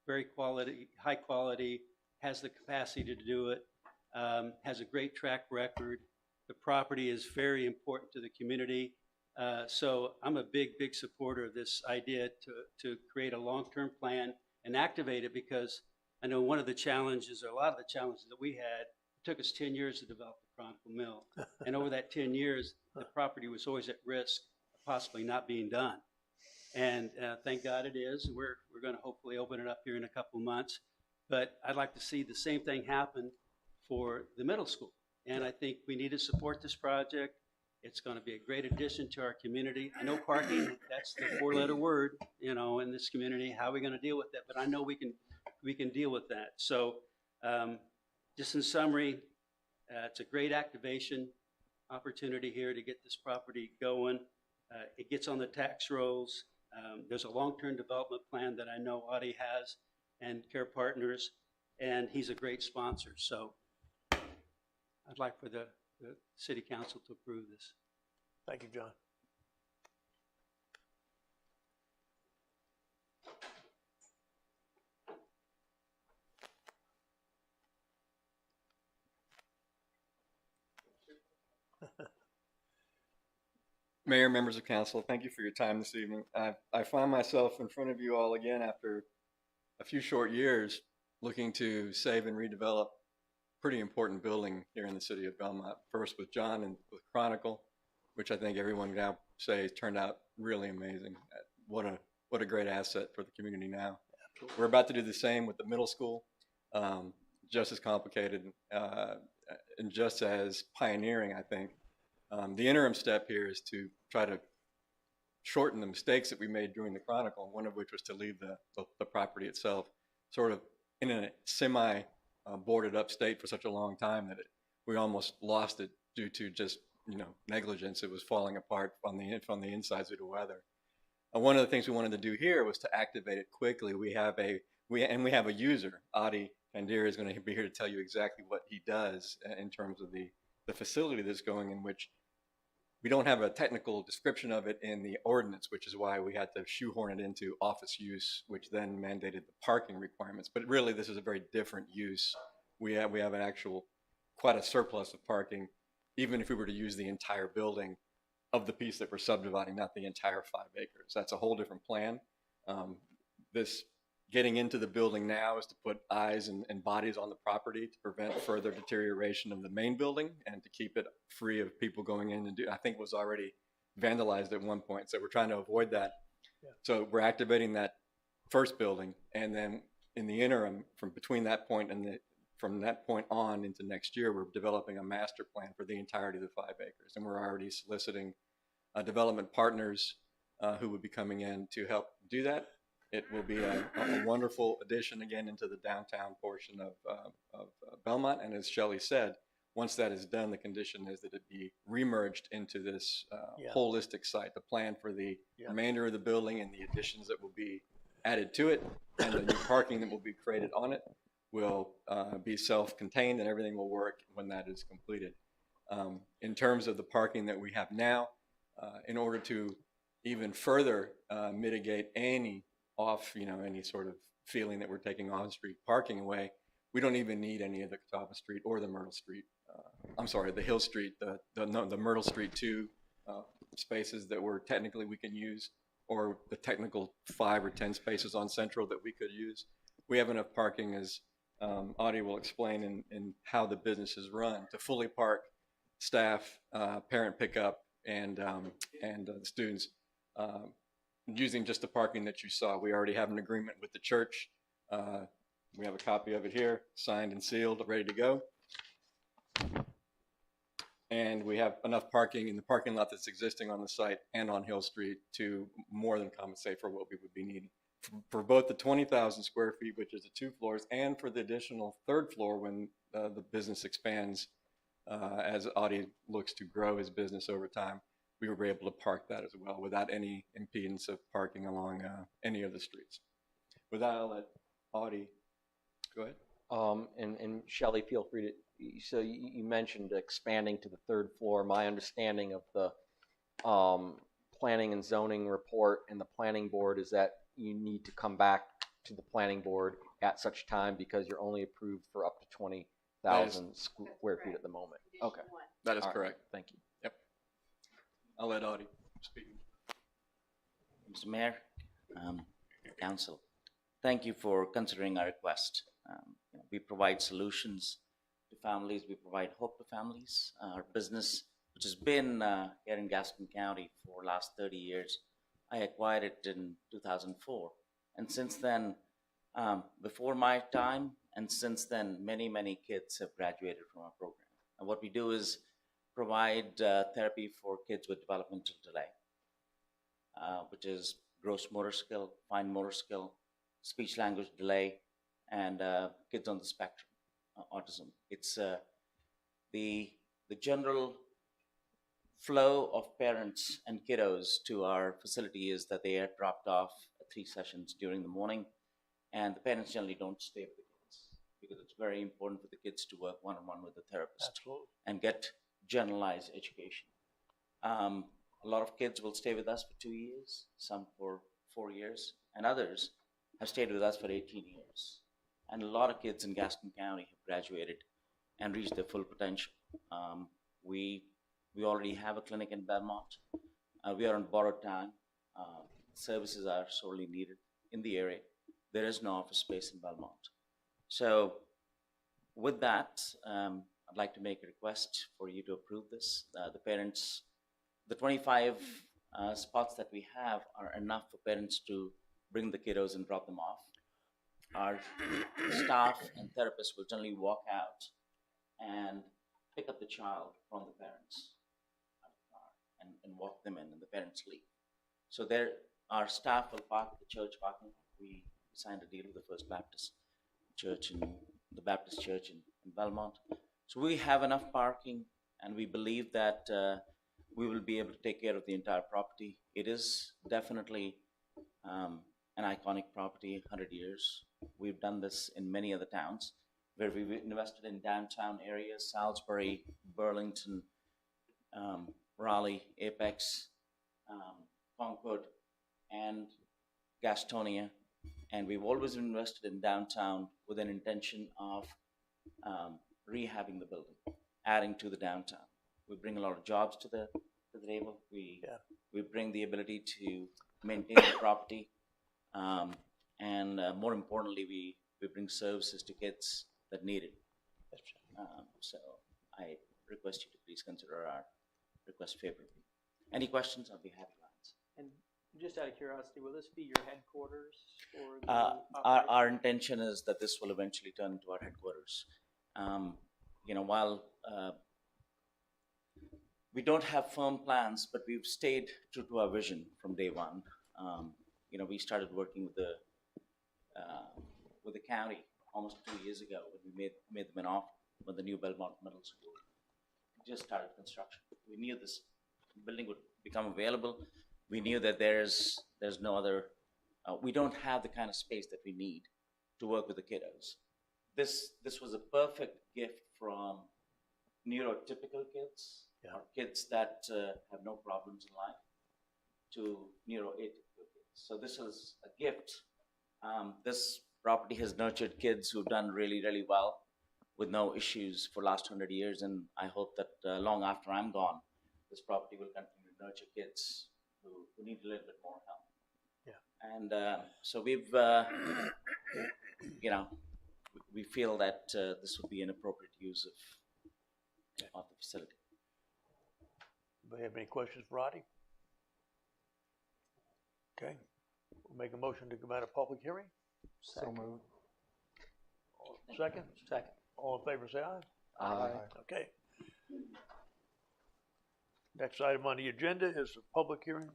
high quality, has the capacity to do it, has a great track record. The property is very important to the community. So I'm a big supporter of this idea to create a long-term plan and activate it, because I know one of the challenges, or a lot of the challenges that we had, it took us 10 years to develop the Chronicle Mill. And over that 10 years, the property was always at risk of possibly not being done. And thank God it is. We're going to hopefully open it up here in a couple of months. But I'd like to see the same thing happen for the middle school. And I think we need to support this project. It's going to be a great addition to our community. I know parking, that's the four-letter word, in this community. How are we going to deal with that? But I know we can deal with that. So just in summary, it's a great activation opportunity here to get this property going. It gets on the tax rolls. There's a long-term development plan that I know Audie has, and Care Partners, and he's a great sponsor. So I'd like for the City Council to approve this. Thank you, John. Mayor, members of council, thank you for your time this evening. I find myself in front of you all again after a few short years looking to save and redevelop pretty important building here in the city of Belmont. First with John and with Chronicle, which I think everyone can now say has turned out really amazing. What a great asset for the community now. We're about to do the same with the middle school, just as complicated and just as pioneering, I think. The interim step here is to try to shorten the mistakes that we made during the Chronicle, one of which was to leave the property itself sort of in a boarded up state for such a long time that we almost lost it due to just negligence. It was falling apart on the insides due to weather. One of the things we wanted to do here was to activate it quickly. We have a user. Audie Kandiri is going to be here to tell you exactly what he does in terms of the facility that's going, in which we don't have a technical description of it in the ordinance, which is why we had to shoehorn it into office use, which then mandated the parking requirements. But really, this is a very different use. We have an actual, quite a surplus of parking, even if we were to use the entire building of the piece that we're subdividing, not the entire 5 acres. That's a whole different plan. This getting into the building now is to put eyes and bodies on the property to prevent further deterioration of the main building and to keep it free of people going in and I think it was already vandalized at one point. So we're trying to avoid that. Yeah. So we're activating that first building, and then in the interim, from between that point and from that point on into next year, we're developing a master plan for the entirety of the 5 acres. And we're already soliciting development partners who would be coming in to help do that. It will be a wonderful addition again into the downtown portion of Belmont. And as Shelley said, once that is done, the condition is that it be remerged into this holistic site. The plan for the remainder of the building and the additions that will be added to it and the new parking that will be created on it will be self-contained, and everything will work when that is completed. In terms of the parking that we have now, in order to even further mitigate any sort of feeling that we're taking on-street parking away, we don't even need any of the Catawba Street or the Myrtle Street. I'm sorry, the Hill Street, the Myrtle Street 2 spaces that we can use, or the technical 5 or 10 spaces on Central that we could use. We have enough parking, as Audie will explain, in how the business is run, to fully park staff, parent pickup, and the students using just the parking that you saw. We already have an agreement with the church. We have a copy of it here, signed and sealed, ready to go. And we have enough parking in the parking lot that's existing on the site and on Hill Street to more than compensate for what we would be needing. For both the 20,000 square feet, which is the 2 floors, and for the additional 3rd floor when the business expands, as Audie looks to grow his business over time, we were able to park that as well without any impedance of parking along any of the streets. With that, I'll let Audie go ahead. And Shelley, feel free to, so you mentioned expanding to the 3rd floor. My understanding of the planning and zoning report and the planning board is that you need to come back to the planning board at such time because you're only approved for up to 20,000 square feet at the moment. Okay. That is correct. Thank you. Yep. I'll let Audie speak. Mr. Mayor, Council, thank you for considering our request. We provide solutions to families. We provide hope to families. Our business, which has been here in Gaston County for the last 30 years, I acquired it in 2004. And since then, before my time, and since then, many, many kids have graduated from our program. And what we do is provide therapy for kids with developmental delay, which is gross motor skill, fine motor skill, speech language delay, and kids on the spectrum, autism. It's the general flow of parents and kiddos to our facility is that they are dropped off at 3 sessions during the morning, and the parents generally don't stay with the kids because it's very important for the kids to work one-on-one with the therapist. Absolutely. And get generalized education. A lot of kids will stay with us for 2 years, some for 4 years, and others have stayed with us for 18 years. And a lot of kids in Gaston County have graduated and reached their full potential. We already have a clinic in Belmont. We are on borrowed time. Services are sorely needed in the area. There is no office space in Belmont. So with that, I'd like to make a request for you to approve this. The 25 spots that we have are enough for parents to bring the kiddos and drop them off. Our staff and therapists will generally walk out and pick up the child from the parents and walk them in, and the parents leave. So our staff will park at the church parking lot. We signed a deal with the First Baptist Church and the Baptist Church in Belmont. So we have enough parking, and we believe that we will be able to take care of the entire property. It is definitely an iconic property, 100 years. We've done this in many other towns where we've invested in downtown areas, Salisbury, Burlington, Raleigh, Apex, Concord, and Gastonia. And we've always invested in downtown with an intention of rehabbing the building, adding to the downtown. We bring a lot of jobs to the table. We bring the ability to maintain the property, and more importantly, we bring services to kids that need it. So I request you to please consider our request favorably. Any questions? I'll be happy to answer. And just out of curiosity, will this be your headquarters for the Our intention is that this will eventually turn into our headquarters. While we don't have firm plans, but we've stayed true to our vision from day one. We started working with the county almost 2 years ago when we made them an offer when the new Belmont Middle School just started construction. We knew this building would become available. We knew that there's no other, we don't have the kind of space that we need to work with the kiddos. This was a perfect gift from neurotypical kids, or kids that have no problems in life, to neuroatypical kids. So this is a gift. This property has nurtured kids who've done really, really well with no issues for last 100 years. And I hope that long after I'm gone, this property will continue to nurture kids who need a little bit more help. Yeah. And so we've, we feel that this would be an appropriate use of the facility. Do you have any questions for Roddy? Okay, we'll make a motion to come out of public hearing. So moved. Second? Second. All in favor, say aye. Aye. Okay. Next item on the agenda is a public hearing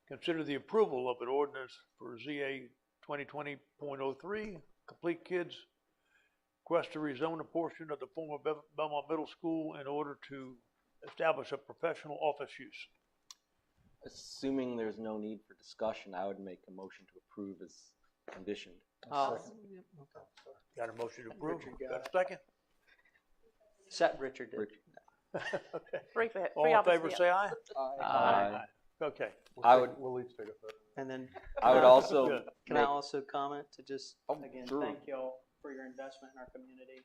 consider the approval of an ordinance for ZA 2020.03, Complete Kids, request to rezone a portion of the former Belmont Middle School in order to establish a professional office use. Assuming there's no need for discussion, I would make a motion to approve as conditioned. Got a motion to approve? Got a second? Richard did. Okay. Three All in opposite, favor, yeah. say aye. Aye. Okay. We'll each take a vote. And then I would also, Good. can I also comment to just, again, sure. thank y'all for your investment in our community.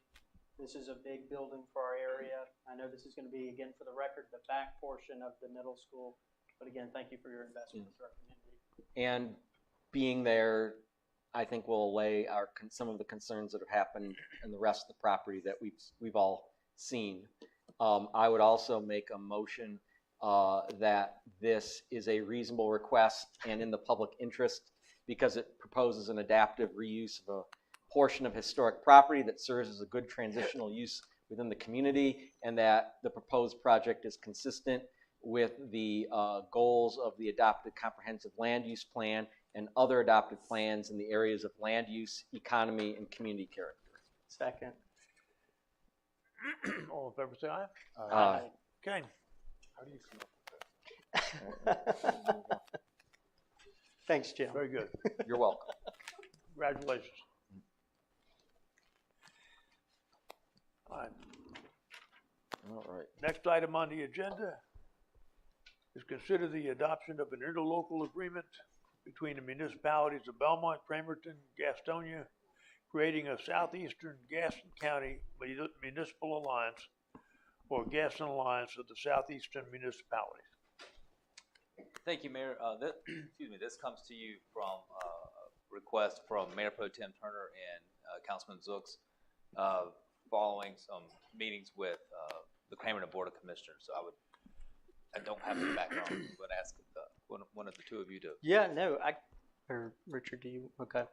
This is a big building for our area. I know this is going to be, again, for the record, the back portion of the middle school. But again, thank you for your investment in our community. and being there, I think will allay some of the concerns that have happened in the rest of the property that we've all seen. I would also make a motion that this is a reasonable request and in the public interest because it proposes an adaptive reuse of a portion of historic property that serves as a good transitional use within the community, and that the proposed project is consistent with the goals of the adopted comprehensive land use plan and other adopted plans in the areas of land use, economy, and community character. Second. All in favor, say aye. Aye. Okay. How do you come up with that? Thanks, Jim. Very good. You're welcome. Congratulations. All right. All right. Next item on the agenda is consider the adoption of an interlocal agreement between the municipalities of Belmont, Cramerton, Gastonia, creating a Southeastern Gaston County Municipal Alliance or Gaston Alliance of the Southeastern Municipalities. Thank you, Mayor. This comes to you from a request from Mayor Pro Tem Turner and Councilman Zooks following some meetings with the Cramerton Board of Commissioners. So I don't have the background, but ask one of the two of you to. Yeah, no, or Richard, do you? Okay.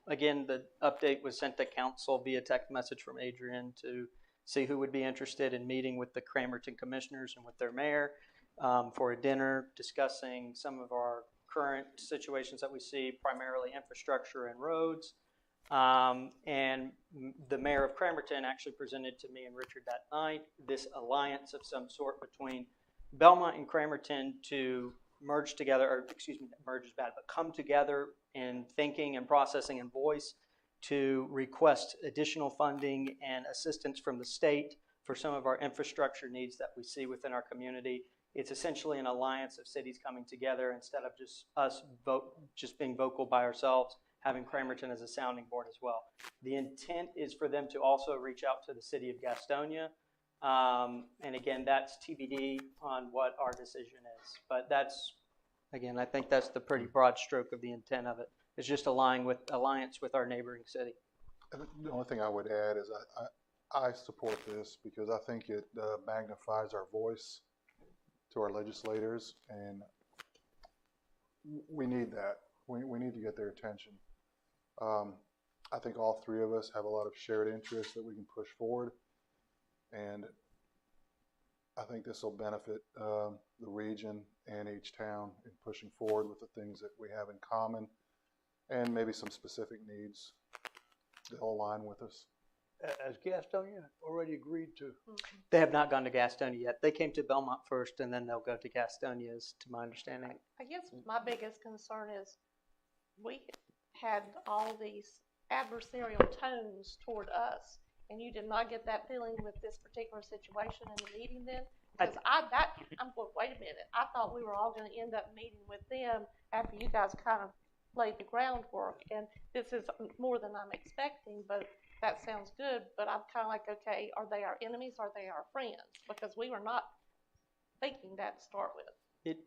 Again, the update was sent to council via text message from Adrian to see who would be interested in meeting with the Cramerton commissioners and with their mayor for a dinner discussing some of our current situations that we see, primarily infrastructure and roads. And the mayor of Cramerton actually presented to me and Richard that night this alliance of some sort between Belmont and Cramerton to merge together, or excuse me, merge is bad, but come together in thinking and processing and voice to request additional funding and assistance from the state for some of our infrastructure needs that we see within our community. It's essentially an alliance of cities coming together instead of just us just being vocal by ourselves, having Cramerton as a sounding board as well. The intent is for them to also reach out to the city of Gastonia. And again, that's TBD on what our decision is. But that's, again, I think that's the pretty broad stroke of the intent of it. It's just alliance with our neighboring city. The only thing I would add is I support this because I think it magnifies our voice to our legislators, and we need that. We need to get their attention. I think all three of us have a lot of shared interests that we can push forward, and I think this will benefit the region and each town in pushing forward with the things that we have in common and maybe some specific needs that will align with us. Has Gastonia already agreed to? They have not gone to Gastonia yet. They came to Belmont first, and then they'll go to Gastonia, to my understanding. I guess my biggest concern is we had all these adversarial tones toward us, and you did not get that feeling with this particular situation in the meeting then? Because I'm going, wait a minute, I thought we were all going to end up meeting with them after you guys kind of lay the groundwork. And this is more than I'm expecting, but that sounds good. But I'm kind of like, okay, are they our enemies? Are they our friends? Because we were not thinking that to start with, It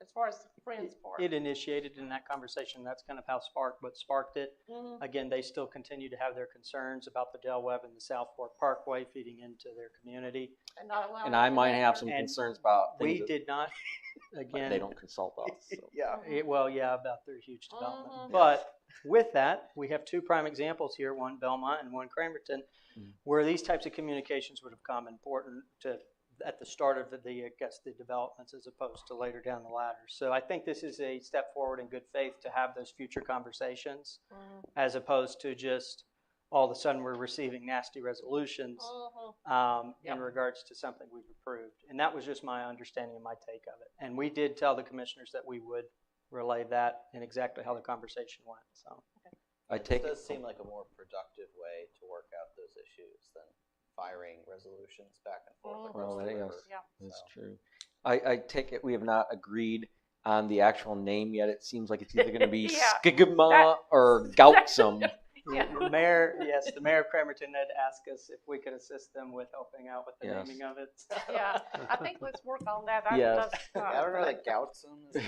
as far as the friends part. It initiated in that conversation. That's kind of how what sparked it. Mhm. Again, they still continue to have their concerns about the Del Webb and the South Fork Parkway feeding into their community. And not allowing And I them might to have some And concerns about We things did not, that again. they don't consult us. So. Yeah, about their huge development. Mhm. But with that, we have two prime examples here, one Belmont and one Cramerton, where these types of communications would have come important to at the start of the developments as opposed to later down the ladder. So I think this is a step forward in good faith to have those future conversations as opposed to just all of a sudden we're receiving nasty resolutions in regards to something we've approved. And that was just my understanding and my take of it. And we did tell the commissioners that we would relay that and exactly how the conversation went. So I take It it. does seem like a more productive way to work out those issues than firing resolutions back and forth. Well, across the yes, river. Yeah. that's So. true. I take it we have not agreed on the actual name yet. It seems like it's either going to be Yeah. Skigma or Goutsum. the mayor of Cramerton had asked us if we could assist them with helping out with the Yes. naming of it. Yeah, I think let's work on that. Yes. I don't know that Goutsum is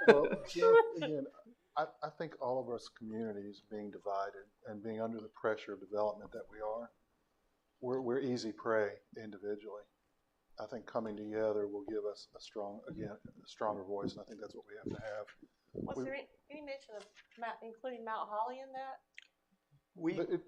Well, again, I think all of us communities being divided and being under the pressure of development that we are, we're easy prey individually. I think coming together will give us a stronger voice, and I think that's what we have to have. Was there any mention of including Mount Holly in that?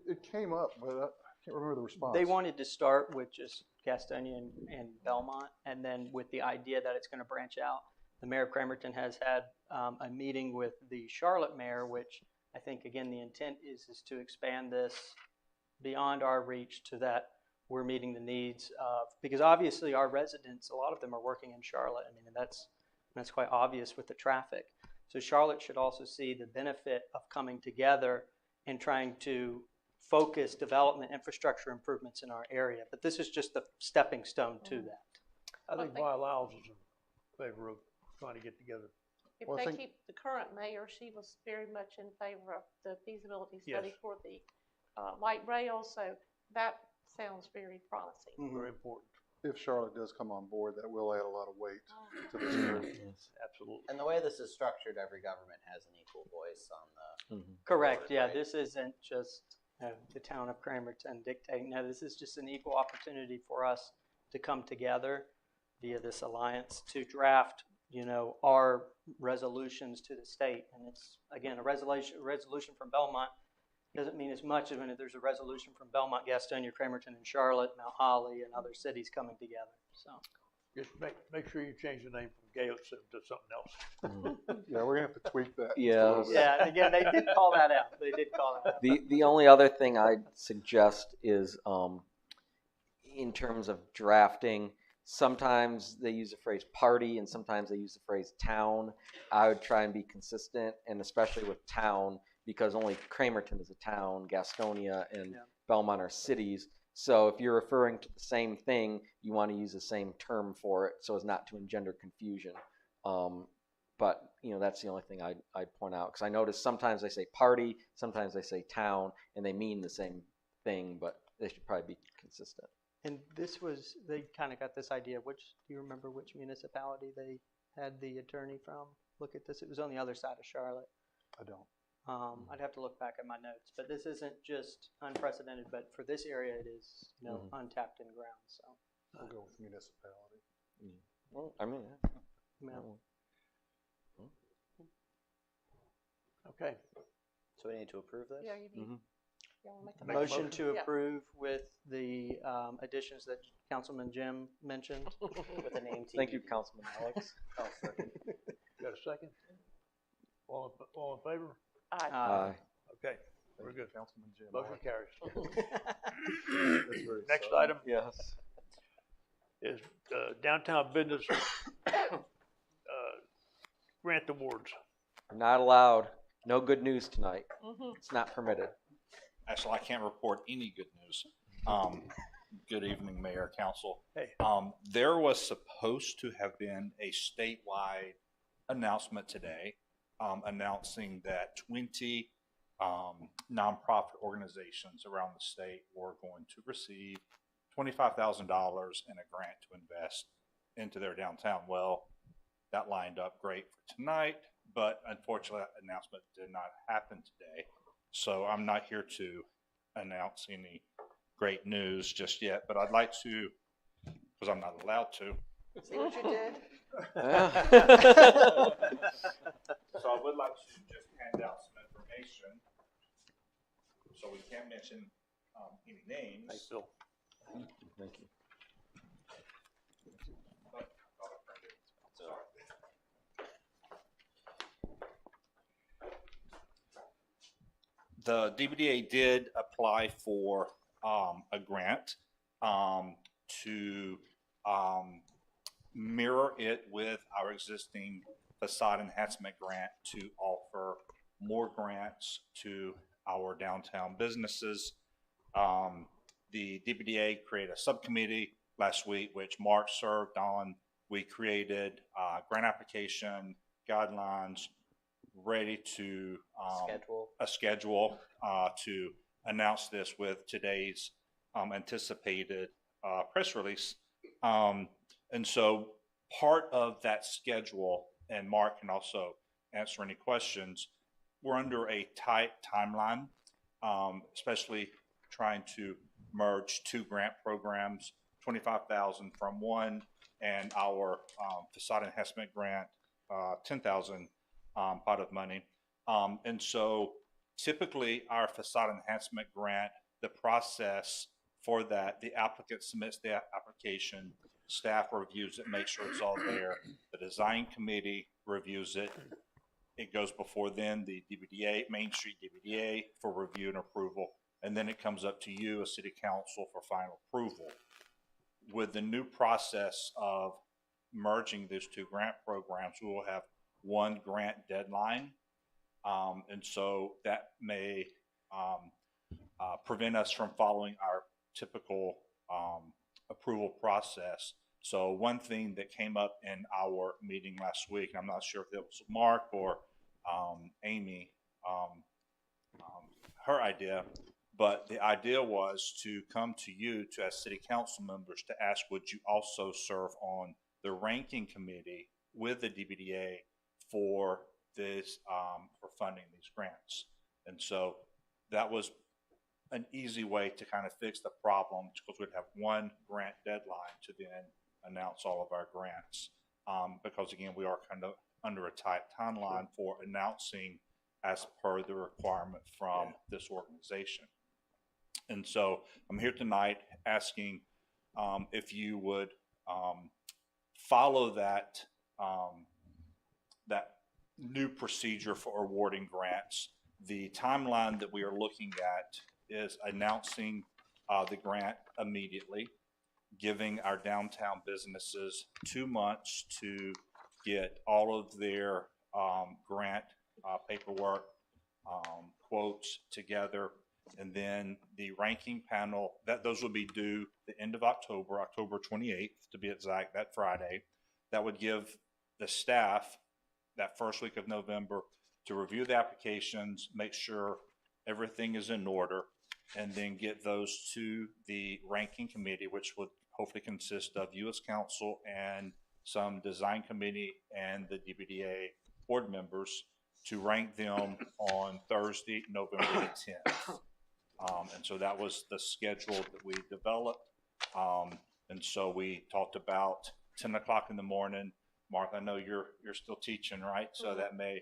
It came up, but I can't remember the response. They wanted to start with just Gastonia and Belmont, and then with the idea that it's going to branch out. The mayor of Cramerton has had a meeting with the Charlotte mayor, which I think, again, the intent is to expand this beyond our reach to that we're meeting the needs of, because obviously our residents, a lot of them are working in Charlotte. I mean, that's quite obvious with the traffic. So Charlotte should also see the benefit of coming together and trying to focus development infrastructure improvements in our area. But this is just the stepping stone to that. I think Vi Lyles is in favor of trying to get together. If Well, I they think- keep the current mayor, she was very much in favor of the feasibility study Yes. for the light rail, so that sounds very promising. Very important. If Charlotte does come on board, that will add a lot of weight to this group. Absolutely. And the way this is structured, every government has an equal voice on the. Correct, yeah, Right. this isn't just the town of Cramerton dictating. No, this is just an equal opportunity for us to come together via this alliance to draft, our resolutions to the state. And it's, again, a resolution from Belmont doesn't mean as much as when there's a resolution from Belmont, Gastonia, Cramerton, and Charlotte, Mount Holly, and other cities coming together, so. Just make sure you change the name from Gayotsum to something else. Yeah, we're gonna have to tweak that. Yes. Yeah, and again, they did call that out. The only other thing I'd suggest is in terms of drafting, sometimes they use the phrase party and sometimes they use the phrase town. I would try and be consistent, and especially with town, because only Cramerton is a town, Gastonia and Belmont are cities. So if you're referring to the same thing, you want to use the same term for it so as not to engender confusion. But that's the only thing I'd point out, because I notice sometimes they say party, sometimes they say town, and they mean the same thing, but they should probably be consistent. And they kind of got this idea. Do you remember which municipality they had the attorney from? Look at this. It was on the other side of Charlotte. I don't. I'd have to look back at my notes, but this isn't just unprecedented, but for this area, it is, untapped in ground, so. We'll go with municipality. Well, I mean, Okay. So we need to approve this? Yeah, you wanna make a Motion to Yeah. approve with the additions that Councilman Jim mentioned. With a name TBD. thank you, Councilman Alex. Got a second? All in favor? Aye. Okay, we're good. Councilman Jim. Motion carries. That's very Next subtle. item Yes. is downtown business grant awards. Not allowed. No good news tonight. It's not permitted. Actually, I can't report any good news. Good evening, Mayor, Council. Hey. There was supposed to have been a statewide announcement today announcing that 20 nonprofit organizations around the state were going to receive $25,000 in a grant to invest into their downtown. Well, that lined up great for tonight, but unfortunately that announcement did not happen today. So I'm not here to announce any great news just yet, but I'd like to, because I'm not allowed to. See what you did? So I would like to just hand out some information. So we can't mention any names. Thanks, Bill. Thank you. The DBDA did apply for a grant to mirror it with our existing facade enhancement grant to offer more grants to our downtown businesses. The DBDA created a subcommittee last week, which Mark served on. We created grant application guidelines, ready to a schedule to announce this with today's anticipated press release. And so part of that schedule, and Mark can also answer any questions, we're under a tight timeline, especially trying to merge two grant programs, $25,000 from one, and our facade enhancement grant, $10,000 pot of money. And so typically our facade enhancement grant, the process for that, the applicant submits the application, staff reviews it, makes sure it's all there. The design committee reviews it. It goes before then the DBDA, Main Street DBDA, for review and approval. And then it comes up to you, a city council, for final approval. With the new process of merging these two grant programs, we will have one grant deadline. And so that may prevent us from following our typical approval process. So one thing that came up in our meeting last week, and I'm not sure if it was Mark or Amy, her idea, but the idea was to come to you to, as city council members, to ask, would you also serve on the ranking committee with the DBDA for this, for funding these grants. And so that was an easy way to kind of fix the problem, because we'd have one grant deadline to then announce all of our grants. Because again, we are kind of under a tight timeline for announcing as per the requirement from this organization. And so I'm here tonight asking if you would follow that that new procedure for awarding grants. The timeline that we are looking at is announcing the grant immediately, giving our downtown businesses 2 months to get all of their grant paperwork, quotes together, and then the ranking panel, those will be due the end of October, October 28th to be exact, that Friday. That would give the staff that first week of November to review the applications, make sure everything is in order, and then get those to the ranking committee, which would hopefully consist of U.S. Council and some design committee and the DBDA board members, to rank them on Thursday, November the 10th. And so that was the schedule that we developed. And so we talked about 10 o'clock in the morning. Mark, I know you're still teaching, right? So that may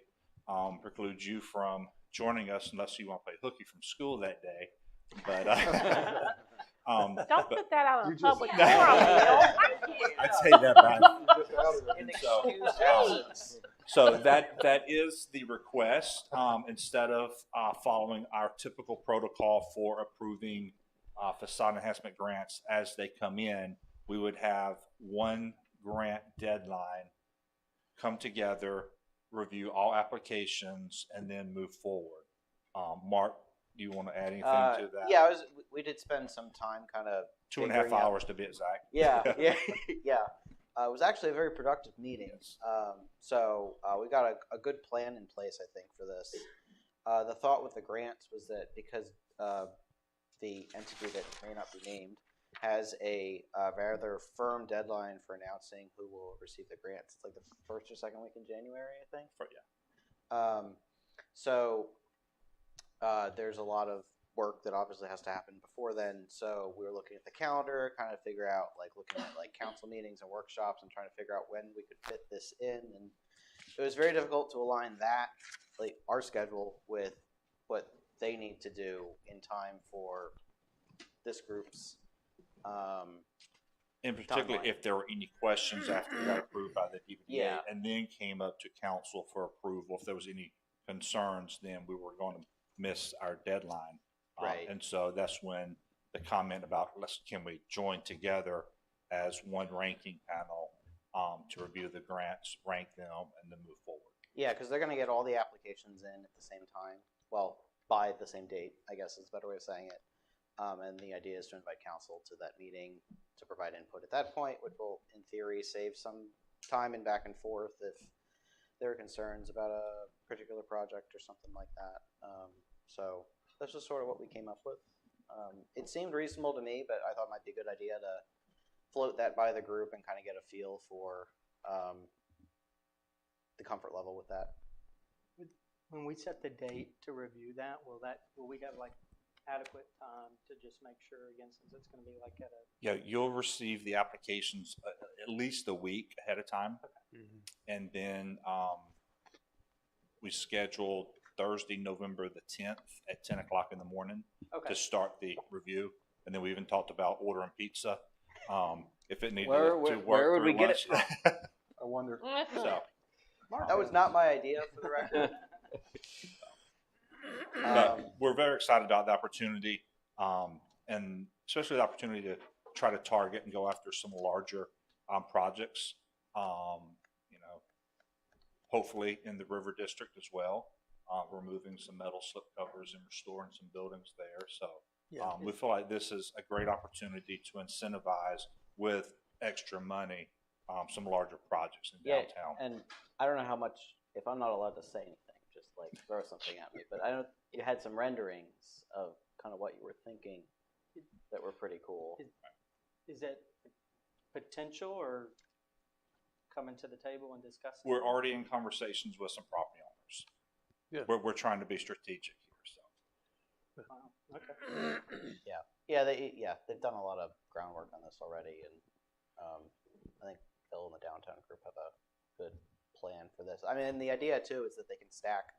preclude you from joining us unless you want to play hooky from school that day. But Don't put that out on You just- public forum, Bill. Thank you. I'd say that by so that is the request. Instead of following our typical protocol for approving facade enhancement grants as they come in, we would have one grant deadline, come together, review all applications, and then move forward. Mark, do you want to add anything to that? Yeah, we did spend some time kind of 2.5 hours to be exact. Yeah, yeah, yeah. It was actually a very productive meeting. We got a good plan in place, I think, for this. The thought with the grants was that because the entity that may not be named has a rather firm deadline for announcing who will receive the grants. It's like the first or second week in January, I think. There's a lot of work that obviously has to happen before then. So we were looking at the calendar, kind of figure out, looking at council meetings and workshops and trying to figure out when we could fit this in. And it was very difficult to align that, our schedule, with what they need to do in time for this group's in particular, timeline. if there were any questions after it got approved by the DPDA, Yeah. and then came up to council for approval, if there was any concerns, then we were going to miss our deadline. Right. And so that's when the comment about can we join together as one ranking panel to review the grants, rank them, and then move forward. Yeah, because they're going to get all the applications in at the same time. Well, by the same date, I guess is a better way of saying it. And the idea is to invite council to that meeting to provide input at that point, which will, in theory, save some time and back and forth if there are concerns about a particular project or something like that. So that's just sort of what we came up with. It seemed reasonable to me, but I thought it might be a good idea to float that by the group and kind of get a feel for the comfort level with that. When we set the date to review that, will we have adequate time to just make sure, again, since it's going to be at a... Yeah, you'll receive the applications at least a week ahead of time. Okay. And then we scheduled Thursday, November the 10th at 10 o'clock in the morning to start the review. And then we even talked about ordering pizza if it needed to work. Where would we get it from? I wonder. So, That was not my idea, for the record. but we're very excited about the opportunity, and especially the opportunity to try to target and go after some larger projects. Hopefully in the River District as well, removing some metal slip covers and restoring some buildings there. So we feel like this is a great opportunity to incentivize with extra money some larger projects in downtown. And I don't know how much, if I'm not allowed to say anything, just throw something at me. But I know you had some renderings of kind of what you were thinking that were pretty cool. Is that potential or coming to the table and discussing? We're already in conversations with some property owners. Yeah. We're trying to be strategic here. So. Wow. Okay. They've done a lot of groundwork on this already, and I think Phil and the downtown group have a good plan for this. I mean, the idea too is that they can stack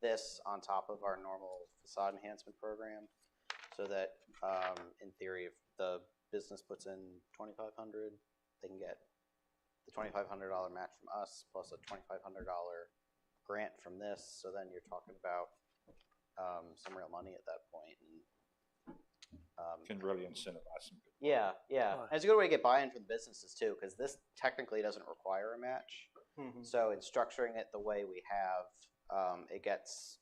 this on top of our normal facade enhancement program, so that in theory, if the business puts in $2,500, they can get the $2,500 match from us plus a $2,500 grant from this. So then you're talking about some real money at that point. And, can really incentivize some good. Yeah. And it's a good way to get buy-in from the businesses too, because this technically doesn't require a match. Mm-hmm. So in structuring it the way we have, it gets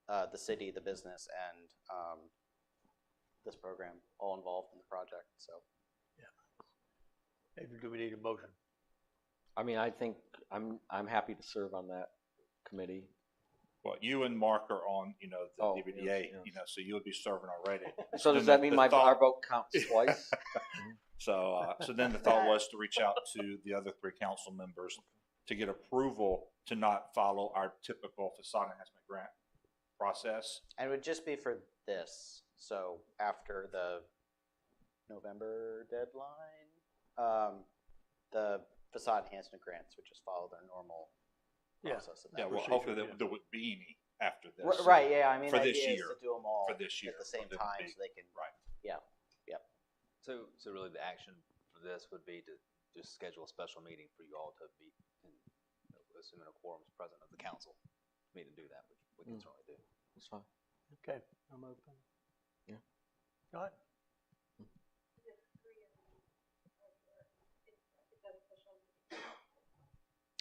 the city, the business, and this program all involved in the project. So, Maybe do we need a motion? I mean, I think I'm happy to serve on that committee. Well, you and Mark are on, the Oh, DVDA, yes. So you would be serving already. So does that mean our vote counts twice? So then the thought was to reach out to the other three council members to get approval to not follow our typical facade enhancement grant process. and it would just be for this. So after the November deadline, the facade enhancement grants would just follow their normal process. Yeah, well, hopefully there would be any after this. Right, yeah. I mean, for the this idea year. is to do them all For this year. at the same there would time, be. so they can. Right. Yeah. So really the action for this would be to just schedule a special meeting for you all to meet, and assuming a quorum is present of the council, meet and do that, which we can certainly do. That's fine. Okay, I'm open. Yeah. Go ahead.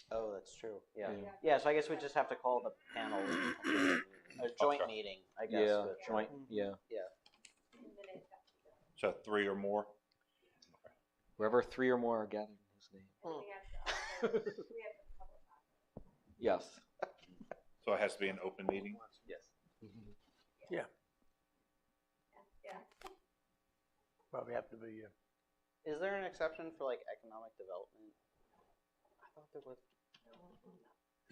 Oh, that's true. Yeah. So I guess we just have to call the panel a joint meeting, I guess. Yeah, with, joint, yeah. So 3 or more. Wherever 3 or more are gathered in his name. We have to public comment. Yes. So it has to be an open meeting? Yes. Yeah, Yeah. probably have to be, Is there an exception for like economic development? I thought there was.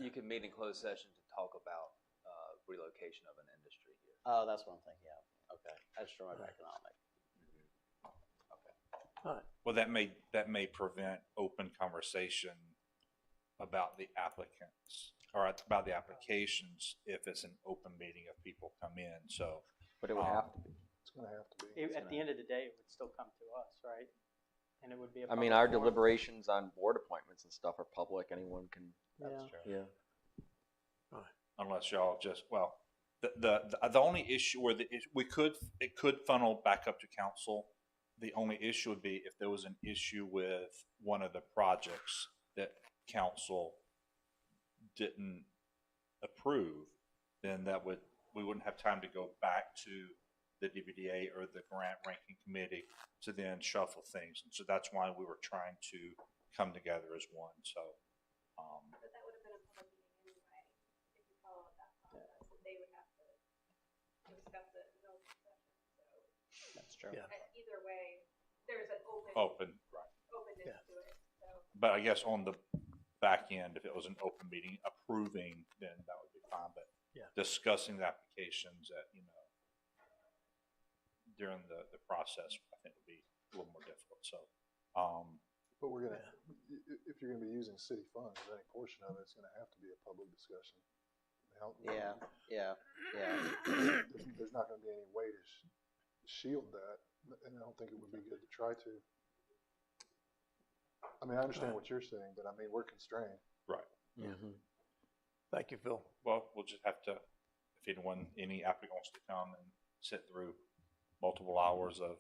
You can meet in closed session to talk about relocation of an industry here. Oh, that's what I'm thinking of. Okay, I just remember economic. Well, that may prevent open conversation about the applicants or about the applications if it's an open meeting of people come in. So, But it would have to be. It's gonna have to be. At the end of the day, it would still come to us, right? And it would be a I mean, public our forum. deliberations on board appointments and stuff are public. Anyone can. Yeah. Yeah. unless y'all just the only issue where it could funnel back up to council. The only issue would be if there was an issue with one of the projects that council didn't approve, then we wouldn't have time to go back to the DBDA or the grant ranking committee to then shuffle things. And so that's why we were trying to come together as one. So, But that would have been a public meeting anyway, if you follow that process, and they would have to discuss it in open session, so. That's true. Yeah. Either way, there's an openness Yeah. to it, so. But I guess on the back end, if it was an open meeting approving, then that would be fine. But Yeah. discussing the applications that, during the process, I think would be a little more difficult. So, But we're gonna, if you're gonna be using city funds, any portion of it's gonna have to be a public discussion. Yeah. There's not gonna be any way to shield that, and I don't think it would be good to try to. I mean, I understand what you're saying, but I mean, we're constrained. right. Mm-hmm. thank you, Phil. Well, we'll just have to, if any applicant wants to come and sit through multiple hours of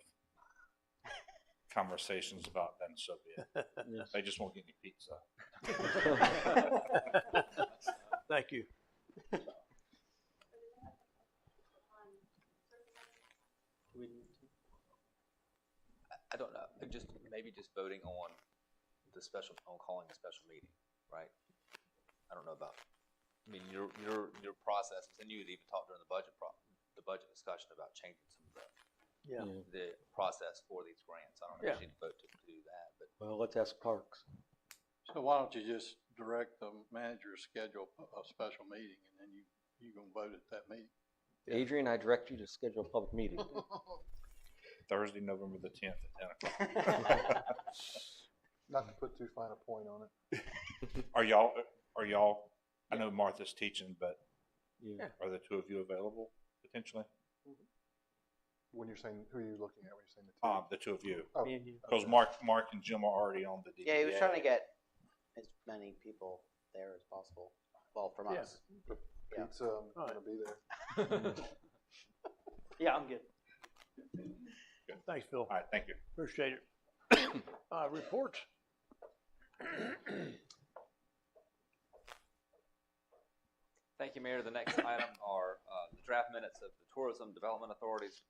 conversations about them, so be it. Yes. They just won't get any pizza. Thank you. I don't know. Maybe just voting on calling a special meeting, right? I don't know about. I mean, your processes, and you had even talked during the budget discussion about changing some of Yeah. the process for these grants. I don't know if you need to vote to do that, but Well, let's ask Parks. So why don't you just direct the manager to schedule a special meeting and then you can vote at that meeting? Adrian, I direct you to schedule a public meeting. Thursday, November the 10th at 10 o'clock. Not to put too fine a point on it. Are y'all, I know Martha's teaching, but Yeah. are the two of you available potentially? When you're saying, who are you looking at when you're saying the team? The two of you. Oh, Me and you. Because Mark and Jim are already on the DDA. Yeah, he was trying to get as many people there as possible. Well, from Yeah. us. Yeah. Pizza, I'm gonna be there. Yeah, I'm good. Thanks, Phil. All right, thank you. Appreciate it. Reports. thank you, Mayor. The next item are the draft minutes of the Tourism Development Authority's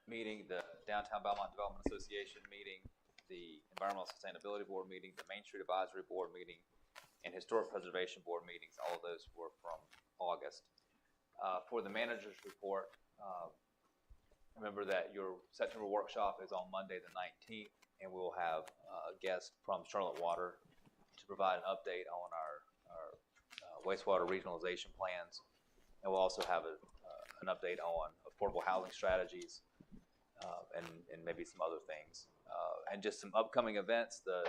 meeting, the Downtown Belmont Development Association meeting, the Environmental Sustainability Board meeting, the Main Street Advisory Board meeting, and Historic Preservation Board meetings. All of those were from August. For the manager's report, remember that your September workshop is on Monday the 19th, and we'll have a guest from Charlotte Water to provide an update on our wastewater regionalization plans, and we'll also have an update on affordable housing strategies and maybe some other things. And just some upcoming events. The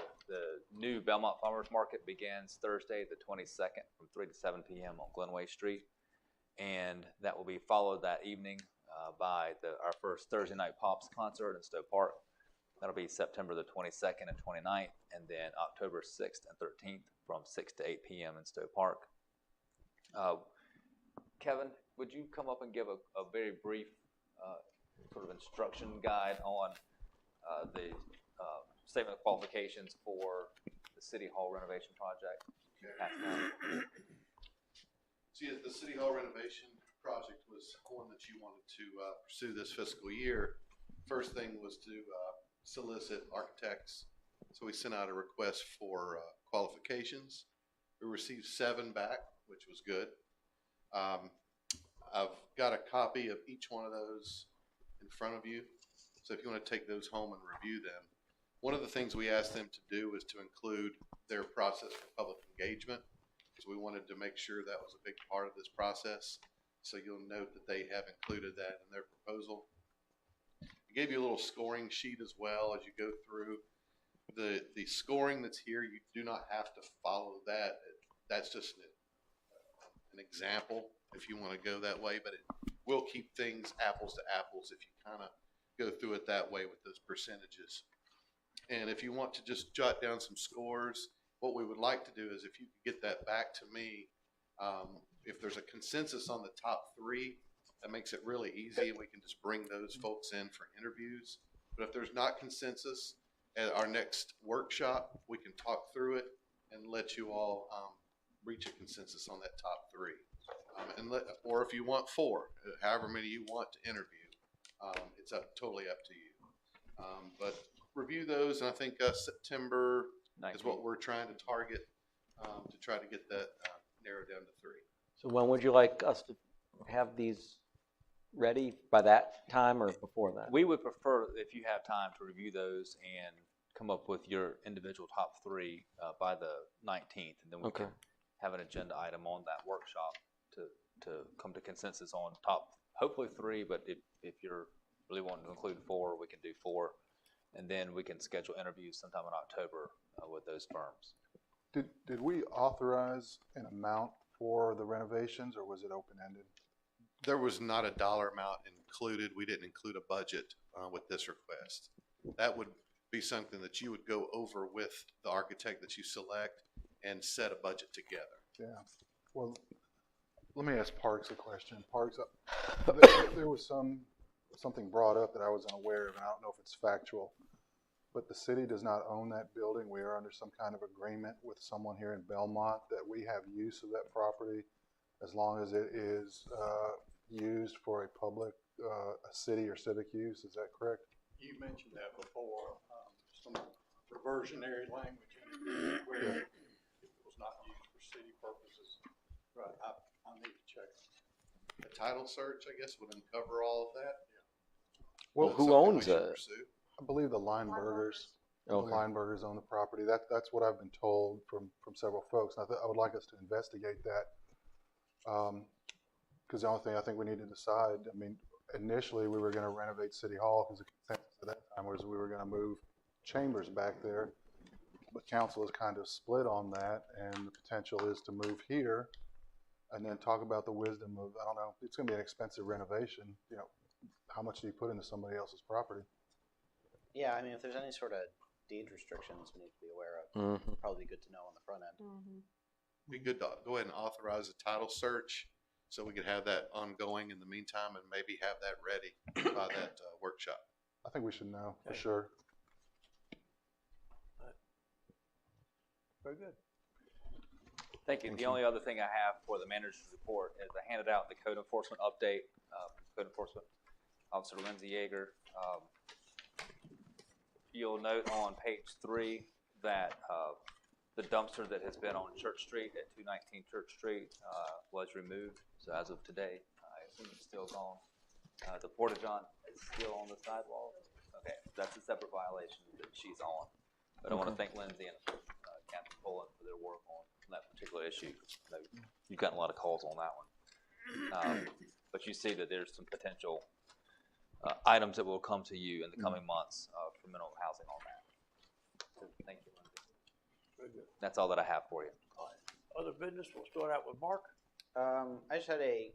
new Belmont Farmers Market begins Thursday the 22nd from 3 to 7 p.m. on Glenway Street, and that will be followed that evening by our first Thursday Night Pops concert in Stowe Park. That'll be September the 22nd and 29th, and then October 6th and 13th from 6 to 8 p.m. in Stowe Park. Kevin, would you come up and give a very brief sort of instruction guide on the statement of qualifications for the City Hall renovation project? So yes, the City Hall renovation project was one that you wanted to pursue this fiscal year. First thing was to solicit architects, So we sent out a request for qualifications. We received 7 back, which was good. I've got a copy of each one of those in front of you. So if you want to take those home and review them. One of the things we asked them to do was to include their process for public engagement. So we wanted to make sure that was a big part of this process. So you'll note that they have included that in their proposal. I gave you a little scoring sheet as well as you go through. The scoring that's here, you do not have to follow that. That's just an example if you want to go that way, but it will keep things apples to apples if you kind of go through it that way with those percentages. And if you want to just jot down some scores, what we would like to do is if you could get that back to me, if there's a consensus on the top 3, that makes it really easy and we can just bring those folks in for interviews. But if there's not consensus, at our next workshop, we can talk through it and let you all reach a consensus on that top 3. Or if you want 4, however many you want to interview, it's totally up to you. But review those, and I think September 19th is what we're trying to target to try to get that narrowed down to 3. So when would you like us to have these ready, by that time or before that? We would prefer if you have time to review those and come up with your individual top 3 by the 19th, and then we can have an agenda item on that workshop to come to consensus on top, hopefully 3, but if you're really wanting to include 4, we can do 4, and then we can schedule interviews sometime in October with those firms. Did we authorize an amount for the renovations, or was it open-ended? There was not a dollar amount included. We didn't include a budget with this request. That would be something that you would go over with the architect that you select and set a budget together. Yeah. Well, let me ask Parks a question. Parks, there was something brought up that I was unaware of, and I don't know if it's factual, but the city does not own that building. We are under some kind of agreement with someone here in Belmont that we have use of that property as long as it is used for a public, a city or civic use. Is that correct? You mentioned that before, some reversionary language in it where it was not used for city purposes. Right. I need to check. A title search, I guess, would uncover all of that. Yeah. Well, who owns it? I believe the Linebergers. Okay. The Linebergers own the property. That's what I've been told from several folks. And I would like us to investigate that. Because the only thing I think we need to decide, I mean, initially we were going to renovate City Hall because the consensus at that time was we were going to move chambers back there. But council is kind of split on that, and the potential is to move here and then talk about the wisdom of, I don't know, it's going to be an expensive renovation. You know, how much do you put into somebody else's property? Yeah, I mean, if there's any sort of deed restrictions we need to be aware of, probably be good to know on the front end. Be good to go ahead and authorize a title search so we could have that ongoing in the meantime and maybe have that ready by that workshop. I think we should know for sure. Very good. Thank you. The only other thing I have for the manager's report is I handed out the code enforcement update. Code enforcement officer Lindsay Yeager. You'll note on page 3 that the dumpster that has been on Church Street at 219 Church Street was removed. So as of today, I assume it's still gone. The porta-john is still on the sidewalk. Okay, that's a separate violation that she's on. But I want to thank Lindsay and Captain Pullen for their work on that particular issue. You've gotten a lot of calls on that one. But you see that there's some potential items that will come to you in the coming months for minimum housing on that. So thank you, Lindsay. Very good. That's all that I have for you. Other business, we'll start out with Mark. I just had a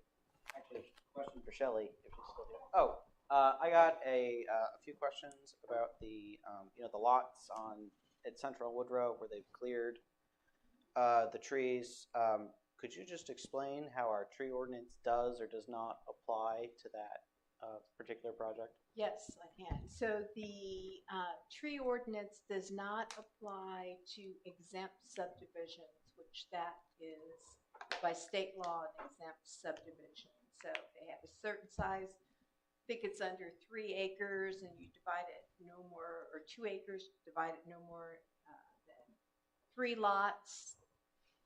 question for Shelley, if she's still here. Oh, I got a few questions about the the lots at Central Woodrow where they've cleared the trees. Could you just explain how our tree ordinance does or does not apply to that particular project? Yes, I can. So the tree ordinance does not apply to exempt subdivisions, which that is by state law an exempt subdivision. So they have a certain size. I think it's under 3 acres, and you divide it no more, or 2 acres, divide it no more 3 lots.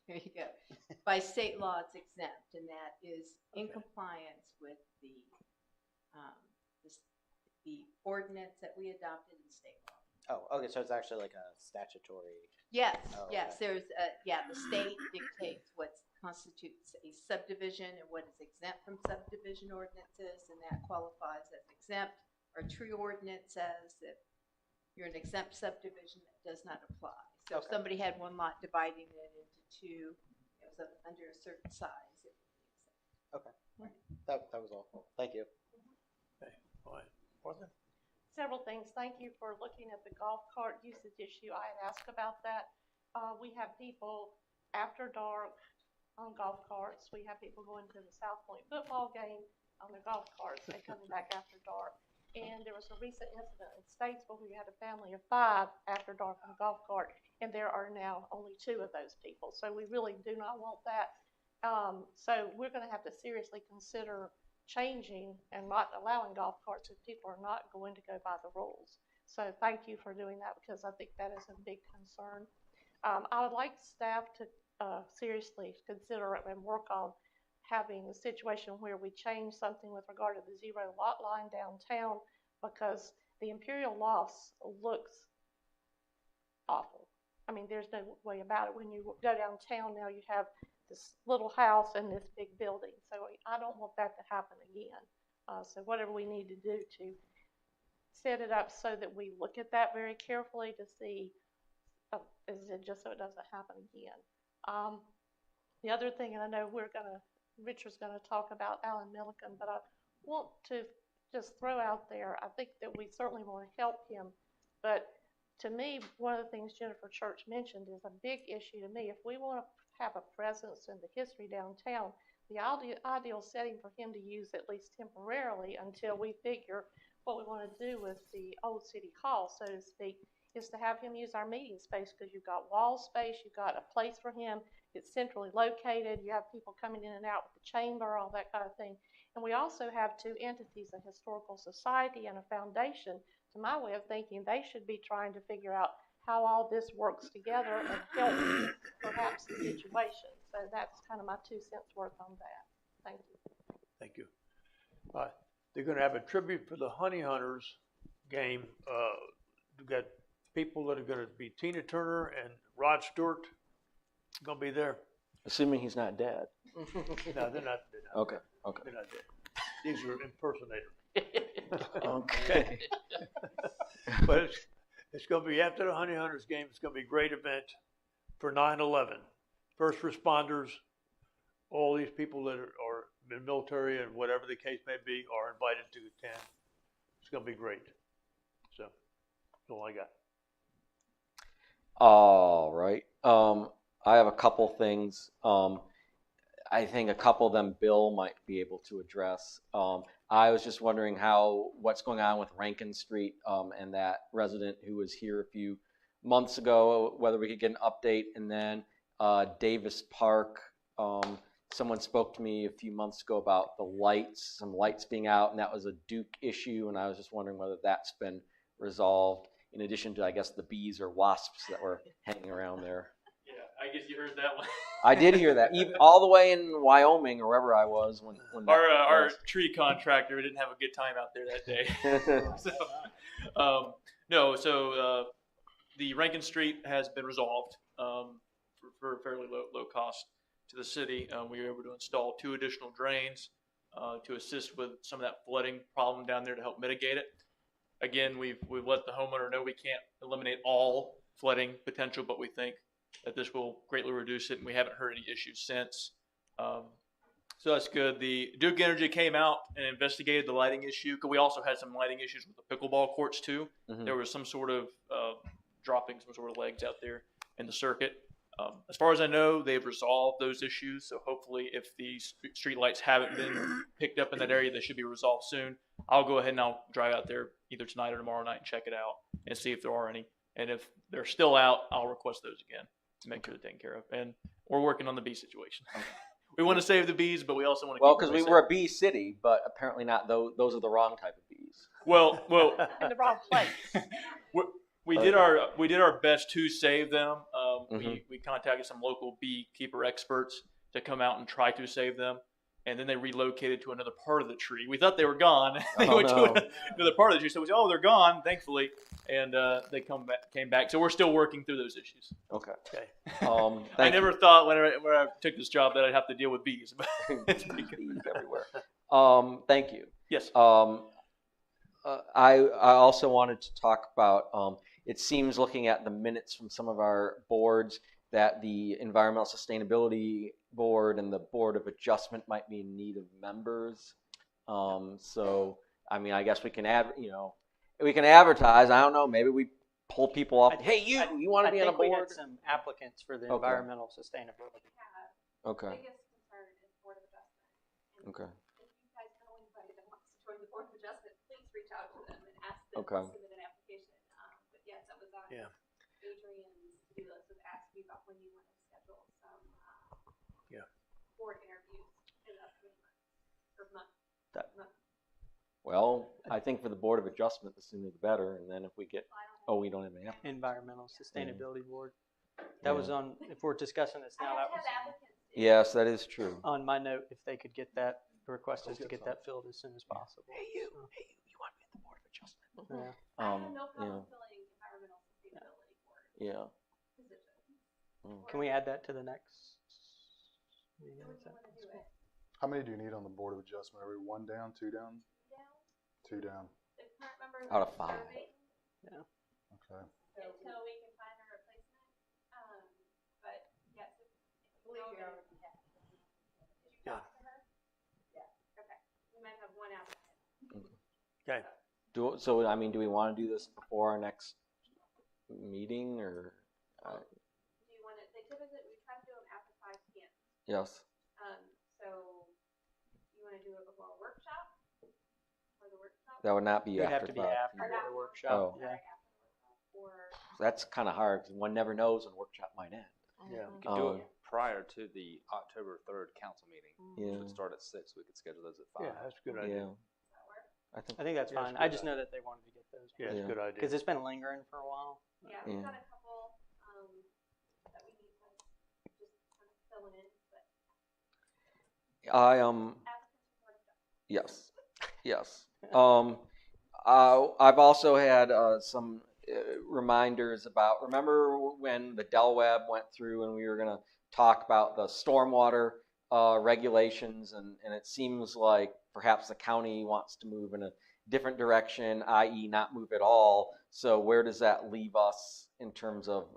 There you go. By state law, it's exempt, and that is in compliance with the ordinance that we adopted in state law. Oh, okay, so it's actually like a statutory. Yes, Oh, yes, okay. the state dictates what constitutes a subdivision and what is exempt from subdivision ordinances, and that qualifies as exempt. Our tree ordinance says that you're an exempt subdivision, that does not apply. So if Okay. somebody had 1 lot dividing it into 2, it was under a certain size, it would be exempt. Okay, that was all. Thank you. Okay, fine. Martha? Several things. Thank you for looking at the golf cart usage issue. I had asked about that. We have people after dark on golf carts. We have people going to the South Point football game on their golf carts. They're coming back after dark. And there was a recent incident in Statesville where you had a family of 5 after dark on a golf cart, and there are now only 2 of those people. So we really do not want that. So we're going to have to seriously consider changing and not allowing golf carts if people are not going to go by the rules. So thank you for doing that, because I think that is a big concern. I would like staff to seriously consider and work on having a situation where we change something with regard to the 0 lot line downtown, because the Imperial Lofts looks awful. I mean, there's no way about it. When you go downtown now, you have this little house and this big building. So I don't want that to happen again. So whatever we need to do to set it up so that we look at that very carefully to see, is it just so it doesn't happen again. The other thing, and I know Richard's gonna talk about Alan Milliken, but I want to just throw out there, I think that we certainly want to help him, but to me, one of the things Jennifer Church mentioned is a big issue to me. If we want to have a presence in the history downtown, the ideal setting for him to use, at least temporarily, until we figure what we want to do with the old city hall, so to speak, is to have him use our meeting space, because you've got wall space, you've got a place for him, it's centrally located, you have people coming in and out with the chamber, all that kind of thing. And we also have 2 entities, a historical society and a foundation. To my way of thinking, they should be trying to figure out how all this works together and help perhaps the situation. So that's kind of my 2 cents worth on that. Thank you. Thank you. They're going to have a tribute for the Honey Hunters game. We've got people that are going to be Tina Turner and Rod Stewart going to be there. Assuming he's not dead. No, they're not. Okay. They're not dead. These are impersonators. Okay. But it's going to be after the Honey Hunters game. It's going to be a great event for 9/11. First responders, all these people that are in the military and whatever the case may be are invited to attend. It's going to be great. So that's all I got. All right. I have a couple things. I think a couple of them Bill might be able to address. I was just wondering what's going on with Rankin Street and that resident who was here a few months ago, whether we could get an update. And then Davis Park, someone spoke to me a few months ago about some lights being out, and that was a Duke issue, and I was just wondering whether that's been resolved, in addition to, I guess, the bees or wasps that were hanging around there. Yeah, I guess you heard that one. I did hear that, even all the way in Wyoming or wherever I was when our tree contractor didn't have a good time out there that day. The Rankin Street has been resolved for fairly low cost to the city. We were able to install 2 additional drains to assist with some of that flooding problem down there to help mitigate it. Again, we've let the homeowner know we can't eliminate all flooding potential, but we think that this will greatly reduce it, and we haven't heard any issues since. So that's good. The Duke Energy came out and investigated the lighting issue, because we also had some lighting issues with the pickleball courts too. Mm-hmm. There was some sort of dropping some sort of legs out there in the circuit. As far as I know, they've resolved those issues. So hopefully, if these street lights haven't been picked up in that area, they should be resolved soon. I'll go ahead and I'll drive out there either tonight or tomorrow night and check it out and see if there are any. And if they're still out, I'll request those again to make sure they're taken care of. And we're working on the bee situation. We want to save the bees, but we also want to keep because we were a bee city, but apparently not. Those are the wrong type of bees. Well, in the wrong place. We did our best to save them. We contacted some local beekeeper experts to come out and try to save them. And then they relocated to another part of the tree. We thought they were gone. They went to another part of the tree. So we said, "Oh, they're gone, thankfully." And they came back. So we're still working through those issues. Okay. Okay. I never thought when I took this job that I'd have to deal with bees. Bees everywhere. Thank you. Yes. I also wanted to talk about, it seems looking at the minutes from some of our boards that the Environmental Sustainability Board and the Board of Adjustment might be in need of members. So, I mean, I guess we can we can advertise. I don't know, maybe we pull people up. Hey, you want to be on a board? I think we had some applicants for the environmental sustainability. Okay. Biggest concern is Board of Adjustment. Okay. If you guys know anybody that wants to join the Board of Adjustment, please reach out to them and ask them Okay. to submit an application. But yes, that was on Adrian's to-do list, was asking about when you want to schedule some board interviews in the upcoming month. Well, I think for the Board of Adjustment, the sooner the better. And then if we get, we don't have an applicant. Environmental Sustainability Board. That was on, if we're discussing this now, that was Yes, that is true. on my note, if they could get that, the request is to get that filled as soon as possible. Hey, you want to be at the Board of Adjustment? Yeah. I have no problem filling environmental sustainability board position. Can we add that to the next? meeting? So when you want to do it. How many do you need on the Board of Adjustment? Are we 1 down, 2 down? 2 down. The current members Out of are 5. serving Yeah. Okay. until we can find a replacement. But yes, if you know that- Did you talk to her? Yeah. Okay. We might have one applicant. Okay. So, I mean, do we want to do this before our next meeting or? Do you want to? They typically we try to do them after 5 p.m. Yes. So you want to do it before a workshop? Or the workshop? That would not be It would have after to be 5 after p.m. the workshop. Oh. Yeah. Or That's kind of hard because one never knows when workshop might end. Yeah. We could do it prior to the October 3rd council meeting, which Yeah. would start at 6. We could schedule those at 5. Yeah, that's a good idea. Yeah. I I think that's Yeah, fine. it's a I good just know that they wanted to get those. Yeah, it's a good idea. Because it's been lingering for a while. yeah, we've Yeah. got a couple that we need to just kind of fill in, but applicants are sort of Yes, yes. I've also had some reminders about. Remember when the Del Web went through and we were going to talk about the stormwater regulations, and it seems like perhaps the county wants to move in a different direction, i.e., not move at all. So where does that leave us in terms of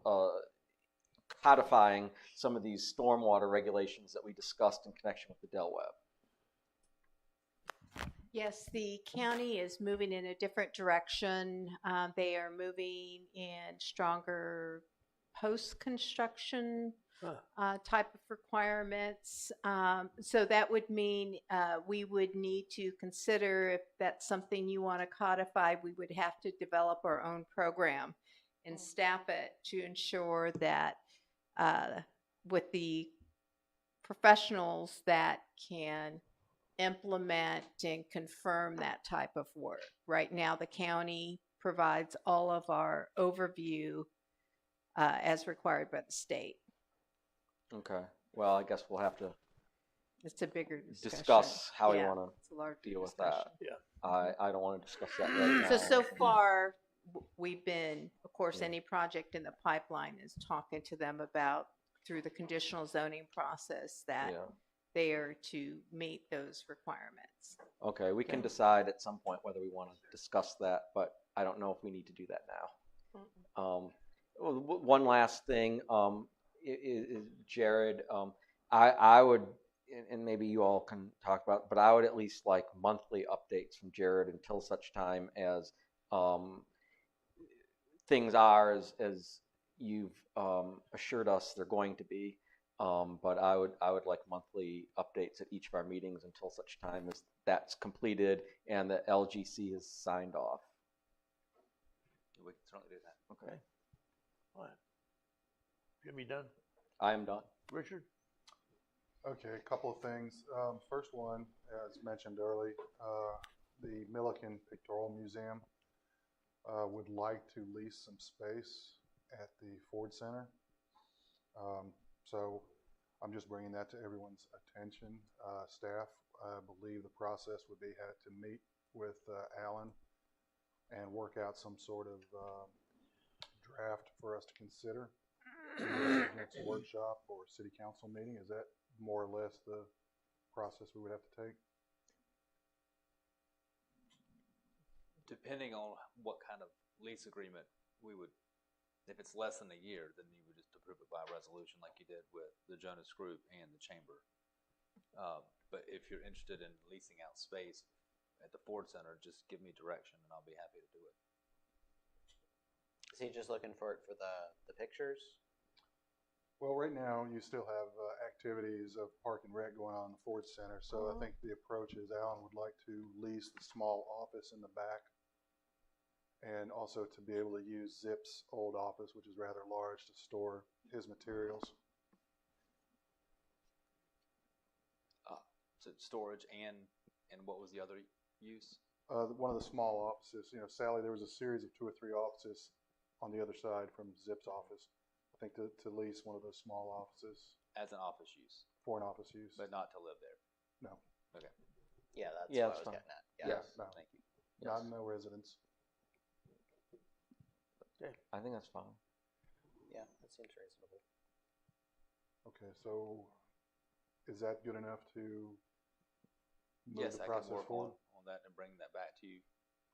codifying some of these stormwater regulations that we discussed in connection with the Del Web? Yes, the county is moving in a different direction. They are moving in stronger post-construction type of requirements. So that would mean we would need to consider if that's something you want to codify, we would have to develop our own program and staff it to ensure that with the professionals that can implement and confirm that type of work. Right now, the county provides all of our overview as required by the state. Okay. Well, I guess we'll have to It's a bigger discussion. discuss how we Yeah, want it's a larger to deal with discussion. that. I don't want to discuss that right now. So far, we've been, of course, any project in the pipeline is talking to them about through the conditional zoning process that they are to meet those requirements. Okay, we can decide at some point whether we want to discuss that, but I don't know if we need to do that now. One last thing, Jared, I would, and maybe you all can talk about, but I would at least like monthly updates from Jared until such time as things are as you've assured us they're going to be. But I would like monthly updates at each of our meetings until such time as that's completed and the LGC is signed off. We can certainly do that. Okay. All right. Jimmy done? I am done. Richard? Okay, a couple of things. First one, as mentioned early, the Milliken Pictorial Museum would like to lease some space at the Ford Center. So I'm just bringing that to everyone's attention. Staff, I believe the process would be had to meet with Alan and work out some sort of draft for us to consider next workshop or city council meeting. Is that more or less the process we would have to take? Depending on what kind of lease agreement we would, if it's less than a year, then you would just approve it by resolution like you did with the Jonas Group and the Chamber. But if you're interested in leasing out space at the Ford Center, just give me direction and I'll be happy to do it. Is he just looking for it for the pictures? Well, right now you still have activities of Park and Rec going on in the Ford Center. So I think the approach is Alan would like to lease the small office in the back and also to be able to use Zip's old office, which is rather large, to store his materials. So storage and what was the other use? One of the small offices, you know, Sally, there was a series of 2 or 3 offices on the other side from Zip's office. I think to lease one of those small offices. As an office use, For an office use. but not to live there. No. Okay. Yeah, that's Yeah, what I that's was fine. getting at. Yes. No. Thank you. Not no residence. I think that's fine. Yeah, that seems reasonable. Okay, so is that good enough to move Yes, the I can process work forward? on that and bring that back to you.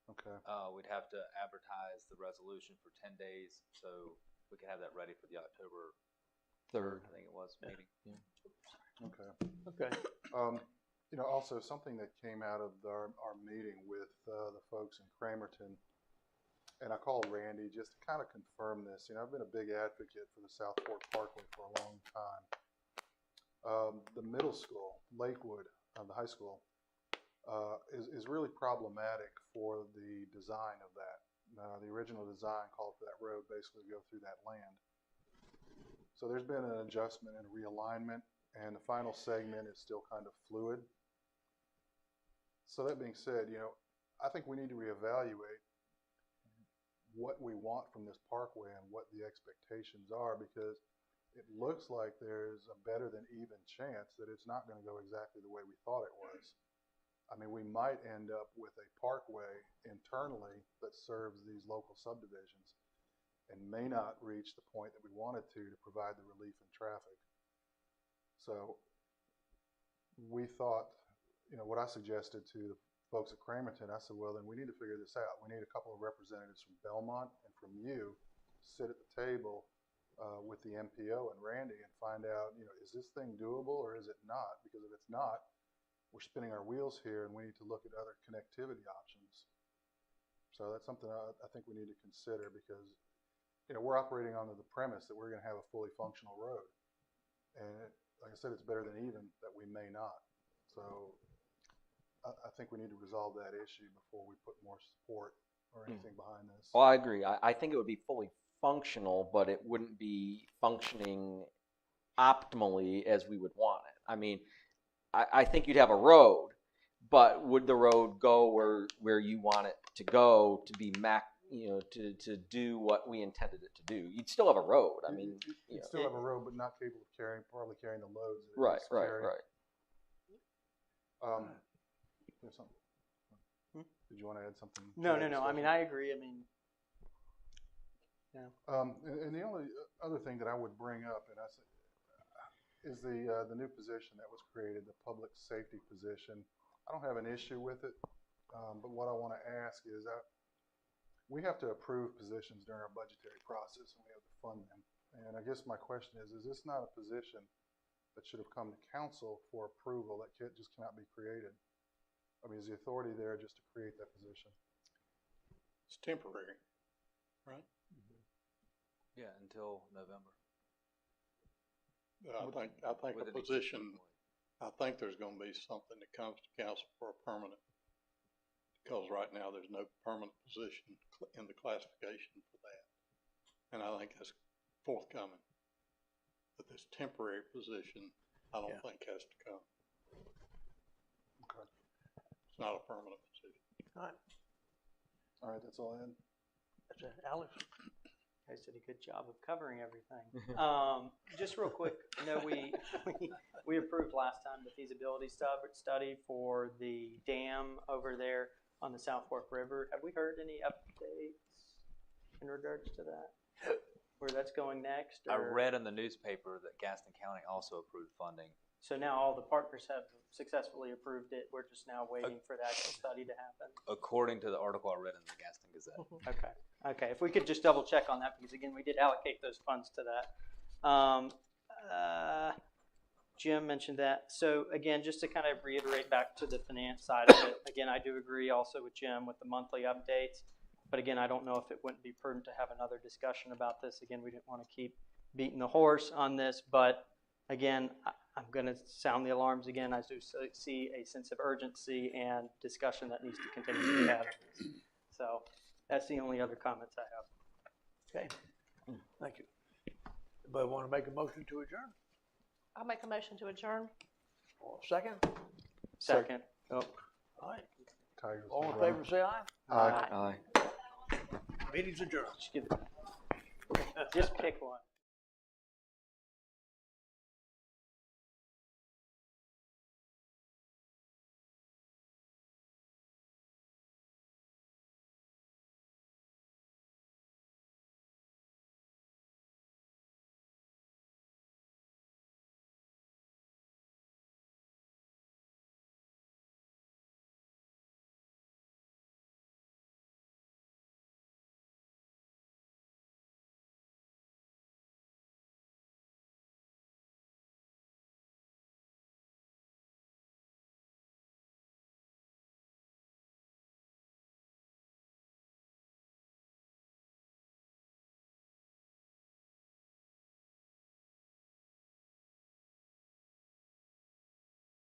Okay. We'd have to advertise the resolution for 10 days, so we can have that ready for the October 3rd, I think it was, meeting. Okay. Okay. You know, also something that came out of our meeting with the folks in Cramerton, and I called Randy just to kind of confirm this. You know, I've been a big advocate for the South Fork Parkway for a long time. The middle school, Lakewood, the high school, is really problematic for the design of that. The original design called for that road basically to go through that land. So there's been an adjustment and a realignment, and the final segment is still kind of fluid. So that being said, you know, I think we need to reevaluate what we want from this parkway and what the expectations are, because it looks like there's a better than even chance that it's not going to go exactly the way we thought it was. I mean, we might end up with a parkway internally that serves these local subdivisions and may not reach the point that we wanted to provide the relief in traffic. So we thought, you know, what I suggested to the folks at Cramerton, I said, well, then we need to figure this out. We need a couple of representatives from Belmont and from you sit at the table with the MPO and Randy and find out, you know, is this thing doable or is it not? Because if it's not, we're spinning our wheels here and we need to look at other connectivity options. So that's something I think we need to consider, because, you know, we're operating under the premise that we're going to have a fully functional road. And like I said, it's better than even that we may not. So I think we need to resolve that issue before we put more support or anything behind this. Well, I agree. I think it would be fully functional, but it wouldn't be functioning optimally as we would want it. I mean, I think you'd have a road, but would the road go where you want it to go to be to do what we intended it to do? You'd still have a road. I mean, you'd still have a road, but not capable of probably carrying the loads. That it right. needs to carry. There's something. Did you want to add something? No. I mean, I agree. I mean, yeah. And the only other thing that I would bring up, and I said, is the new position that was created, the public safety position. I don't have an issue with it, but what I want to ask is we have to approve positions during our budgetary process, and we have to fund them. And I guess my question is this not a position that should have come to council for approval that just cannot be created? I mean, is the authority there just to create that position? It's temporary, right? Yeah, until November. I think a position, I think there's going to be something that comes to council for a permanent, because right now there's no permanent position in the classification for that. And I think that's forthcoming. But this temporary position, I don't think has to come. Okay. It's not a permanent position. All right, that's all I had. That's it. Alex? guys did a good job of covering everything. Just real quick, I know we approved last time the feasibility study for the dam over there on the South Fork River. Have we heard any updates in regards to that? Where that's going next? I or- read in the newspaper that Gaston County also approved funding. So now all the partners have successfully approved it. We're just now waiting for the actual study to happen. According to the article I read in the Gaston Gazette. Okay. Okay. If we could just double check on that, because again, we did allocate those funds to that. Jim mentioned that. So again, just to kind of reiterate back to the finance side of it, again, I do agree also with Jim with the monthly updates. But again, I don't know if it wouldn't be prudent to have another discussion about this. Again, we didn't want to keep beating the horse on this, but again, I'm going to sound the alarms again. I do see a sense of urgency and discussion that needs to continue to be had. So that's the only other comments I have. Okay, thank you. Anybody want to make a motion to adjourn? I'll make a motion to adjourn. Or second? Second. Oh. All right. Tigers All in will favor, run. say aye. Aye. Aye. Meeting's adjourned. Just pick one.